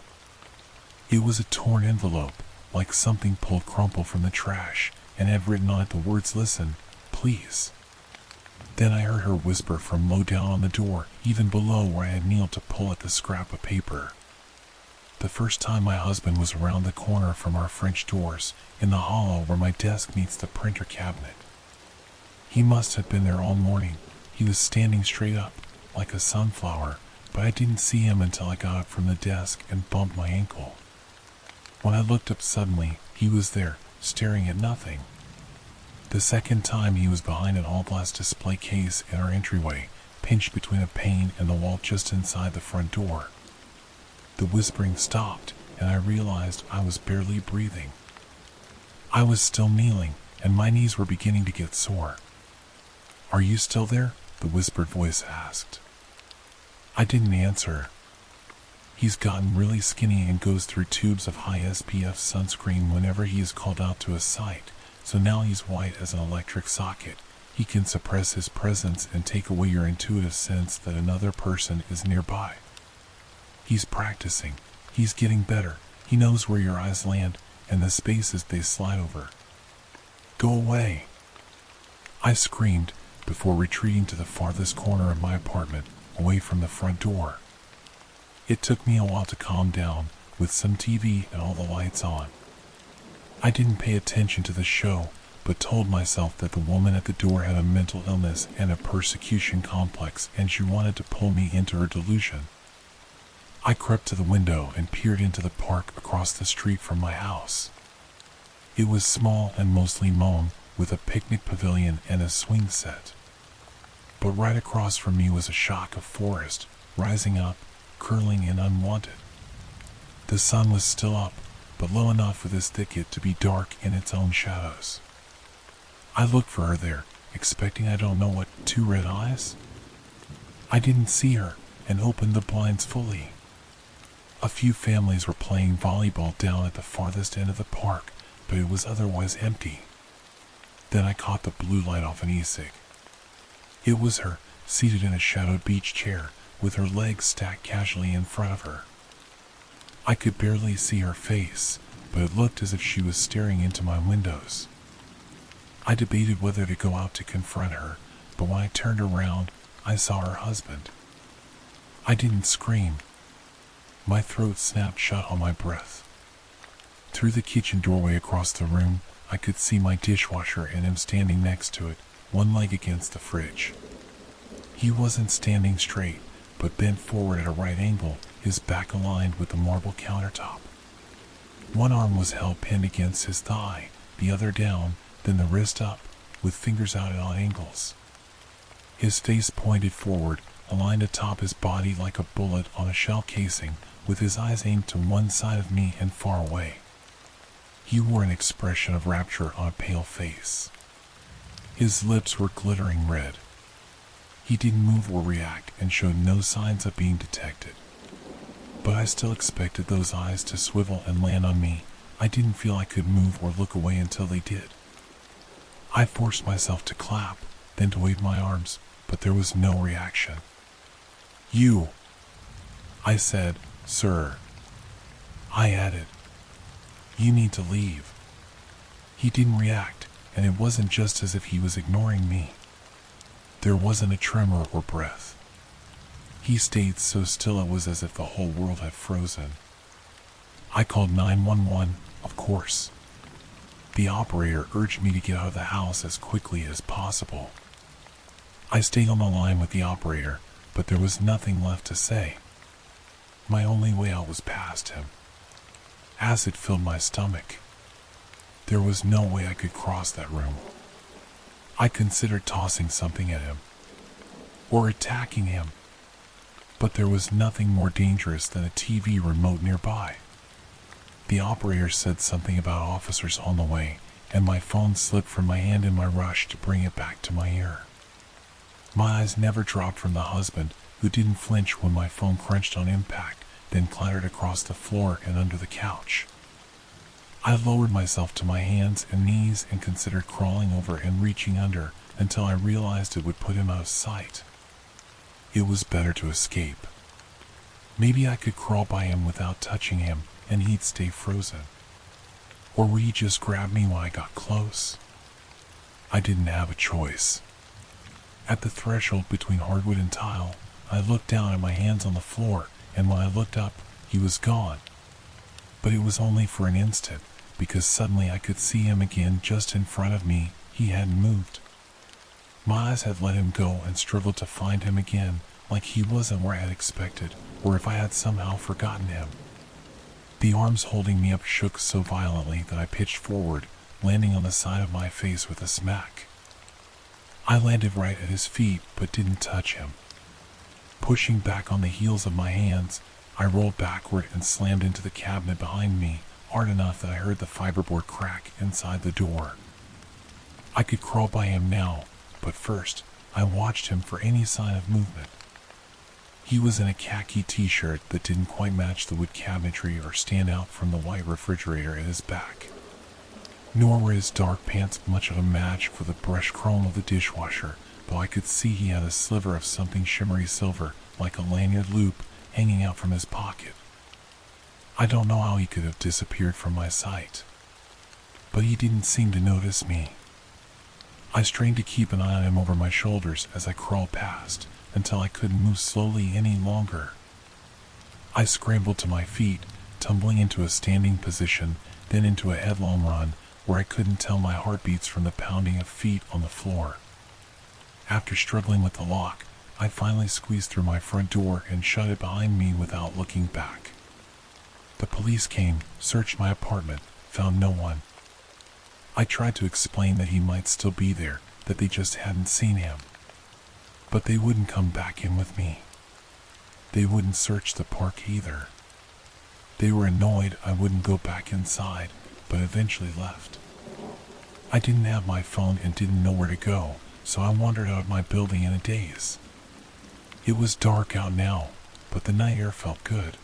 It was a torn envelope, like something pulled crumpled from the trash, and had written on it the words, "Listen, please." Then I heard her whisper from low down on the door, even below where I had kneeled to pull at the scrap of paper. The first time my husband was around the corner from our French doors, in the hollow where my desk meets the printer cabinet. He must have been there all morning. He was standing straight up, like a sunflower, but I didn't see him until I got up from the desk and bumped my ankle. When I looked up suddenly, he was there, staring at nothing. The second time he was behind an all-glass display case in our entryway, pinched between a pane and the wall just inside the front door. The whispering stopped, and I realized I was barely breathing. I was still kneeling, and my knees were beginning to get sore. "Are you still there?" the whispered voice asked. I didn't answer. He's gotten really skinny and goes through tubes of high SPF sunscreen whenever he is called out to a site, so now he's white as an electric socket. He can suppress his presence and take away your intuitive sense that another person is nearby. He's practicing. He's getting better. He knows where your eyes land and the spaces they slide over. Go away! I screamed before retreating to the farthest corner of my apartment, away from the front door. It took me a while to calm down, with some TV and all the lights on. I didn't pay attention to the show, but told myself that the woman at the door had a mental illness and a persecution complex, and she wanted to pull me into her delusion. I crept to the window and peered into the park across the street from my house. It was small and mostly mown, with a picnic pavilion and a swing set. But right across from me was a shock of forest, rising up, curling and unwanted. The sun was still up, but low enough for this thicket to be dark in its own shadows. I looked for her there, expecting I don't know what, 2 red eyes? I didn't see her, and opened the blinds fully. A few families were playing volleyball down at the farthest end of the park, but it was otherwise empty. Then I caught the blue light off an e-cig. It was her, seated in a shadowed beach chair, with her legs stacked casually in front of her. I could barely see her face, but it looked as if she was staring into my windows. I debated whether to go out to confront her, but when I turned around, I saw her husband. I didn't scream. My throat snapped shut on my breath. Through the kitchen doorway across the room, I could see my dishwasher and him standing next to it, one leg against the fridge. He wasn't standing straight, but bent forward at a right angle, his back aligned with the marble countertop. One arm was held pinned against his thigh, the other down, then the wrist up, with fingers out at odd angles. His face pointed forward, aligned atop his body like a bullet on a shell casing, with his eyes aimed to one side of me and far away. He wore an expression of rapture on a pale face. His lips were glittering red. He didn't move or react and showed no signs of being detected. But I still expected those eyes to swivel and land on me. I didn't feel I could move or look away until they did. I forced myself to clap, then to wave my arms, but there was no reaction. "You," I said, "sir." I added, "You need to leave." He didn't react, and it wasn't just as if he was ignoring me. There wasn't a tremor or breath. He stayed so still it was as if the whole world had frozen. I called 911, of course. The operator urged me to get out of the house as quickly as possible. I stayed on the line with the operator, but there was nothing left to say. My only way out was past him. Acid filled my stomach. There was no way I could cross that room. I considered tossing something at him, or attacking him, but there was nothing more dangerous than a TV remote nearby. The operator said something about officers on the way, and my phone slipped from my hand in my rush to bring it back to my ear. My eyes never dropped from the husband, who didn't flinch when my phone crunched on impact, then clattered across the floor and under the couch. I lowered myself to my hands and knees and considered crawling over and reaching under until I realized it would put him out of sight. It was better to escape. Maybe I could crawl by him without touching him and he'd stay frozen. Or would he just grab me when I got close? I didn't have a choice. At the threshold between hardwood and tile, I looked down at my hands on the floor, and when I looked up, he was gone. But it was only for an instant, because suddenly I could see him again just in front of me. He hadn't moved. My eyes had let him go and struggled to find him again, like he wasn't where I had expected, or if I had somehow forgotten him. The arms holding me up shook so violently that I pitched forward, landing on the side of my face with a smack. I landed right at his feet, but didn't touch him. Pushing back on the heels of my hands, I rolled backward and slammed into the cabinet behind me, hard enough that I heard the fiberboard crack inside the door. I could crawl by him now, but first, I watched him for any sign of movement. He was in a khaki t-shirt that didn't quite match the wood cabinetry or stand out from the white refrigerator at his back. Nor were his dark pants much of a match for the brushed chrome of the dishwasher, though I could see he had a sliver of something shimmery silver, like a lanyard loop, hanging out from his pocket. I don't know how he could have disappeared from my sight, but he didn't seem to notice me. I strained to keep an eye on him over my shoulders as I crawled past, until I couldn't move slowly any longer. I scrambled to my feet, tumbling into a standing position, then into a headlong run, where I couldn't tell my heartbeats from the pounding of feet on the floor. After struggling with the lock, I finally squeezed through my front door and shut it behind me without looking back. The police came, searched my apartment, found no one. I tried to explain that he might still be there, that they just hadn't seen him. But they wouldn't come back in with me. They wouldn't search the park either. They were annoyed I wouldn't go back inside, but eventually left. I didn't have my phone and didn't know where to go, so I wandered out of my building in a daze. It was dark out now, but the night air felt good.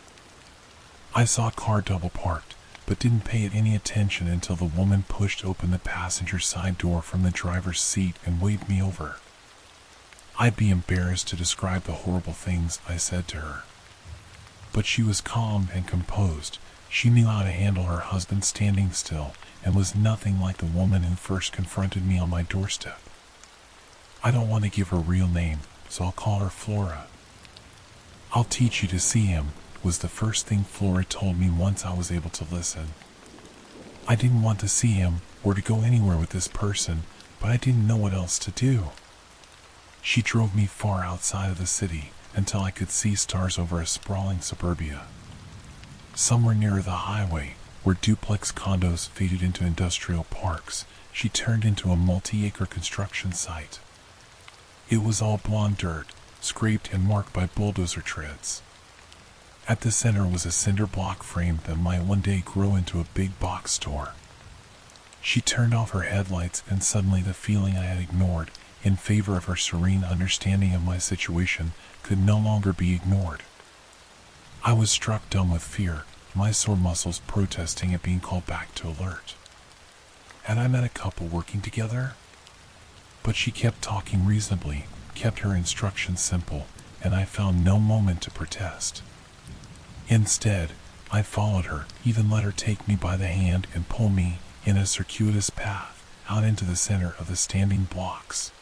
I saw a car double parked, but didn't pay it any attention until the woman pushed open the passenger side door from the driver's seat and waved me over. I'd be embarrassed to describe the horrible things I said to her. But she was calm and composed. She knew how to handle her husband standing still, and was nothing like the woman who first confronted me on my doorstep. I don't want to give her real name, so I'll call her Flora. "I'll teach you to see him," was the first thing Flora told me once I was able to listen. I didn't want to see him or to go anywhere with this person, but I didn't know what else to do. She drove me far outside of the city until I could see stars over a sprawling suburbia. Somewhere near the highway, where duplex condos faded into industrial parks, she turned into a multi-acre construction site. It was all blonde dirt, scraped and marked by bulldozer treads. At the center was a cinder block frame that might one day grow into a big box store. She turned off her headlights, and suddenly the feeling I had ignored, in favor of her serene understanding of my situation, could no longer be ignored. I was struck dumb with fear, my sore muscles protesting at being called back to alert. Had I met a couple working together? But she kept talking reasonably, kept her instructions simple, and I found no moment to protest. Instead, I followed her, even let her take me by the hand and pull me, in a circuitous path, out into the center of the standing blocks.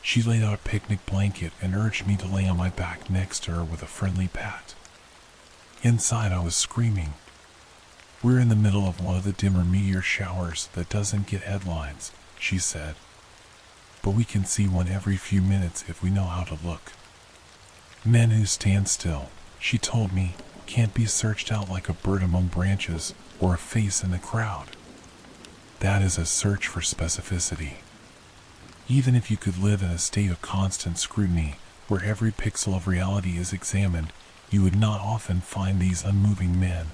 She laid out a picnic blanket and urged me to lay on my back next to her with a friendly pat. Inside I was screaming. "We're in the middle of one of the dimmer meteor showers that doesn't get headlines," she said. "But we can see one every few minutes if we know how to look. Men who stand still," she told me, "can't be searched out like a bird among branches or a face in the crowd. That is a search for specificity. Even if you could live in a state of constant scrutiny, where every pixel of reality is examined, you would not often find these unmoving men.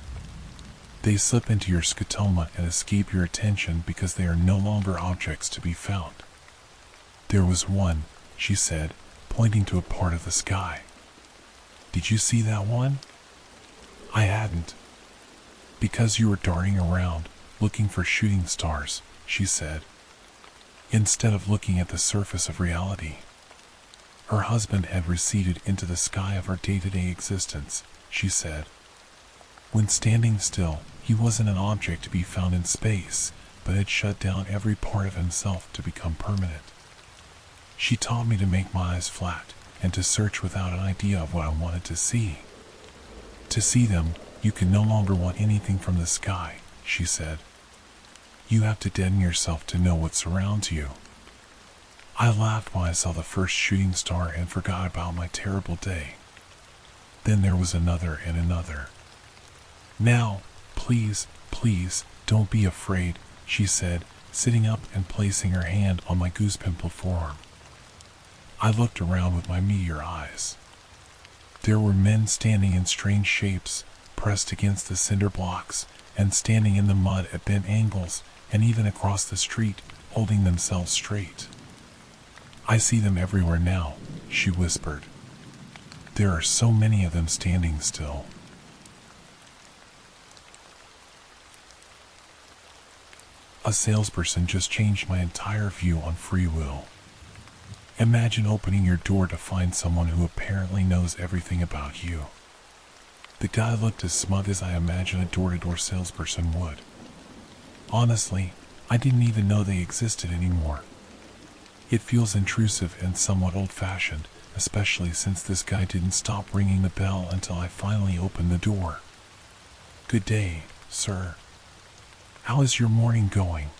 They slip into your scotoma and escape your attention because they are no longer objects to be found. There was one," she said, pointing to a part of the sky. "Did you see that one?" I hadn't. "Because you were darting around, looking for shooting stars," she said, "instead of looking at the surface of reality." Her husband had receded into the sky of her day-to-day existence, she said. When standing still, he wasn't an object to be found in space, but had shut down every part of himself to become permanent. She taught me to make my eyes flat, and to search without an idea of what I wanted to see. To see them, you can no longer want anything from the sky, she said. You have to deaden yourself to know what surrounds you. I laughed when I saw the first shooting star and forgot about my terrible day. Then there was another and another. Now, please, don't be afraid, she said, sitting up and placing her hand on my goose-pimpled forearm. I looked around with my meteor eyes. There were men standing in strange shapes, pressed against the cinder blocks, and standing in the mud at bent angles, and even across the street, holding themselves straight. I see them everywhere now, she whispered. There are so many of them standing still. A salesperson just changed my entire view on free will. Imagine opening your door to find someone who apparently knows everything about you. The guy looked as smug as I imagine a door-to-door salesperson would. Honestly, I didn't even know they existed anymore. It feels intrusive and somewhat old-fashioned, especially since this guy didn't stop ringing the bell until I finally opened the door. "Good day, sir. How is your morning going?"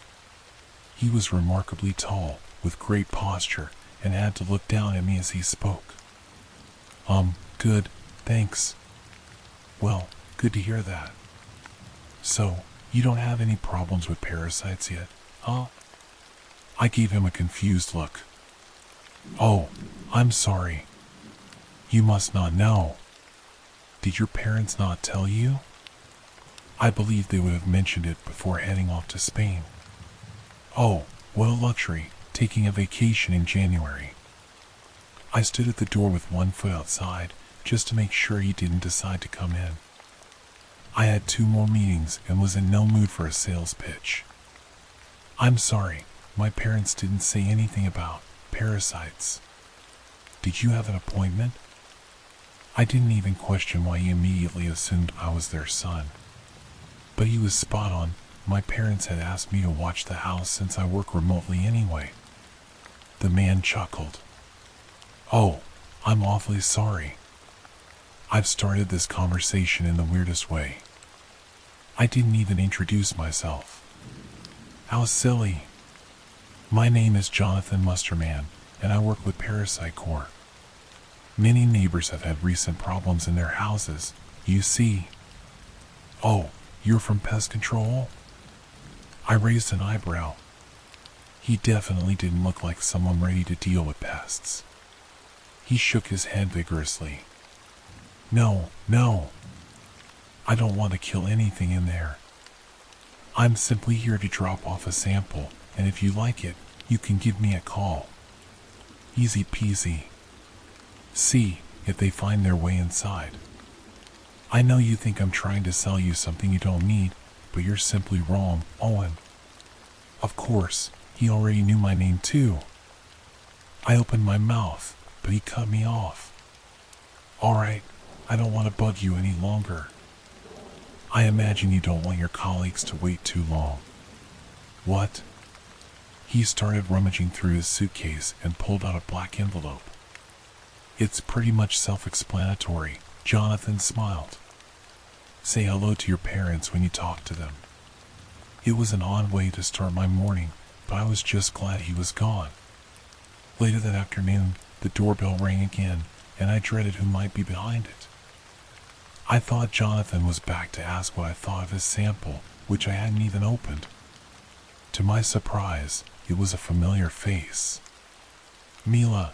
He was remarkably tall, with great posture, and had to look down at me as he spoke. Good, thanks." "Well, good to hear that. So, you don't have any problems with parasites yet, huh?" I gave him a confused look. "Oh, I'm sorry. You must not know. Did your parents not tell you?" I believe they would have mentioned it before heading off to Spain. "Oh, what a luxury, taking a vacation in January." I stood at the door with one foot outside, just to make sure he didn't decide to come in. I had 2 more meetings and was in no mood for a sales pitch. "I'm sorry, my parents didn't say anything about parasites. Did you have an appointment?" I didn't even question why he immediately assumed I was their son. But he was spot on. My parents had asked me to watch the house since I work remotely anyway. The man chuckled. "Oh, I'm awfully sorry. I've started this conversation in the weirdest way. I didn't even introduce myself. How silly. My name is Jonathan Musterman, and I work with Parasite Corp. Many neighbors have had recent problems in their houses, you see." "Oh, you're from pest control?" I raised an eyebrow. He definitely didn't look like someone ready to deal with pests. He shook his head vigorously. No. I don't want to kill anything in there. I'm simply here to drop off a sample, and if you like it, you can give me a call. Easy peasy. See if they find their way inside. I know you think I'm trying to sell you something you don't need, but you're simply wrong, Owen." Of course, he already knew my name too. I opened my mouth, but he cut me off. "Alright, I don't want to bug you any longer. I imagine you don't want your colleagues to wait too long." "What?" He started rummaging through his suitcase and pulled out a black envelope. "It's pretty much self-explanatory," Jonathan smiled. "Say hello to your parents when you talk to them." It was an odd way to start my morning, but I was just glad he was gone. Later that afternoon, the doorbell rang again, and I dreaded who might be behind it. I thought Jonathan was back to ask what I thought of his sample, which I hadn't even opened. To my surprise, it was a familiar face. "Mila."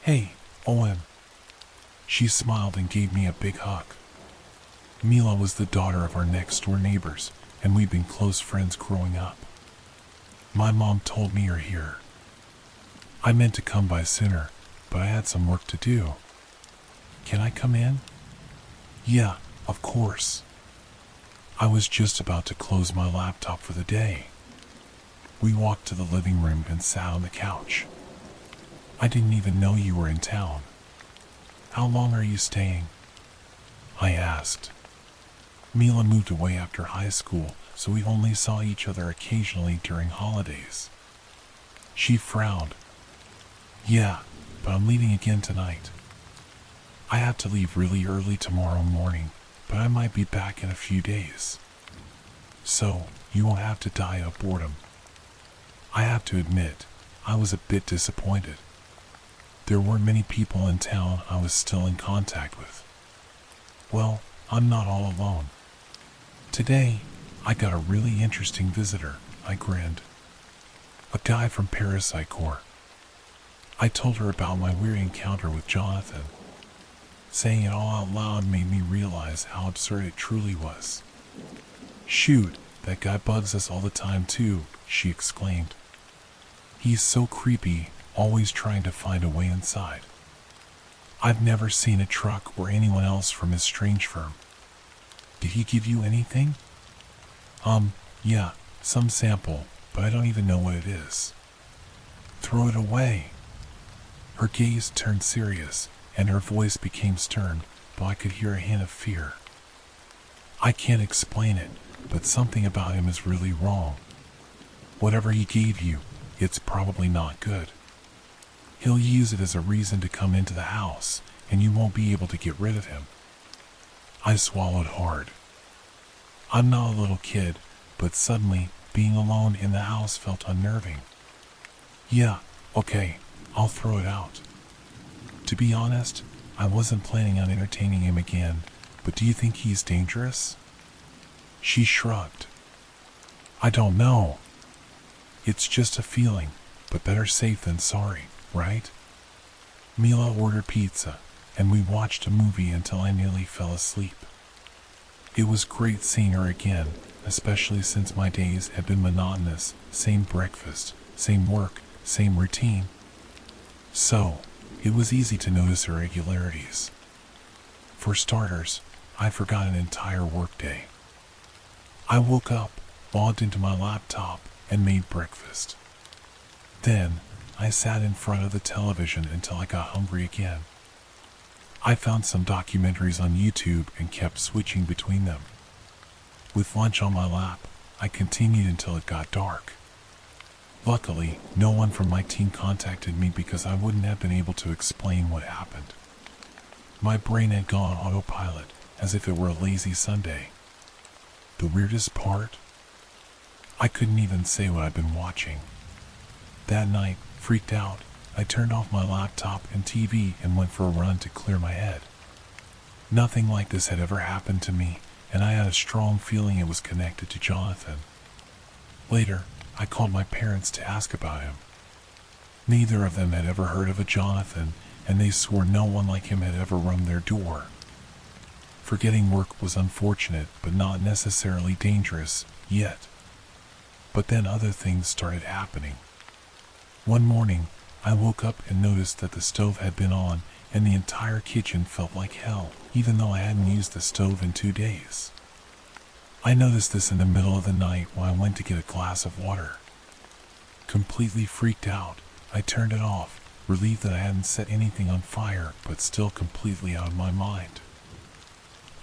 "Hey, Owen." She smiled and gave me a big hug. Mila was the daughter of our next-door neighbors, and we'd been close friends growing up. "My mom told me you're here. I meant to come by sooner, but I had some work to do. Can I come in?" "Yeah, of course." I was just about to close my laptop for the day. We walked to the living room and sat on the couch. "I didn't even know you were in town. How long are you staying?" I asked. Mila moved away after high school, so we only saw each other occasionally during holidays. She frowned. "Yeah, but I'm leaving again tonight. I have to leave really early tomorrow morning, but I might be back in a few days. So, you won't have to die of boredom." I have to admit, I was a bit disappointed. There weren't many people in town I was still in contact with. Well, I'm not all alone. Today, I got a really interesting visitor, I grinned. A guy from Parasite Corp. I told her about my weird encounter with Jonathan. Saying it all out loud made me realize how absurd it truly was. "Shoot, that guy bugs us all the time too," she exclaimed. "He's so creepy, always trying to find a way inside." I've never seen a truck or anyone else from his strange firm. Did he give you anything? Yeah, some sample, but I don't even know what it is. Throw it away. Her gaze turned serious, and her voice became stern, but I could hear a hint of fear. I can't explain it, but something about him is really wrong. Whatever he gave you, it's probably not good. He'll use it as a reason to come into the house, and you won't be able to get rid of him. I swallowed hard. I'm not a little kid, but suddenly, being alone in the house felt unnerving. Yeah, okay, I'll throw it out. To be honest, I wasn't planning on entertaining him again, but do you think he's dangerous? She shrugged. I don't know. It's just a feeling, but better safe than sorry, right? Mila ordered pizza, and we watched a movie until I nearly fell asleep. It was great seeing her again, especially since my days had been monotonous, same breakfast, same work, same routine. So, it was easy to notice irregularities. For starters, I forgot an entire workday. I woke up, logged into my laptop, and made breakfast. Then, I sat in front of the television until I got hungry again. I found some documentaries on YouTube and kept switching between them. With lunch on my lap, I continued until it got dark. Luckily, no one from my team contacted me because I wouldn't have been able to explain what happened. My brain had gone autopilot, as if it were a lazy Sunday. The weirdest part? I couldn't even say what I'd been watching. That night, freaked out, I turned off my laptop and TV and went for a run to clear my head. Nothing like this had ever happened to me, and I had a strong feeling it was connected to Jonathan. Later, I called my parents to ask about him. Neither of them had ever heard of a Jonathan, and they swore no one like him had ever rung their door. Forgetting work was unfortunate, but not necessarily dangerous, yet. But then other things started happening. One morning, I woke up and noticed that the stove had been on, and the entire kitchen felt like hell, even though I hadn't used the stove in 2 days. I noticed this in the middle of the night when I went to get a glass of water. Completely freaked out, I turned it off, relieved that I hadn't set anything on fire, but still completely out of my mind.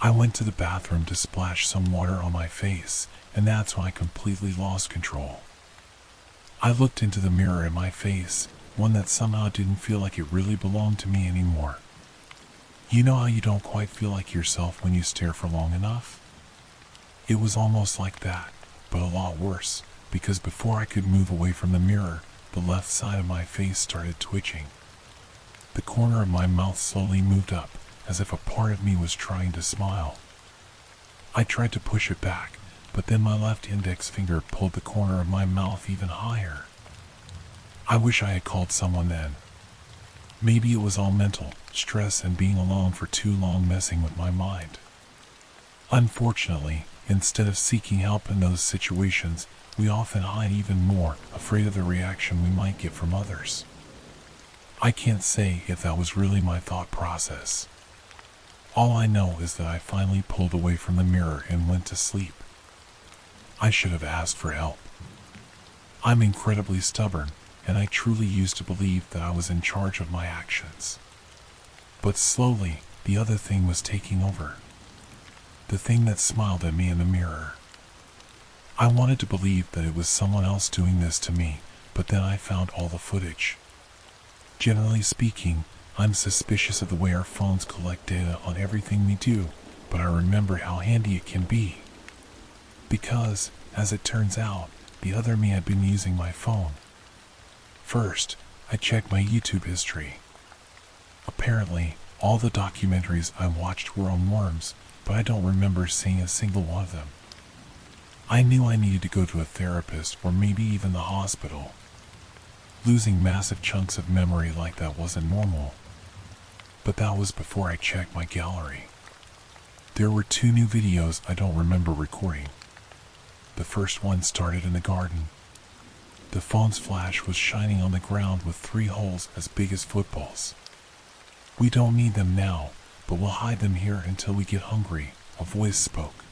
I went to the bathroom to splash some water on my face, and that's when I completely lost control. I looked into the mirror at my face, one that somehow didn't feel like it really belonged to me anymore. You know how you don't quite feel like yourself when you stare for long enough? It was almost like that, but a lot worse, because before I could move away from the mirror, the left side of my face started twitching. The corner of my mouth slowly moved up, as if a part of me was trying to smile. I tried to push it back, but then my left index finger pulled the corner of my mouth even higher. I wish I had called someone then. Maybe it was all mental, stress and being alone for too long messing with my mind. Unfortunately, instead of seeking help in those situations, we often hide even more, afraid of the reaction we might get from others. I can't say if that was really my thought process. All I know is that I finally pulled away from the mirror and went to sleep. I should have asked for help. I'm incredibly stubborn, and I truly used to believe that I was in charge of my actions. But slowly, the other thing was taking over. The thing that smiled at me in the mirror. I wanted to believe that it was someone else doing this to me, but then I found all the footage. Generally speaking, I'm suspicious of the way our phones collect data on everything we do, but I remember how handy it can be. Because, as it turns out, the other me had been using my phone. First, I checked my YouTube history. Apparently, all the documentaries I watched were on worms, but I don't remember seeing a single one of them. I knew I needed to go to a therapist or maybe even the hospital. Losing massive chunks of memory like that wasn't normal. But that was before I checked my gallery. There were 2 new videos I don't remember recording. The first one started in the garden. The phone's flash was shining on the ground with 3 holes as big as footballs. We don't need them now, but we'll hide them here until we get hungry, a voice spoke.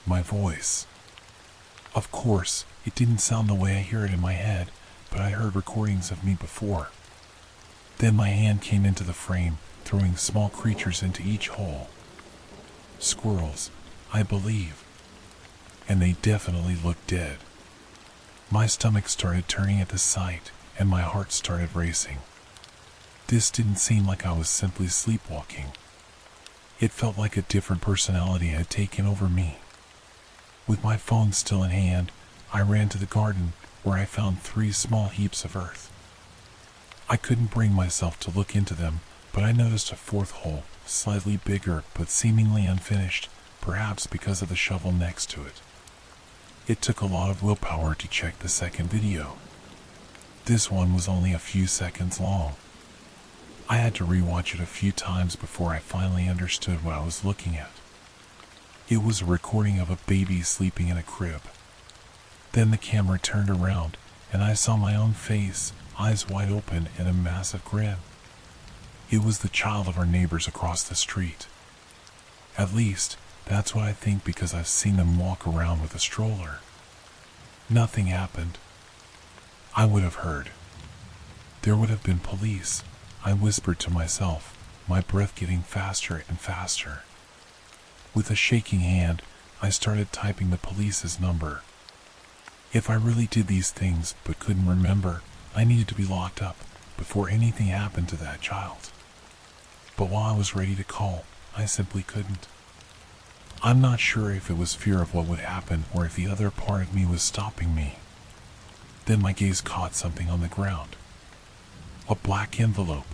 My voice. Of course, it didn't sound the way I hear it in my head, but I heard recordings of me before. Then my hand came into the frame, throwing small creatures into each hole. Squirrels, I believe. And they definitely looked dead. My stomach started turning at the sight, and my heart started racing. This didn't seem like I was simply sleepwalking. It felt like a different personality had taken over me. With my phone still in hand, I ran to the garden, where I found 3 small heaps of earth. I couldn't bring myself to look into them, but I noticed a 4th hole, slightly bigger but seemingly unfinished, perhaps because of the shovel next to it. It took a lot of willpower to check the second video. This one was only a few seconds long. I had to rewatch it a few times before I finally understood what I was looking at. It was a recording of a baby sleeping in a crib. Then the camera turned around, and I saw my own face, eyes wide open and a massive grin. It was the child of our neighbors across the street. At least, that's what I think because I've seen them walk around with a stroller. Nothing happened. I would have heard. There would have been police, I whispered to myself, my breath getting faster and faster. With a shaking hand, I started typing the police's number. If I really did these things but couldn't remember, I needed to be locked up before anything happened to that child. But while I was ready to call, I simply couldn't. I'm not sure if it was fear of what would happen or if the other part of me was stopping me. Then my gaze caught something on the ground. A black envelope.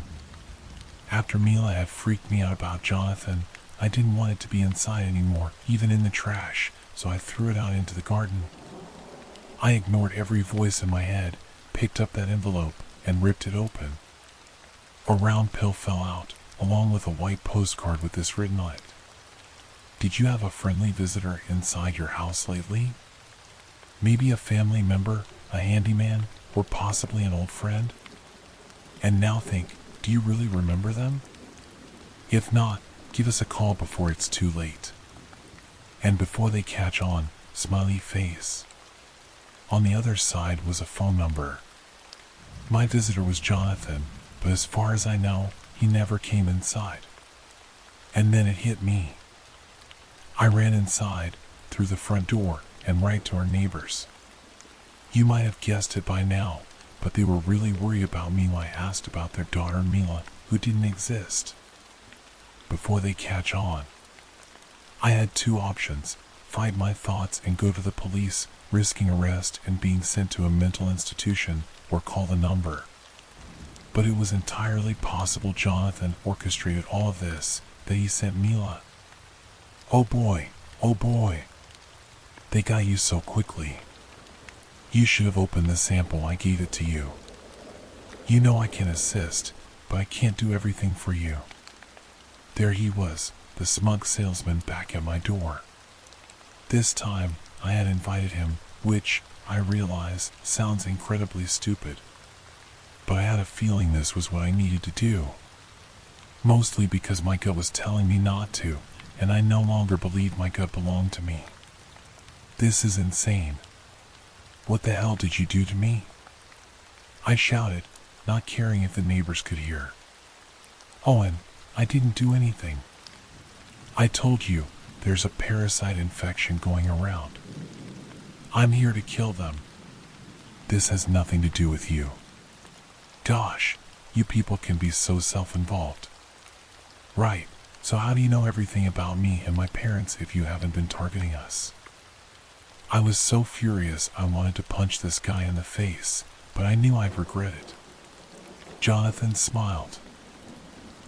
After Mila had freaked me out about Jonathan, I didn't want it to be inside anymore, even in the trash, so I threw it out into the garden. I ignored every voice in my head, picked up that envelope, and ripped it open. A round pill fell out, along with a white postcard with this written on it. Did you have a friendly visitor inside your house lately? Maybe a family member, a handyman, or possibly an old friend? And now think, do you really remember them? If not, give us a call before it's too late. And before they catch on, smiley face. On the other side was a phone number. My visitor was Jonathan, but as far as I know, he never came inside. And then it hit me. I ran inside, through the front door, and right to our neighbors. You might have guessed it by now, but they were really worried about me when I asked about their daughter Mila, who didn't exist. Before they catch on, I had 2 options: fight my thoughts and go to the police, risking arrest and being sent to a mental institution, or call the number. But it was entirely possible Jonathan orchestrated all of this, that he sent Mila. Oh boy, they got you so quickly. You should have opened the sample I gave it to you. You know I can assist, but I can't do everything for you. There he was, the smug salesman back at my door. This time, I had invited him, which, I realize, sounds incredibly stupid. But I had a feeling this was what I needed to do. Mostly because my gut was telling me not to, and I no longer believed my gut belonged to me. This is insane. What the hell did you do to me? I shouted, not caring if the neighbors could hear. Owen, I didn't do anything. I told you, there's a parasite infection going around. I'm here to kill them. This has nothing to do with you. Gosh, you people can be so self-involved. Right, so how do you know everything about me and my parents if you haven't been targeting us? I was so furious I wanted to punch this guy in the face, but I knew I'd regret it. Jonathan smiled.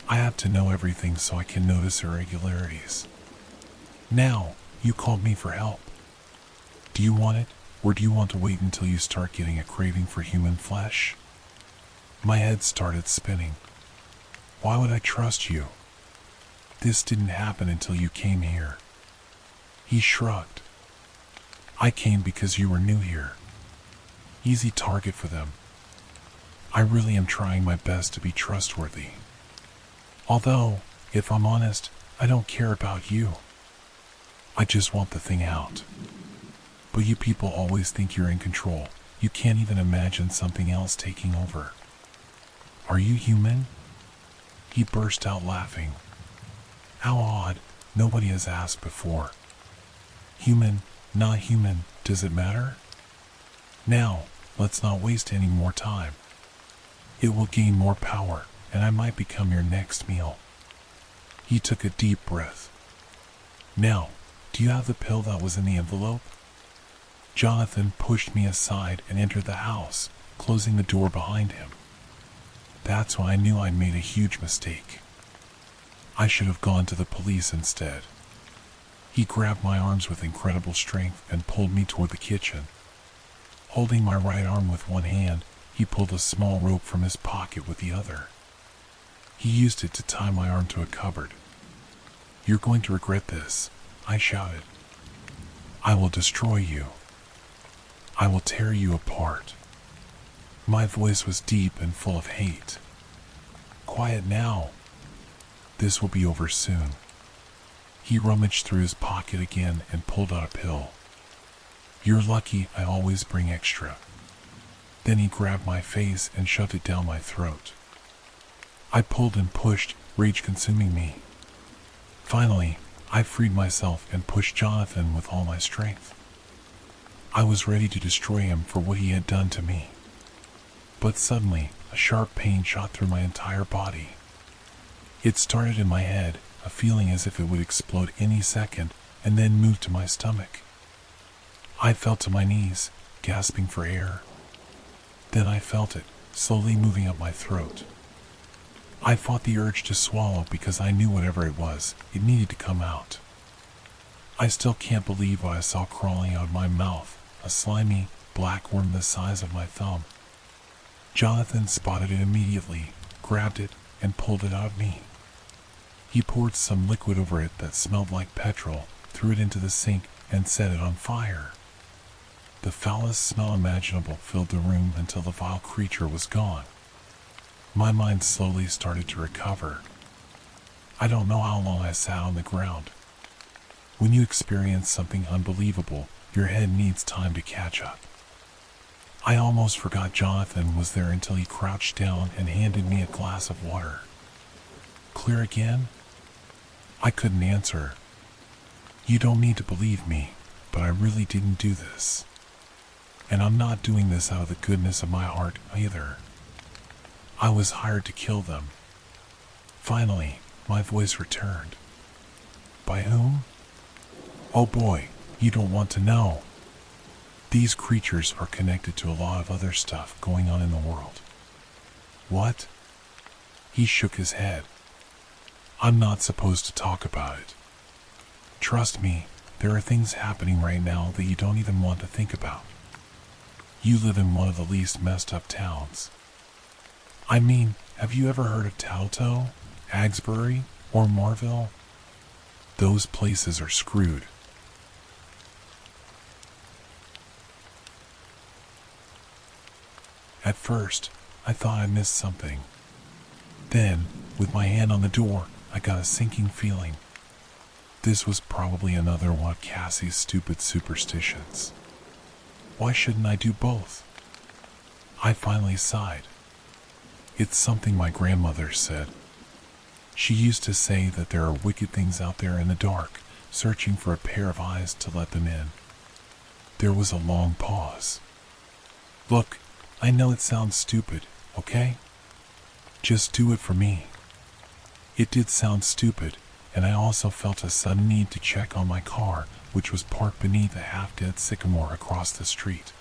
I have to know everything so I can notice irregularities. Now, you called me for help. Do you want it, or do you want to wait until you start getting a craving for human flesh? My head started spinning. Why would I trust you? This didn't happen until you came here. He shrugged. I came because you were new here. Easy target for them. I really am trying my best to be trustworthy. Although, if I'm honest, I don't care about you. I just want the thing out. But you people always think you're in control. You can't even imagine something else taking over. Are you human? He burst out laughing. How odd, nobody has asked before. Human, not human, does it matter? Now, let's not waste any more time. It will gain more power, and I might become your next meal. He took a deep breath. Now, do you have the pill that was in the envelope? Jonathan pushed me aside and entered the house, closing the door behind him. That's when I knew I'd made a huge mistake. I should have gone to the police instead. He grabbed my arms with incredible strength and pulled me toward the kitchen. Holding my right arm with one hand, he pulled a small rope from his pocket with the other. He used it to tie my arm to a cupboard. You're going to regret this, I shouted. I will destroy you. I will tear you apart. My voice was deep and full of hate. Quiet now. This will be over soon. He rummaged through his pocket again and pulled out a pill. You're lucky I always bring extra. Then he grabbed my face and shoved it down my throat. I pulled and pushed, rage consuming me. Finally, I freed myself and pushed Jonathan with all my strength. I was ready to destroy him for what he had done to me. But suddenly, a sharp pain shot through my entire body. It started in my head, a feeling as if it would explode any second, and then move to my stomach. I fell to my knees, gasping for air. Then I felt it, slowly moving up my throat. I fought the urge to swallow because I knew whatever it was, it needed to come out. I still can't believe what I saw crawling out of my mouth, a slimy, black worm the size of my thumb. Jonathan spotted it immediately, grabbed it, and pulled it out of me. He poured some liquid over it that smelled like petrol, threw it into the sink, and set it on fire. The foulest smell imaginable filled the room until the vile creature was gone. My mind slowly started to recover. I don't know how long I sat on the ground. When you experience something unbelievable, your head needs time to catch up. I almost forgot Jonathan was there until he crouched down and handed me a glass of water. Clear again? I couldn't answer. You don't need to believe me, but I really didn't do this. And I'm not doing this out of the goodness of my heart either. I was hired to kill them. Finally, my voice returned. By whom? Oh boy, you don't want to know. These creatures are connected to a lot of other stuff going on in the world. What? He shook his head. I'm not supposed to talk about it. Trust me, there are things happening right now that you don't even want to think about. You live in one of the least messed up towns. I mean, have you ever heard of Towto, Agsbury, or Marville? Those places are screwed. At first, I thought I missed something. Then, with my hand on the door, I got a sinking feeling. This was probably another one of Cassie's stupid superstitions. Why shouldn't I do both? I finally sighed. It's something my grandmother said. She used to say that there are wicked things out there in the dark, searching for a pair of eyes to let them in. There was a long pause. Look, I know it sounds stupid, okay? Just do it for me. It did sound stupid, and I also felt a sudden need to check on my car, which was parked beneath a half-dead sycamore across the street.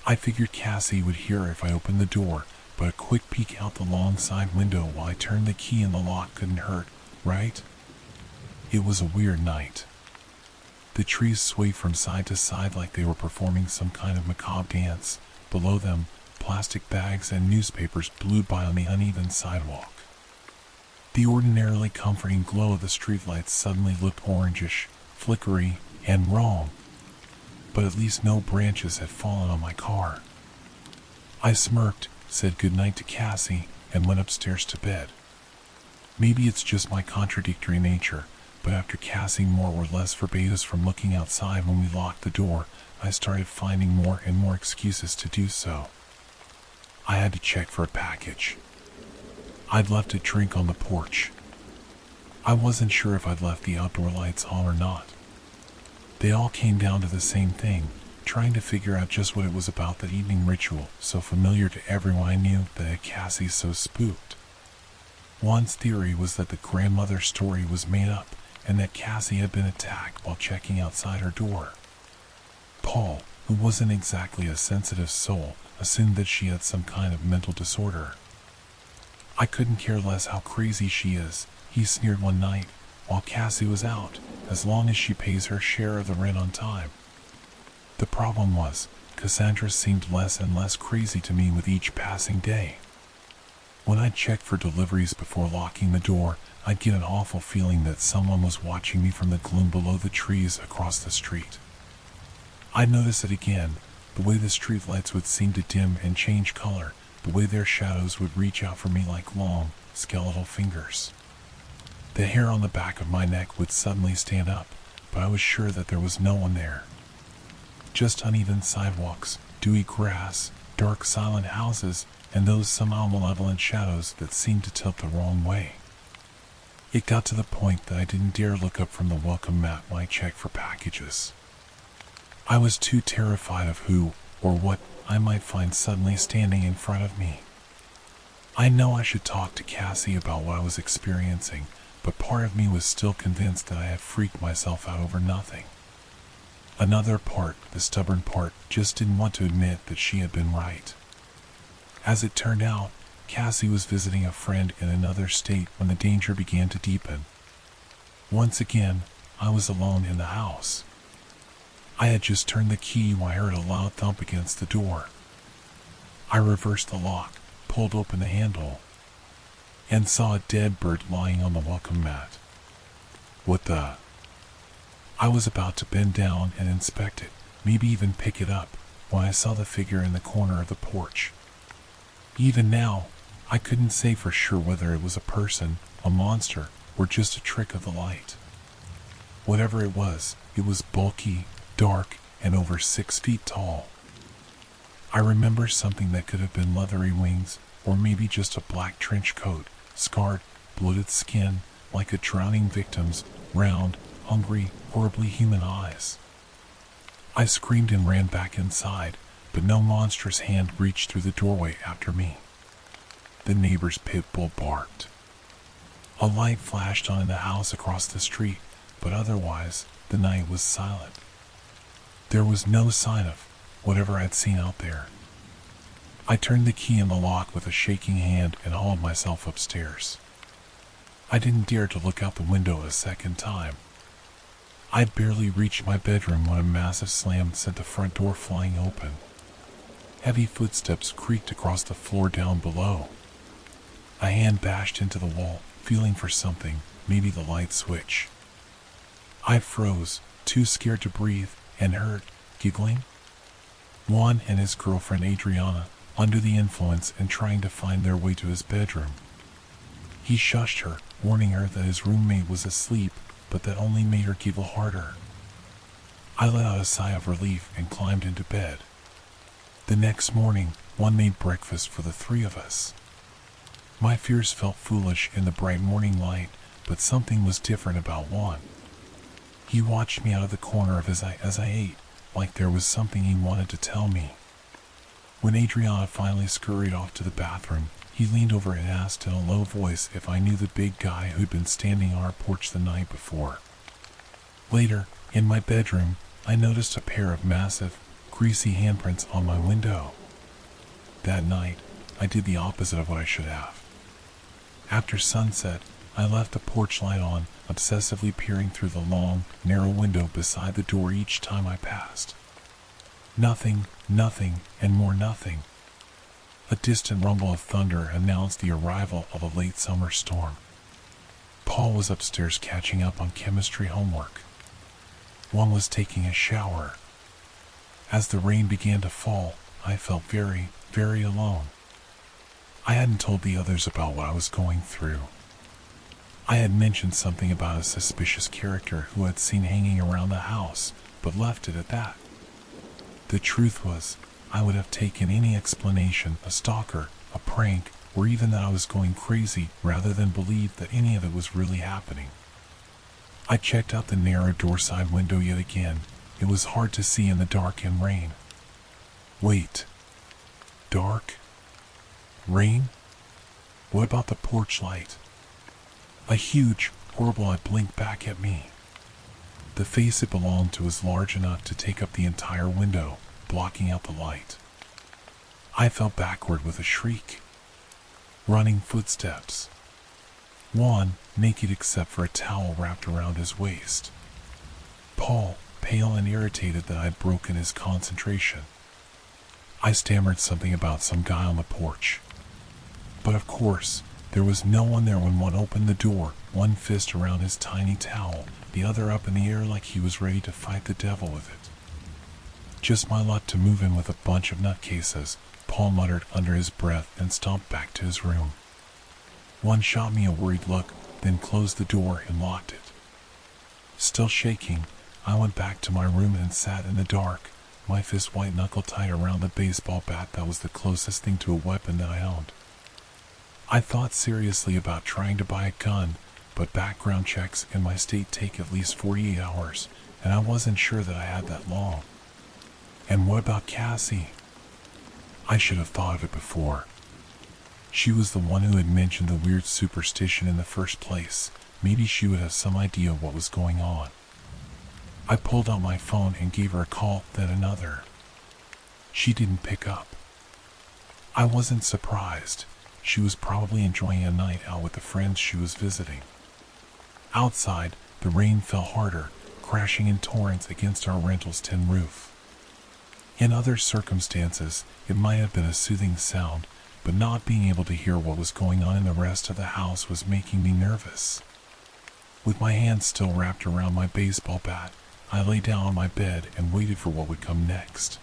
I figured Cassie would hear if I opened the door, but a quick peek out the long side window while I turned the key in the lock couldn't hurt, right? It was a weird night. The trees swayed from side to side like they were performing some kind of macabre dance. Below them, plastic bags and newspapers blew by on the uneven sidewalk. The ordinarily comforting glow of the streetlights suddenly looked orangish, flickery, and wrong. But at least no branches had fallen on my car. I smirked, said goodnight to Cassie, and went upstairs to bed. Maybe it's just my contradictory nature, but after Cassie more or less forbade us from looking outside when we locked the door, I started finding more and more excuses to do so. I had to check for a package. I'd left a drink on the porch. I wasn't sure if I'd left the outdoor lights on or not. They all came down to the same thing, trying to figure out just what it was about that evening ritual, so familiar to everyone I knew, that had Cassie so spooked. One's theory was that the grandmother story was made up, and that Cassie had been attacked while checking outside her door. Paul, who wasn't exactly a sensitive soul, assumed that she had some kind of mental disorder. I couldn't care less how crazy she is, he sneered one night, while Cassie was out, as long as she pays her share of the rent on time. The problem was, Cassandra seemed less and less crazy to me with each passing day. When I'd check for deliveries before locking the door, I'd get an awful feeling that someone was watching me from the gloom below the trees across the street. I'd notice it again, the way the street lights would seem to dim and change color, the way their shadows would reach out for me like long, skeletal fingers. The hair on the back of my neck would suddenly stand up, but I was sure that there was no one there. Just uneven sidewalks, dewy grass, dark silent houses, and those somehow malevolent shadows that seemed to tilt the wrong way. It got to the point that I didn't dare look up from the welcome mat when I checked for packages. I was too terrified of who, or what, I might find suddenly standing in front of me. I know I should talk to Cassie about what I was experiencing, but part of me was still convinced that I had freaked myself out over nothing. Another part, the stubborn part, just didn't want to admit that she had been right. As it turned out, Cassie was visiting a friend in another state when the danger began to deepen. Once again, I was alone in the house. I had just turned the key when I heard a loud thump against the door. I reversed the lock, pulled open the handle, and saw a dead bird lying on the welcome mat. What the? I was about to bend down and inspect it, maybe even pick it up, when I saw the figure in the corner of the porch. Even now, I couldn't say for sure whether it was a person, a monster, or just a trick of the light. Whatever it was bulky, dark, and over 6 feet tall. I remember something that could have been leathery wings, or maybe just a black trench coat, scarred, bloated skin, like a drowning victim's, round, hungry, horribly human eyes. I screamed and ran back inside, but no monstrous hand reached through the doorway after me. The neighbor's pit bull barked. A light flashed on in the house across the street, but otherwise, the night was silent. There was no sign of whatever I'd seen out there. I turned the key in the lock with a shaking hand and hauled myself upstairs. I didn't dare to look out the window a second time. I'd barely reached my bedroom when a massive slam sent the front door flying open. Heavy footsteps creaked across the floor down below. A hand bashed into the wall, feeling for something, maybe the light switch. I froze, too scared to breathe, and heard, giggling. Juan and his girlfriend Adriana, under the influence and trying to find their way to his bedroom. He shushed her, warning her that his roommate was asleep, but that only made her giggle harder. I let out a sigh of relief and climbed into bed. The next morning, Juan made breakfast for the 3 of us. My fears felt foolish in the bright morning light, but something was different about Juan. He watched me out of the corner of his eye as I ate, like there was something he wanted to tell me. When Adriana finally scurried off to the bathroom, he leaned over and asked in a low voice if I knew the big guy who'd been standing on our porch the night before. Later, in my bedroom, I noticed a pair of massive, greasy handprints on my window. That night, I did the opposite of what I should have. After sunset, I left the porch light on, obsessively peering through the long, narrow window beside the door each time I passed. Nothing, nothing, and more nothing. A distant rumble of thunder announced the arrival of a late summer storm. Paul was upstairs catching up on chemistry homework. One was taking a shower. As the rain began to fall, I felt very, very alone. I hadn't told the others about what I was going through. I had mentioned something about a suspicious character who I'd seen hanging around the house, but left it at that. The truth was, I would have taken any explanation, a stalker, a prank, or even that I was going crazy, rather than believe that any of it was really happening. I checked out the narrow doorside window yet again. It was hard to see in the dark and rain. Wait. Dark? Rain? What about the porch light? A huge, horrible eye blinked back at me. The face it belonged to was large enough to take up the entire window, blocking out the light. I fell backward with a shriek. Running footsteps. One, naked except for a towel wrapped around his waist. Paul, pale and irritated that I'd broken his concentration. I stammered something about some guy on the porch. But of course, there was no one there when one opened the door, one fist around his tiny towel, the other up in the air like he was ready to fight the devil with it. Just my luck to move in with a bunch of nutcases, Paul muttered under his breath and stomped back to his room. One shot me a worried look, then closed the door and locked it. Still shaking, I went back to my room and sat in the dark, my fist white knuckle tight around the baseball bat that was the closest thing to a weapon that I owned. I thought seriously about trying to buy a gun, but background checks in my state take at least 48 hours, and I wasn't sure that I had that long. And what about Cassie? I should have thought of it before. She was the one who had mentioned the weird superstition in the first place. Maybe she would have some idea of what was going on. I pulled out my phone and gave her a call, then another. She didn't pick up. I wasn't surprised. She was probably enjoying a night out with the friends she was visiting. Outside, the rain fell harder, crashing in torrents against our rental's tin roof. In other circumstances, it might have been a soothing sound, but not being able to hear what was going on in the rest of the house was making me nervous. With my hands still wrapped around my baseball bat, I lay down on my bed and waited for what would come next.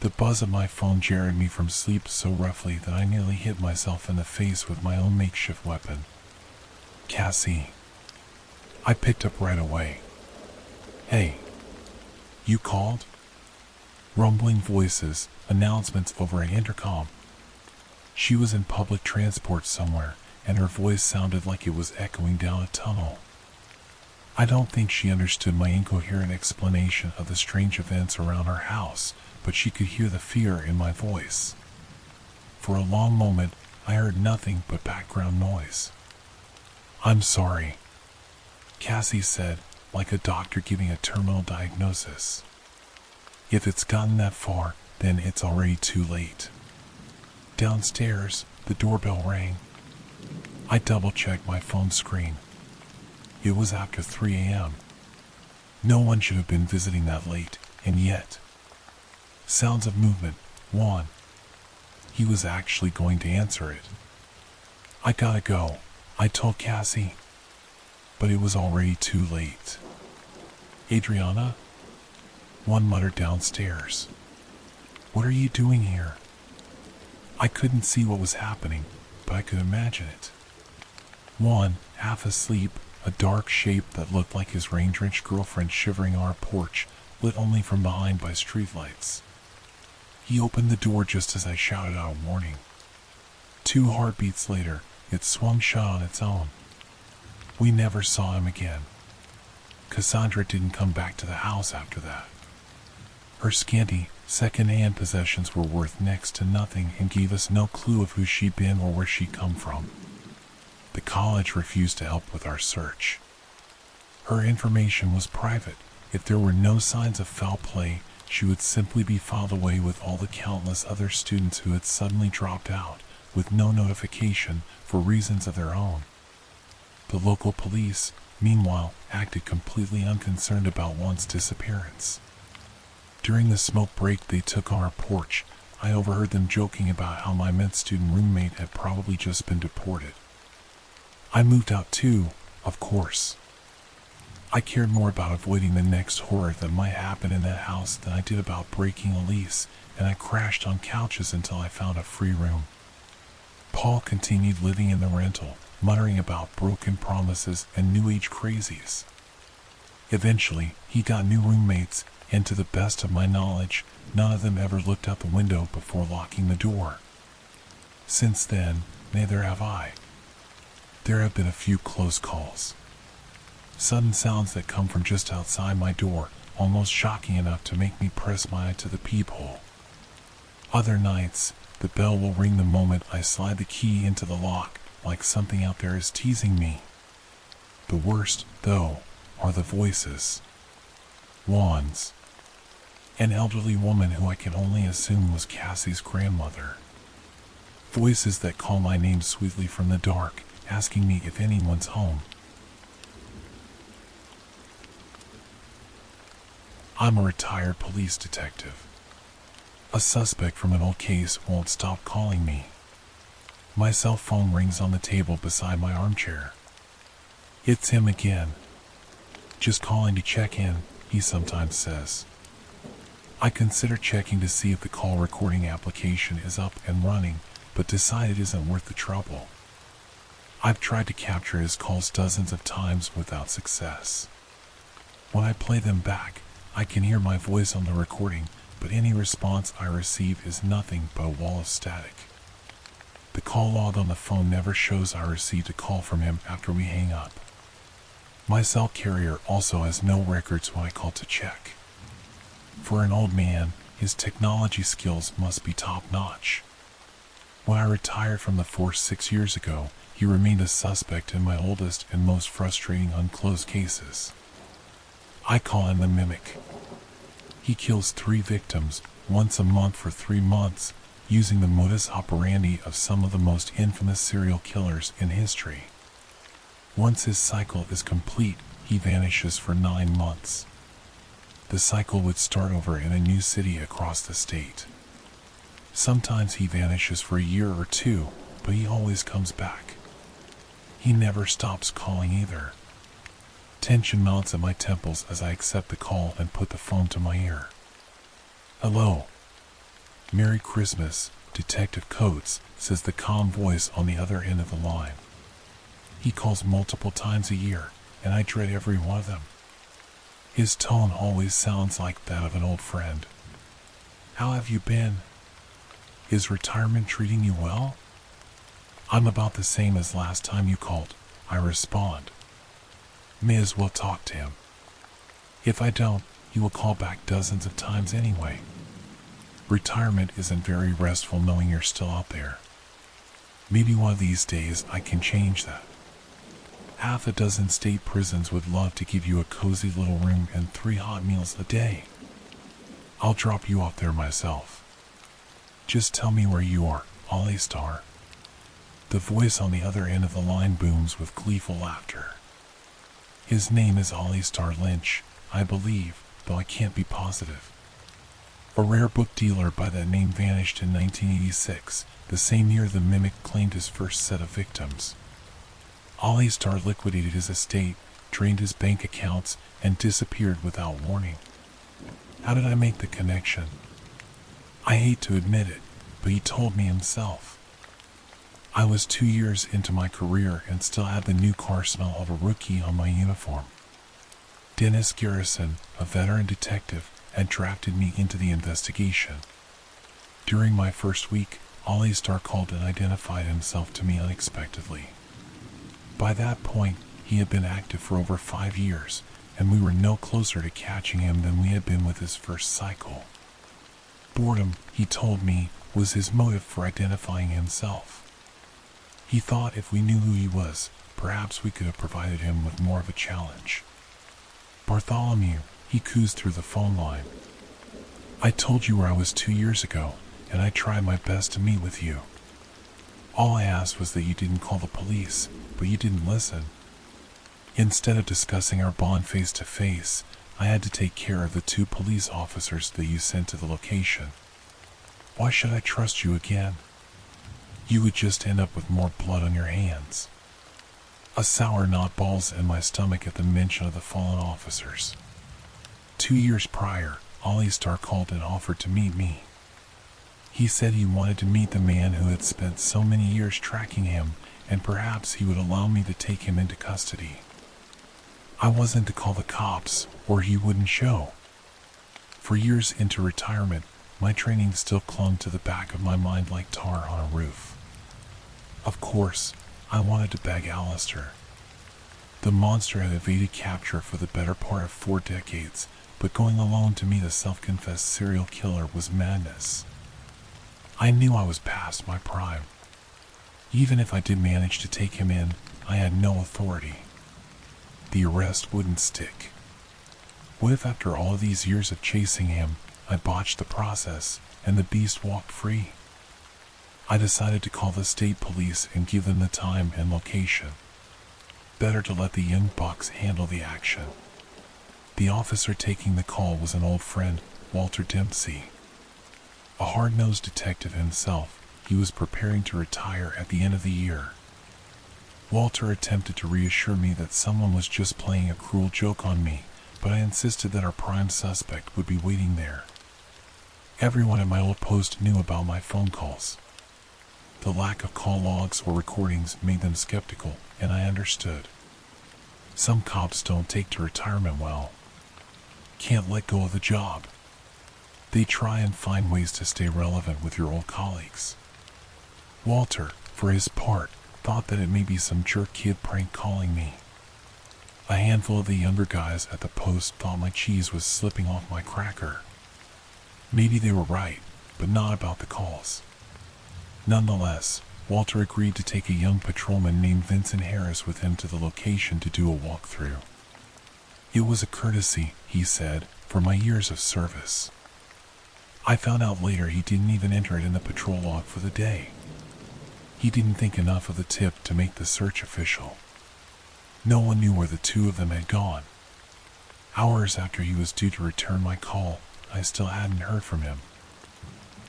The buzz of my phone jarred me from sleep so roughly that I nearly hit myself in the face with my own makeshift weapon. Cassie. I picked up right away. Hey. You called? Rumbling voices, announcements over an intercom. She was in public transport somewhere, and her voice sounded like it was echoing down a tunnel. I don't think she understood my incoherent explanation of the strange events around her house, but she could hear the fear in my voice. For a long moment, I heard nothing but background noise. I'm sorry, Cassie said, like a doctor giving a terminal diagnosis. If it's gotten that far, then it's already too late. Downstairs, the doorbell rang. I double-checked my phone screen. It was after 3 a.m. No one should have been visiting that late, and yet. Sounds of movement. One. He was actually going to answer it. I gotta go, I told Cassie. But it was already too late. Adriana? One muttered downstairs. What are you doing here? I couldn't see what was happening, but I could imagine it. One, half asleep, a dark shape that looked like his rain-drenched girlfriend shivering on our porch, lit only from behind by streetlights. He opened the door just as I shouted out a warning. 2 heartbeats later, it swung shut on its own. We never saw him again. Cassandra didn't come back to the house after that. Her scanty, second-hand possessions were worth next to nothing and gave us no clue of who she'd been or where she'd come from. The college refused to help with our search. Her information was private. If there were no signs of foul play, she would simply be filed away with all the countless other students who had suddenly dropped out, with no notification, for reasons of their own. The local police, meanwhile, acted completely unconcerned about One's disappearance. During the smoke break they took on our porch, I overheard them joking about how my med student roommate had probably just been deported. I moved out too, of course. I cared more about avoiding the next horror that might happen in that house than I did about breaking a lease, and I crashed on couches until I found a free room. Paul continued living in the rental, muttering about broken promises and New Age crazies. Eventually, he got new roommates, and to the best of my knowledge, none of them ever looked out the window before locking the door. Since then, neither have I. There have been a few close calls. Sudden sounds that come from just outside my door, almost shocking enough to make me press my eye to the peephole. Other nights, the bell will ring the moment I slide the key into the lock, like something out there is teasing me. The worst, though, are the voices. Wands. An elderly woman who I can only assume was Cassie's grandmother. Voices that call my name sweetly from the dark, asking me if anyone's home. I'm a retired police detective. A suspect from an old case won't stop calling me. My cell phone rings on the table beside my armchair. It's him again. Just calling to check in, he sometimes says. I consider checking to see if the call recording application is up and running, but decide it isn't worth the trouble. I've tried to capture his calls dozens of times without success. When I play them back, I can hear my voice on the recording, but any response I receive is nothing but a wall of static. The call log on the phone never shows I received a call from him after we hang up. My cell carrier also has no records when I call to check. For an old man, his technology skills must be top-notch. When I retired from the force 6 years ago, he remained a suspect in my oldest and most frustrating unclosed cases. I call him the Mimic. He kills 3 victims once a month for 3 months, using the modus operandi of some of the most infamous serial killers in history. Once his cycle is complete, he vanishes for 9 months. The cycle would start over in a new city across the state. Sometimes he vanishes for a year or 2, but he always comes back. He never stops calling either. Tension mounts at my temples as I accept the call and put the phone to my ear. Hello. Merry Christmas, Detective Coates, says the calm voice on the other end of the line. He calls multiple times a year, and I dread every one of them. His tone always sounds like that of an old friend. How have you been? Is retirement treating you well? I'm about the same as last time you called, I respond. May as well talk to him. If I don't, he will call back dozens of times anyway. Retirement isn't very restful knowing you're still out there. Maybe one of these days I can change that. Half a dozen state prisons would love to give you a cozy little room and 3 hot meals a day. I'll drop you off there myself. Just tell me where you are, Ollie Star. The voice on the other end of the line booms with gleeful laughter. His name is Ollie Star Lynch, I believe, though I can't be positive. A rare book dealer by that name vanished in 1986, the same year the Mimic claimed his first set of victims. Ollie Star liquidated his estate, drained his bank accounts, and disappeared without warning. How did I make the connection? I hate to admit it, but he told me himself. I was 2 years into my career and still had the new car smell of a rookie on my uniform. Dennis Garrison, a veteran detective, had drafted me into the investigation. During my first week, Ollie Star called and identified himself to me unexpectedly. By that point, he had been active for over 5 years, and we were no closer to catching him than we had been with his first cycle. Boredom, he told me, was his motive for identifying himself. He thought if we knew who he was, perhaps we could have provided him with more of a challenge. Bartholomew, he coos through the phone line. I told you where I was 2 years ago, and I tried my best to meet with you. All I asked was that you didn't call the police, but you didn't listen. Instead of discussing our bond face to face, I had to take care of the 2 police officers that you sent to the location. Why should I trust you again? You would just end up with more blood on your hands. A sour knot balls in my stomach at the mention of the fallen officers. 2 years prior, Ollie Star called and offered to meet me. He said he wanted to meet the man who had spent so many years tracking him and perhaps he would allow me to take him into custody. I wasn't to call the cops, or he wouldn't show. For years into retirement, my training still clung to the back of my mind like tar on a roof. Of course, I wanted to bag Alistair. The monster had evaded capture for the better part of 4 decades, but going alone to meet a self-confessed serial killer was madness. I knew I was past my prime. Even if I did manage to take him in, I had no authority. The arrest wouldn't stick. What if after all these years of chasing him, I botched the process, and the beast walked free? I decided to call the state police and give them the time and location. Better to let the young bucks handle the action. The officer taking the call was an old friend, Walter Dempsey. A hard-nosed detective himself, he was preparing to retire at the end of the year. Walter attempted to reassure me that someone was just playing a cruel joke on me, but I insisted that our prime suspect would be waiting there. Everyone at my old post knew about my phone calls. The lack of call logs or recordings made them skeptical, and I understood. Some cops don't take to retirement well. Can't let go of the job. They try and find ways to stay relevant with your old colleagues. Walter, for his part, thought that it may be some jerk kid prank calling me. A handful of the younger guys at the post thought my cheese was slipping off my cracker. Maybe they were right, but not about the calls. Nonetheless, Walter agreed to take a young patrolman named Vincent Harris with him to the location to do a walkthrough. It was a courtesy, he said, for my years of service. I found out later he didn't even enter it in the patrol log for the day. He didn't think enough of the tip to make the search official. No one knew where the 2 of them had gone. Hours after he was due to return my call, I still hadn't heard from him.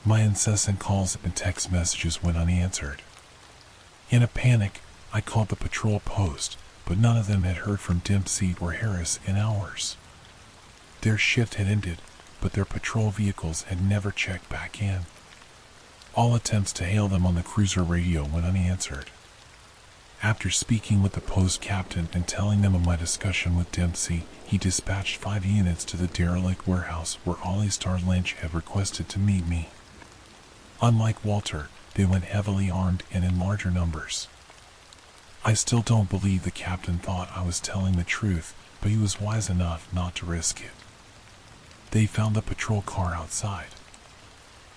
My incessant calls and text messages went unanswered. In a panic, I called the patrol post, but none of them had heard from Dempsey or Harris in hours. Their shift had ended, but their patrol vehicles had never checked back in. All attempts to hail them on the cruiser radio went unanswered. After speaking with the post captain and telling them of my discussion with Dempsey, he dispatched 5 units to the derelict warehouse where Alistair Lynch had requested to meet me. Unlike Walter, they went heavily armed and in larger numbers. I still don't believe the captain thought I was telling the truth, but he was wise enough not to risk it. They found the patrol car outside.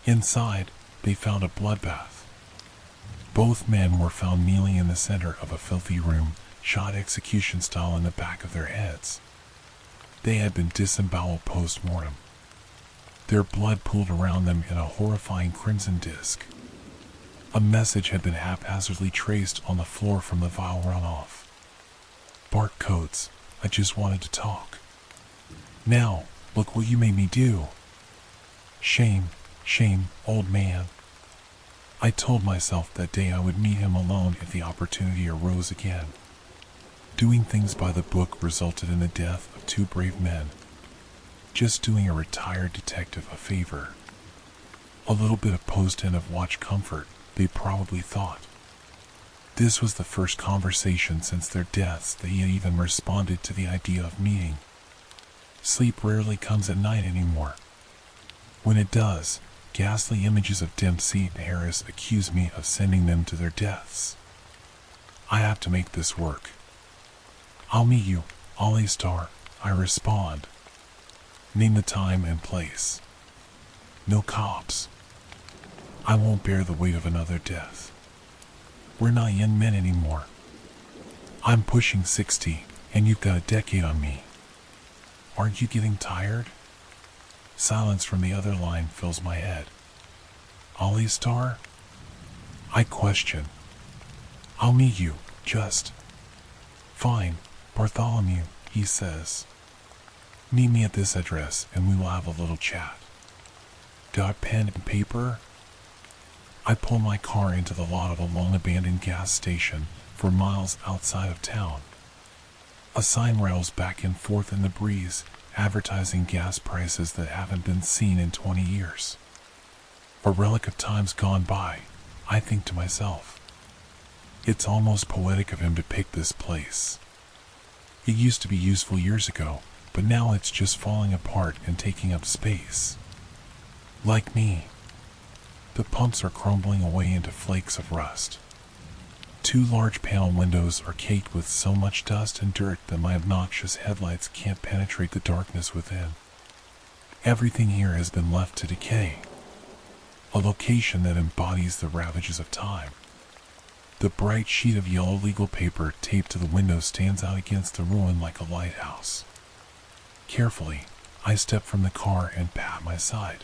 Inside, they found a bloodbath. Both men were found kneeling in the center of a filthy room, shot execution style in the back of their heads. They had been disemboweled post-mortem. Their blood pooled around them in a horrifying crimson disk. A message had been haphazardly traced on the floor from the vile runoff. Bark coats, I just wanted to talk. Now, look what you made me do. Shame, shame, old man. I told myself that day I would meet him alone if the opportunity arose again. Doing things by the book resulted in the death of 2 brave men. Just doing a retired detective a favor. A little bit of post-in of watch comfort, they probably thought. This was the first conversation since their deaths that he had even responded to the idea of meeting. Sleep rarely comes at night anymore. When it does, ghastly images of Dempsey and Harris accuse me of sending them to their deaths. I have to make this work. I'll meet you, Alistair, I respond. Name the time and place. No cops. I won't bear the weight of another death. We're not young men anymore. I'm pushing 60, and you've got a decade on me. Aren't you getting tired? Silence from the other line fills my head. Alistair? I question. I'll meet you, just. Fine, Bartholomew, he says. Meet me at this address and we will have a little chat. Got pen and paper? I pull my car into the lot of a long-abandoned gas station 4 miles outside of town. A sign rattles back and forth in the breeze, advertising gas prices that haven't been seen in 20 years. A relic of times gone by, I think to myself. It's almost poetic of him to pick this place. It used to be useful years ago, but now it's just falling apart and taking up space. Like me. The pumps are crumbling away into flakes of rust. 2 large panel windows are caked with so much dust and dirt that my obnoxious headlights can't penetrate the darkness within. Everything here has been left to decay. A location that embodies the ravages of time. The bright sheet of yellow legal paper taped to the window stands out against the ruin like a lighthouse. Carefully, I step from the car and pat my side.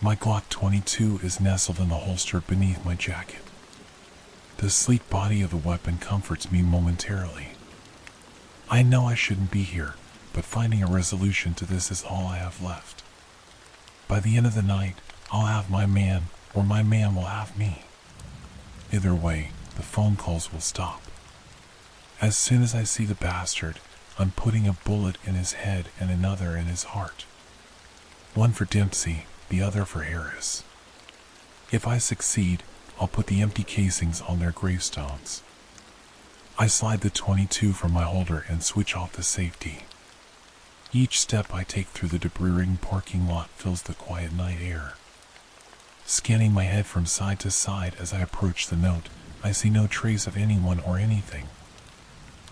My Glock 22 is nestled in the holster beneath my jacket. The sleek body of the weapon comforts me momentarily. I know I shouldn't be here, but finding a resolution to this is all I have left. By the end of the night, I'll have my man, or my man will have me. Either way, the phone calls will stop. As soon as I see the bastard, I'm putting a bullet in his head and another in his heart. One for Dempsey, the other for Harris. If I succeed, I'll put the empty casings on their gravestones. I slide the 22 from my holder and switch off the safety. Each step I take through the debris-ridden parking lot fills the quiet night air. Scanning my head from side to side as I approach the note, I see no trace of anyone or anything.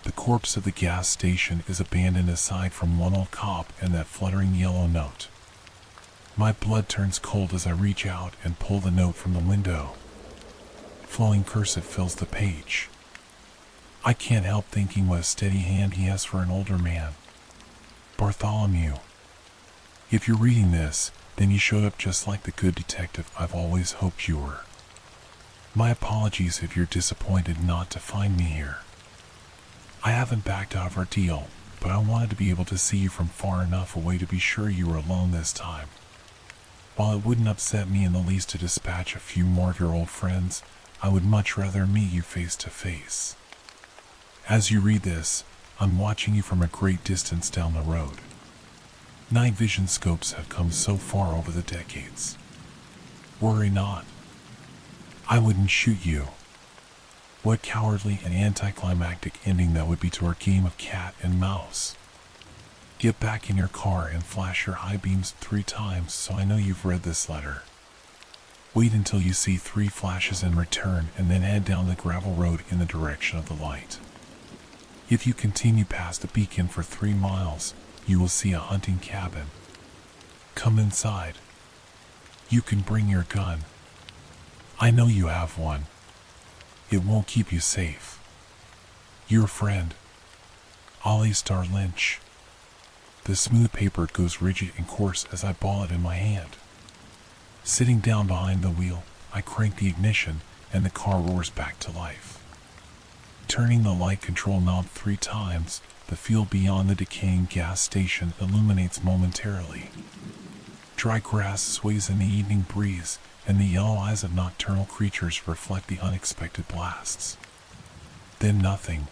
The corpse of the gas station is abandoned aside from one old cop and that fluttering yellow note. My blood turns cold as I reach out and pull the note from the window. Flowing cursive fills the page. I can't help thinking what a steady hand he has for an older man. Bartholomew. If you're reading this, then you showed up just like the good detective I've always hoped you were. My apologies if you're disappointed not to find me here. I haven't backed out of our deal, but I wanted to be able to see you from far enough away to be sure you were alone this time. While it wouldn't upset me in the least to dispatch a few more of your old friends, I would much rather meet you face to face. As you read this, I'm watching you from a great distance down the road. Night vision scopes have come so far over the decades. Worry not. I wouldn't shoot you. What cowardly and anticlimactic ending that would be to our game of cat and mouse. Get back in your car and flash your high beams 3 times so I know you've read this letter. Wait until you see 3 flashes in return and then head down the gravel road in the direction of the light. If you continue past the beacon for 3 miles, you will see a hunting cabin. Come inside. You can bring your gun. I know you have one. It won't keep you safe. Your friend, Ollie Star Lynch. The smooth paper goes rigid and coarse as I ball it in my hand. Sitting down behind the wheel, I crank the ignition and the car roars back to life. Turning the light control knob 3 times, the field beyond the decaying gas station illuminates momentarily. Dry grass sways in the evening breeze, and the yellow eyes of nocturnal creatures reflect the unexpected blasts. Then nothing.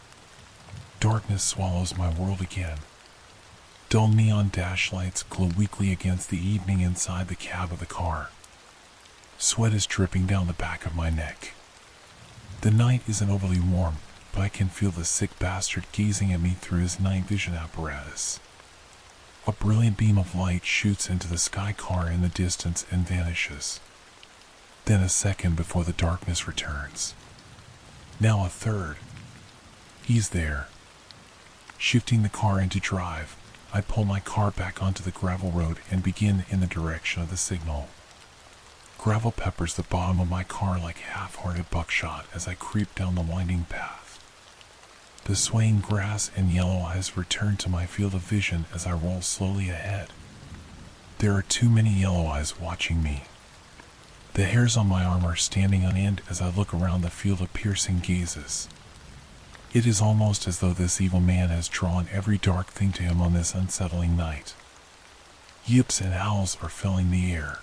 Darkness swallows my world again. Dull neon dash lights glow weakly against the evening inside the cab of the car. Sweat is dripping down the back of my neck. The night isn't overly warm, but I can feel the sick bastard gazing at me through his night vision apparatus. A brilliant beam of light shoots into the sky car in the distance and vanishes. Then a second before the darkness returns. Now a third. He's there. Shifting the car into drive, I pull my car back onto the gravel road and begin in the direction of the signal. Gravel peppers the bottom of my car like half-hearted buckshot as I creep down the winding path. The swaying grass and yellow eyes return to my field of vision as I roll slowly ahead. There are too many yellow eyes watching me. The hairs on my arm are standing on end as I look around the field of piercing gazes. It is almost as though this evil man has drawn every dark thing to him on this unsettling night. Yips and howls are filling the air.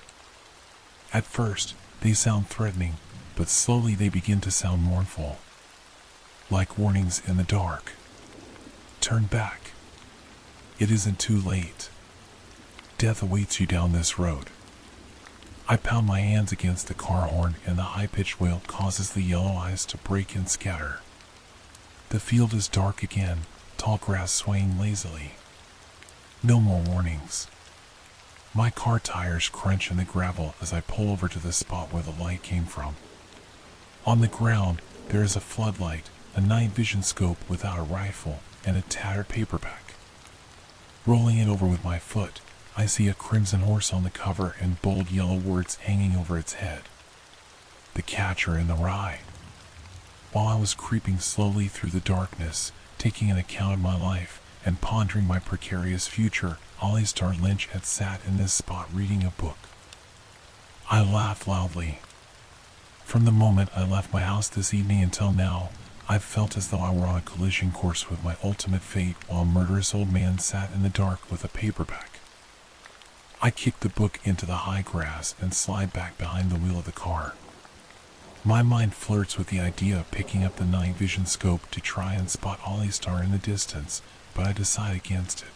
At first, they sound threatening, but slowly they begin to sound mournful. Like warnings in the dark. Turn back. It isn't too late. Death awaits you down this road. I pound my hands against the car horn and the high-pitched wail causes the yellow eyes to break and scatter. The field is dark again, tall grass swaying lazily. No more warnings. My car tires crunch in the gravel as I pull over to the spot where the light came from. On the ground, there is a floodlight, a night vision scope without a rifle, and a tattered paperback. Rolling it over with my foot, I see a crimson horse on the cover and bold yellow words hanging over its head. The Catcher in the Rye. While I was creeping slowly through the darkness, taking an account of my life, and pondering my precarious future, Ollie Star Lynch had sat in this spot reading a book. I laughed loudly. From the moment I left my house this evening until now, I've felt as though I were on a collision course with my ultimate fate while a murderous old man sat in the dark with a paperback. I kick the book into the high grass and slide back behind the wheel of the car. My mind flirts with the idea of picking up the night vision scope to try and spot Ollie Star in the distance, but I decide against it.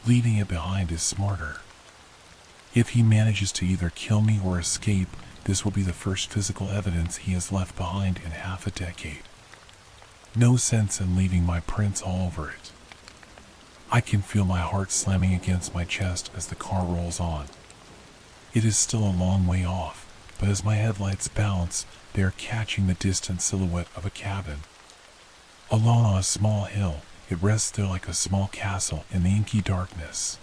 Leaving it behind is smarter. If he manages to either kill me or escape, this will be the first physical evidence he has left behind in half a decade. No sense in leaving my prints all over it. I can feel my heart slamming against my chest as the car rolls on. It is still a long way off, but as my headlights bounce, they are catching the distant silhouette of a cabin. Alone on a small hill, it rests there like a small castle in the inky darkness.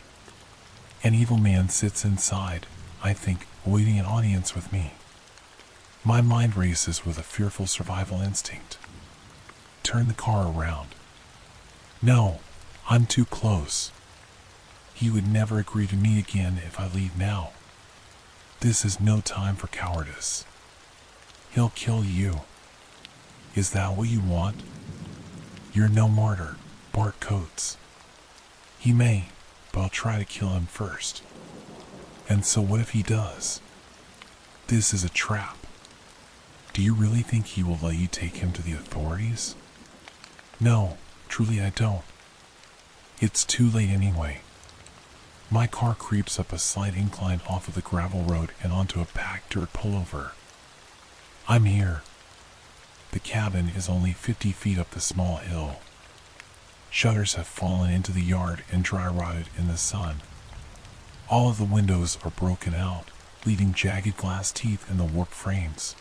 An evil man sits inside, I think, awaiting an audience with me. My mind races with a fearful survival instinct. Turn the car around. No, I'm too close. He would never agree to meet again if I leave now. This is no time for cowardice. He'll kill you. Is that what you want? You're no martyr, Bart Coates. He may, but I'll try to kill him first. And so what if he does? This is a trap. Do you really think he will let you take him to the authorities? No, truly I don't. It's too late anyway. My car creeps up a slight incline off of the gravel road and onto a packed dirt pullover. I'm here. The cabin is only 50 feet up the small hill. Shutters have fallen into the yard and dry rotted in the sun. All of the windows are broken out, leaving jagged glass teeth in the warped frames.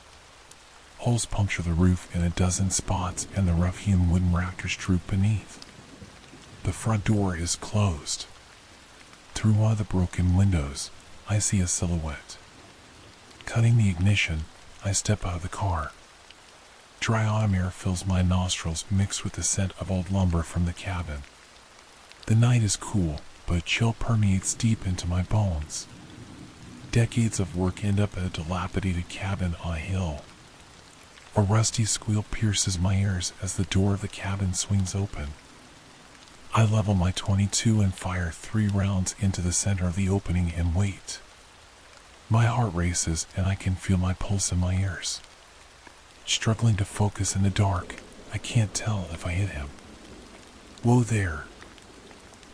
Holes puncture the roof in a dozen spots and the rough-hewn wooden rafters droop beneath. The front door is closed. Through one of the broken windows, I see a silhouette. Cutting the ignition, I step out of the car. Dry autumn air fills my nostrils mixed with the scent of old lumber from the cabin. The night is cool, but a chill permeates deep into my bones. Decades of work end up at a dilapidated cabin on a hill. A rusty squeal pierces my ears as the door of the cabin swings open. I level my .22 and fire 3 rounds into the center of the opening and wait. My heart races and I can feel my pulse in my ears. Struggling to focus in the dark, I can't tell if I hit him. Whoa there!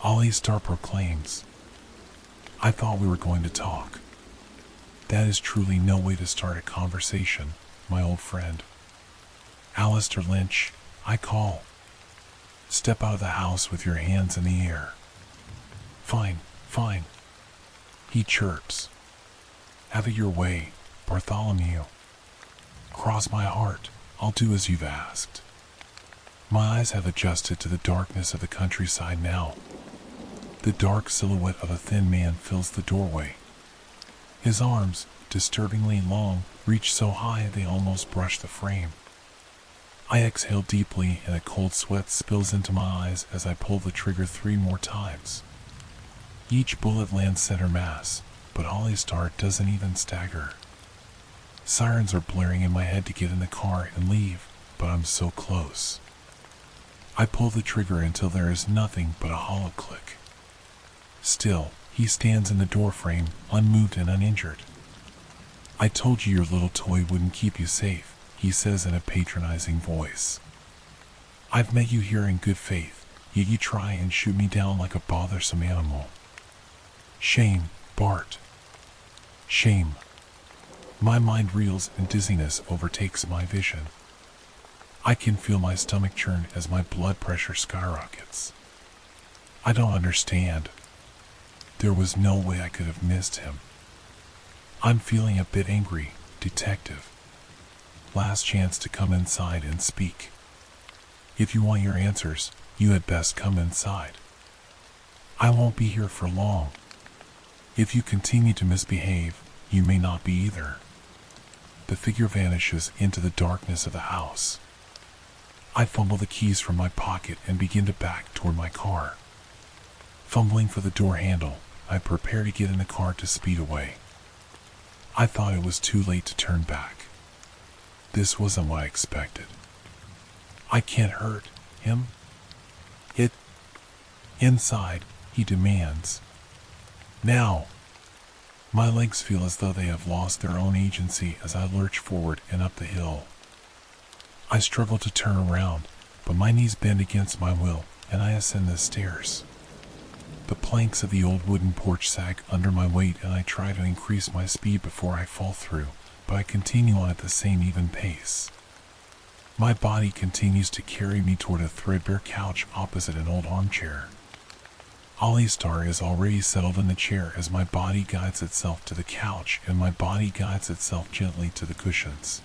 Ollie Star proclaims. I thought we were going to talk. That is truly no way to start a conversation, my old friend. Alistair Lynch, I call. Step out of the house with your hands in the air. Fine, fine. He chirps. Have it your way, Bartholomew. Cross my heart, I'll do as you've asked. My eyes have adjusted to the darkness of the countryside now. The dark silhouette of a thin man fills the doorway. His arms, disturbingly long, reach so high they almost brush the frame. I exhale deeply and a cold sweat spills into my eyes as I pull the trigger 3 more times. Each bullet lands center mass, but Ollie Star doesn't even stagger. Sirens are blaring in my head to get in the car and leave, but I'm so close. I pull the trigger until there is nothing but a hollow click. Still, he stands in the doorframe, unmoved and uninjured. I told you your little toy wouldn't keep you safe, he says in a patronizing voice. I've met you here in good faith, yet you try and shoot me down like a bothersome animal. Shame, Bart. Shame. My mind reels and dizziness overtakes my vision. I can feel my stomach churn as my blood pressure skyrockets. I don't understand. There was no way I could have missed him. I'm feeling a bit angry, detective. Last chance to come inside and speak. If you want your answers, you had best come inside. I won't be here for long. If you continue to misbehave, you may not be either. The figure vanishes into the darkness of the house. I fumble the keys from my pocket and begin to back toward my car. Fumbling for the door handle, I prepare to get in the car to speed away. I thought it was too late to turn back. This wasn't what I expected. I can't hurt him. Inside, he demands. Now. My legs feel as though they have lost their own agency as I lurch forward and up the hill. I struggle to turn around, but my knees bend against my will, and I ascend the stairs. The planks of the old wooden porch sag under my weight, and I try to increase my speed before I fall through, but I continue on at the same even pace. My body continues to carry me toward a threadbare couch opposite an old armchair. Ollie Star is already settled in the chair as my body guides itself to the couch and my body guides itself gently to the cushions.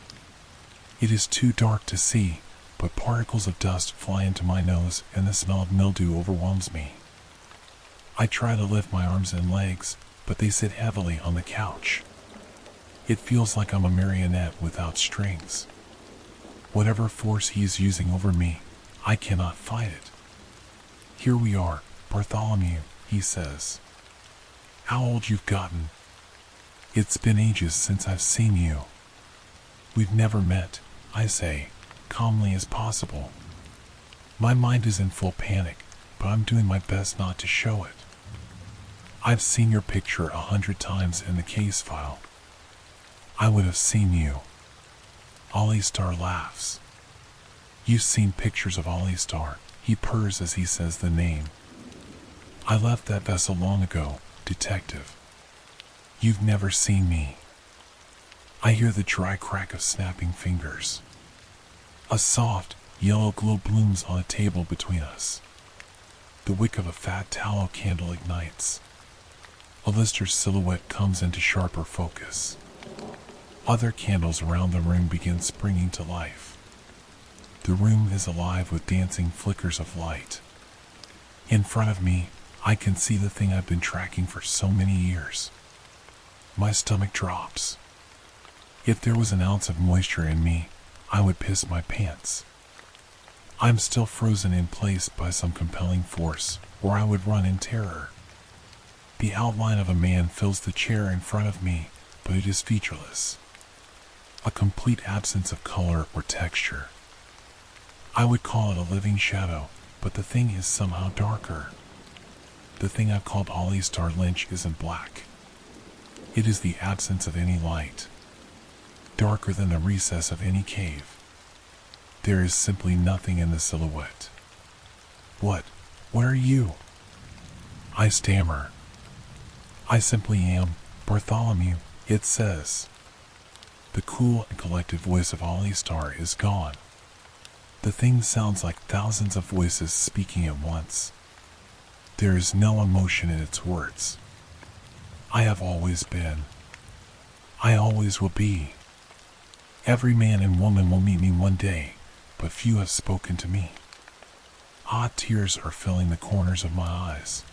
It is too dark to see, but particles of dust fly into my nose and the smell of mildew overwhelms me. I try to lift my arms and legs, but they sit heavily on the couch. It feels like I'm a marionette without strings. Whatever force he is using over me, I cannot fight it. Here we are, Bartholomew, he says. How old you've gotten. It's been ages since I've seen you. We've never met, I say, calmly as possible. My mind is in full panic, but I'm doing my best not to show it. I've seen your picture 100 times in the case file. I would have seen you. Ollie Star laughs. You've seen pictures of Ollie Star, he purrs as he says the name. I left that vessel long ago, detective. You've never seen me. I hear the dry crack of snapping fingers. A soft, yellow glow blooms on a table between us. The wick of a fat tallow candle ignites. Alistair's silhouette comes into sharper focus. Other candles around the room begin springing to life. The room is alive with dancing flickers of light. In front of me, I can see the thing I've been tracking for so many years. My stomach drops. If there was an ounce of moisture in me, I would piss my pants. I'm still frozen in place by some compelling force, or I would run in terror. The outline of a man fills the chair in front of me, but it is featureless. A complete absence of color or texture. I would call it a living shadow, but the thing is somehow darker. The thing I've called Ollie Star Lynch isn't black. It is the absence of any light. Darker than the recess of any cave. There is simply nothing in the silhouette. What are you? I stammer. I simply am, Bartholomew, it says. The cool and collected voice of Ollie Star is gone. The thing sounds like thousands of voices speaking at once. There is no emotion in its words. I have always been. I always will be. Every man and woman will meet me one day, but few have spoken to me. Hot tears are filling the corners of my eyes.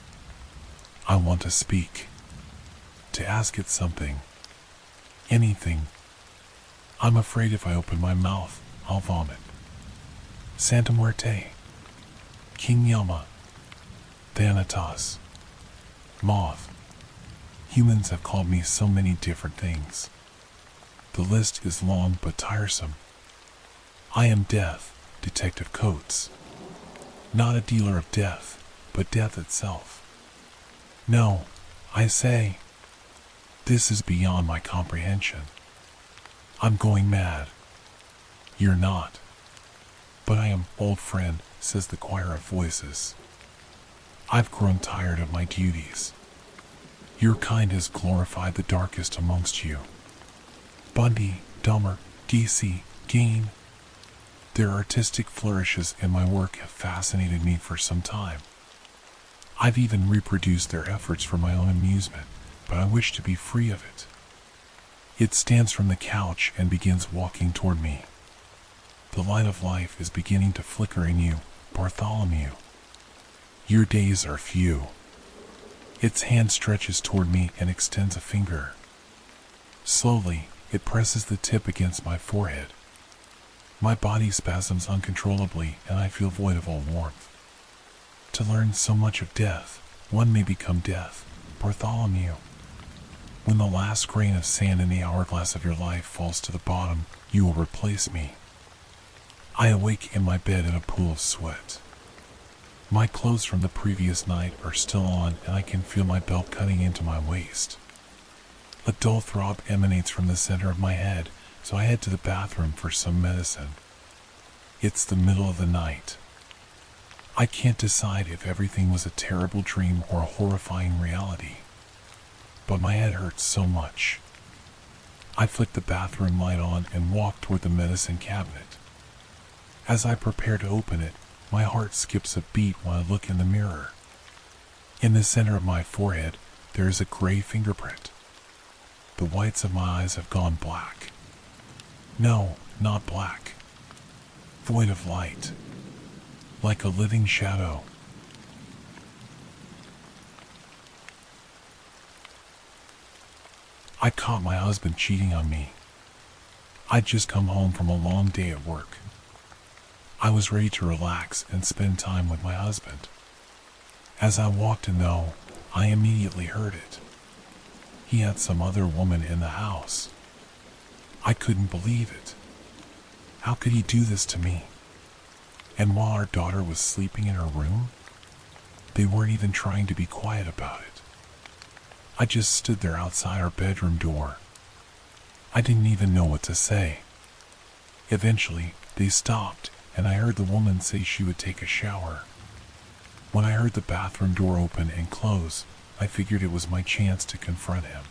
I want to speak. To ask it something. Anything. I'm afraid if I open my mouth, I'll vomit. Santa Muerte. King Yama. Thanatos. Moth. Humans have called me so many different things. The list is long but tiresome. I am Death, Detective Coates. Not a dealer of death, but death itself. No, I say. This is beyond my comprehension. I'm going mad. You're not. But I am, old friend, says the choir of voices. I've grown tired of my duties. Your kind has glorified the darkest amongst you. Bundy, Dahmer, DC, Gain. Their artistic flourishes in my work have fascinated me for some time. I've even reproduced their efforts for my own amusement, but I wish to be free of it. It stands from the couch and begins walking toward me. The light of life is beginning to flicker in you, Bartholomew. Your days are few. Its hand stretches toward me and extends a finger. Slowly, it presses the tip against my forehead. My body spasms uncontrollably and I feel void of all warmth. To learn so much of death, one may become death, Bartholomew. When the last grain of sand in the hourglass of your life falls to the bottom, you will replace me. I awake in my bed in a pool of sweat. My clothes from the previous night are still on and I can feel my belt cutting into my waist. A dull throb emanates from the center of my head, so I head to the bathroom for some medicine. It's the middle of the night. I can't decide if everything was a terrible dream or a horrifying reality. But my head hurts so much. I flick the bathroom light on and walk toward the medicine cabinet. As I prepare to open it, my heart skips a beat while I look in the mirror. In the center of my forehead, there is a gray fingerprint. The whites of my eyes have gone black. No, not black. Void of light. Like a living shadow. I caught my husband cheating on me. I'd just come home from a long day at work. I was ready to relax and spend time with my husband. As I walked in though, I immediately heard it. He had some other woman in the house. I couldn't believe it. How could he do this to me? And while our daughter was sleeping in her room? They weren't even trying to be quiet about it. I just stood there outside our bedroom door. I didn't even know what to say. Eventually, they stopped, and I heard the woman say she would take a shower. When I heard the bathroom door open and close, I figured it was my chance to confront him.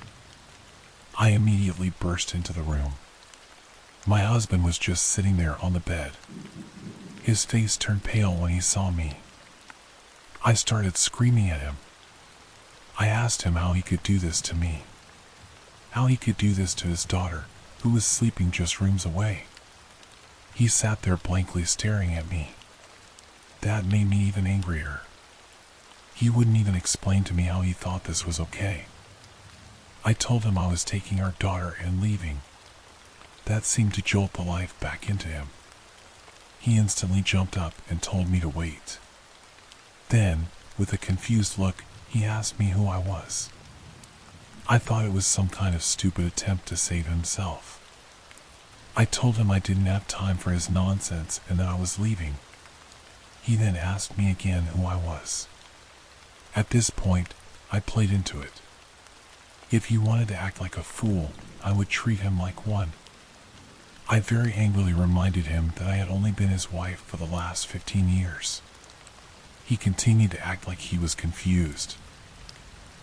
I immediately burst into the room. My husband was just sitting there on the bed. His face turned pale when he saw me. I started screaming at him. I asked him how he could do this to me. How he could do this to his daughter, who was sleeping just rooms away. He sat there blankly staring at me. That made me even angrier. He wouldn't even explain to me how he thought this was okay. I told him I was taking our daughter and leaving. That seemed to jolt the life back into him. He instantly jumped up and told me to wait. Then, with a confused look, he asked me who I was. I thought it was some kind of stupid attempt to save himself. I told him I didn't have time for his nonsense and that I was leaving. He then asked me again who I was. At this point, I played into it. If he wanted to act like a fool, I would treat him like one. I very angrily reminded him that I had only been his wife for the last 15 years. He continued to act like he was confused.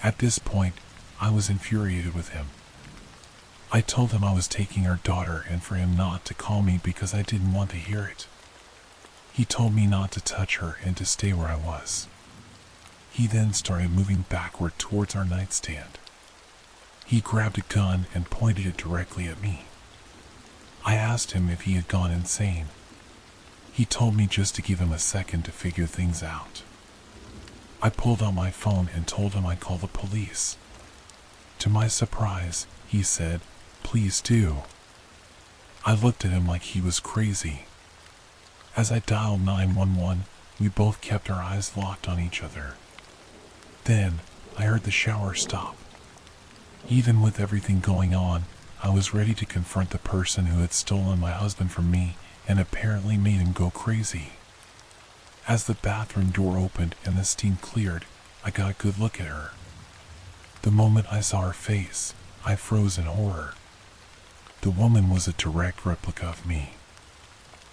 At this point, I was infuriated with him. I told him I was taking our daughter and for him not to call me because I didn't want to hear it. He told me not to touch her and to stay where I was. He then started moving backward towards our nightstand. He grabbed a gun and pointed it directly at me. I asked him if he had gone insane. He told me just to give him a second to figure things out. I pulled out my phone and told him I'd call the police. To my surprise, he said, "Please do." I looked at him like he was crazy. As I dialed 911, we both kept our eyes locked on each other. Then, I heard the shower stop. Even with everything going on, I was ready to confront the person who had stolen my husband from me and apparently made him go crazy. As the bathroom door opened and the steam cleared, I got a good look at her. The moment I saw her face, I froze in horror. The woman was a direct replica of me.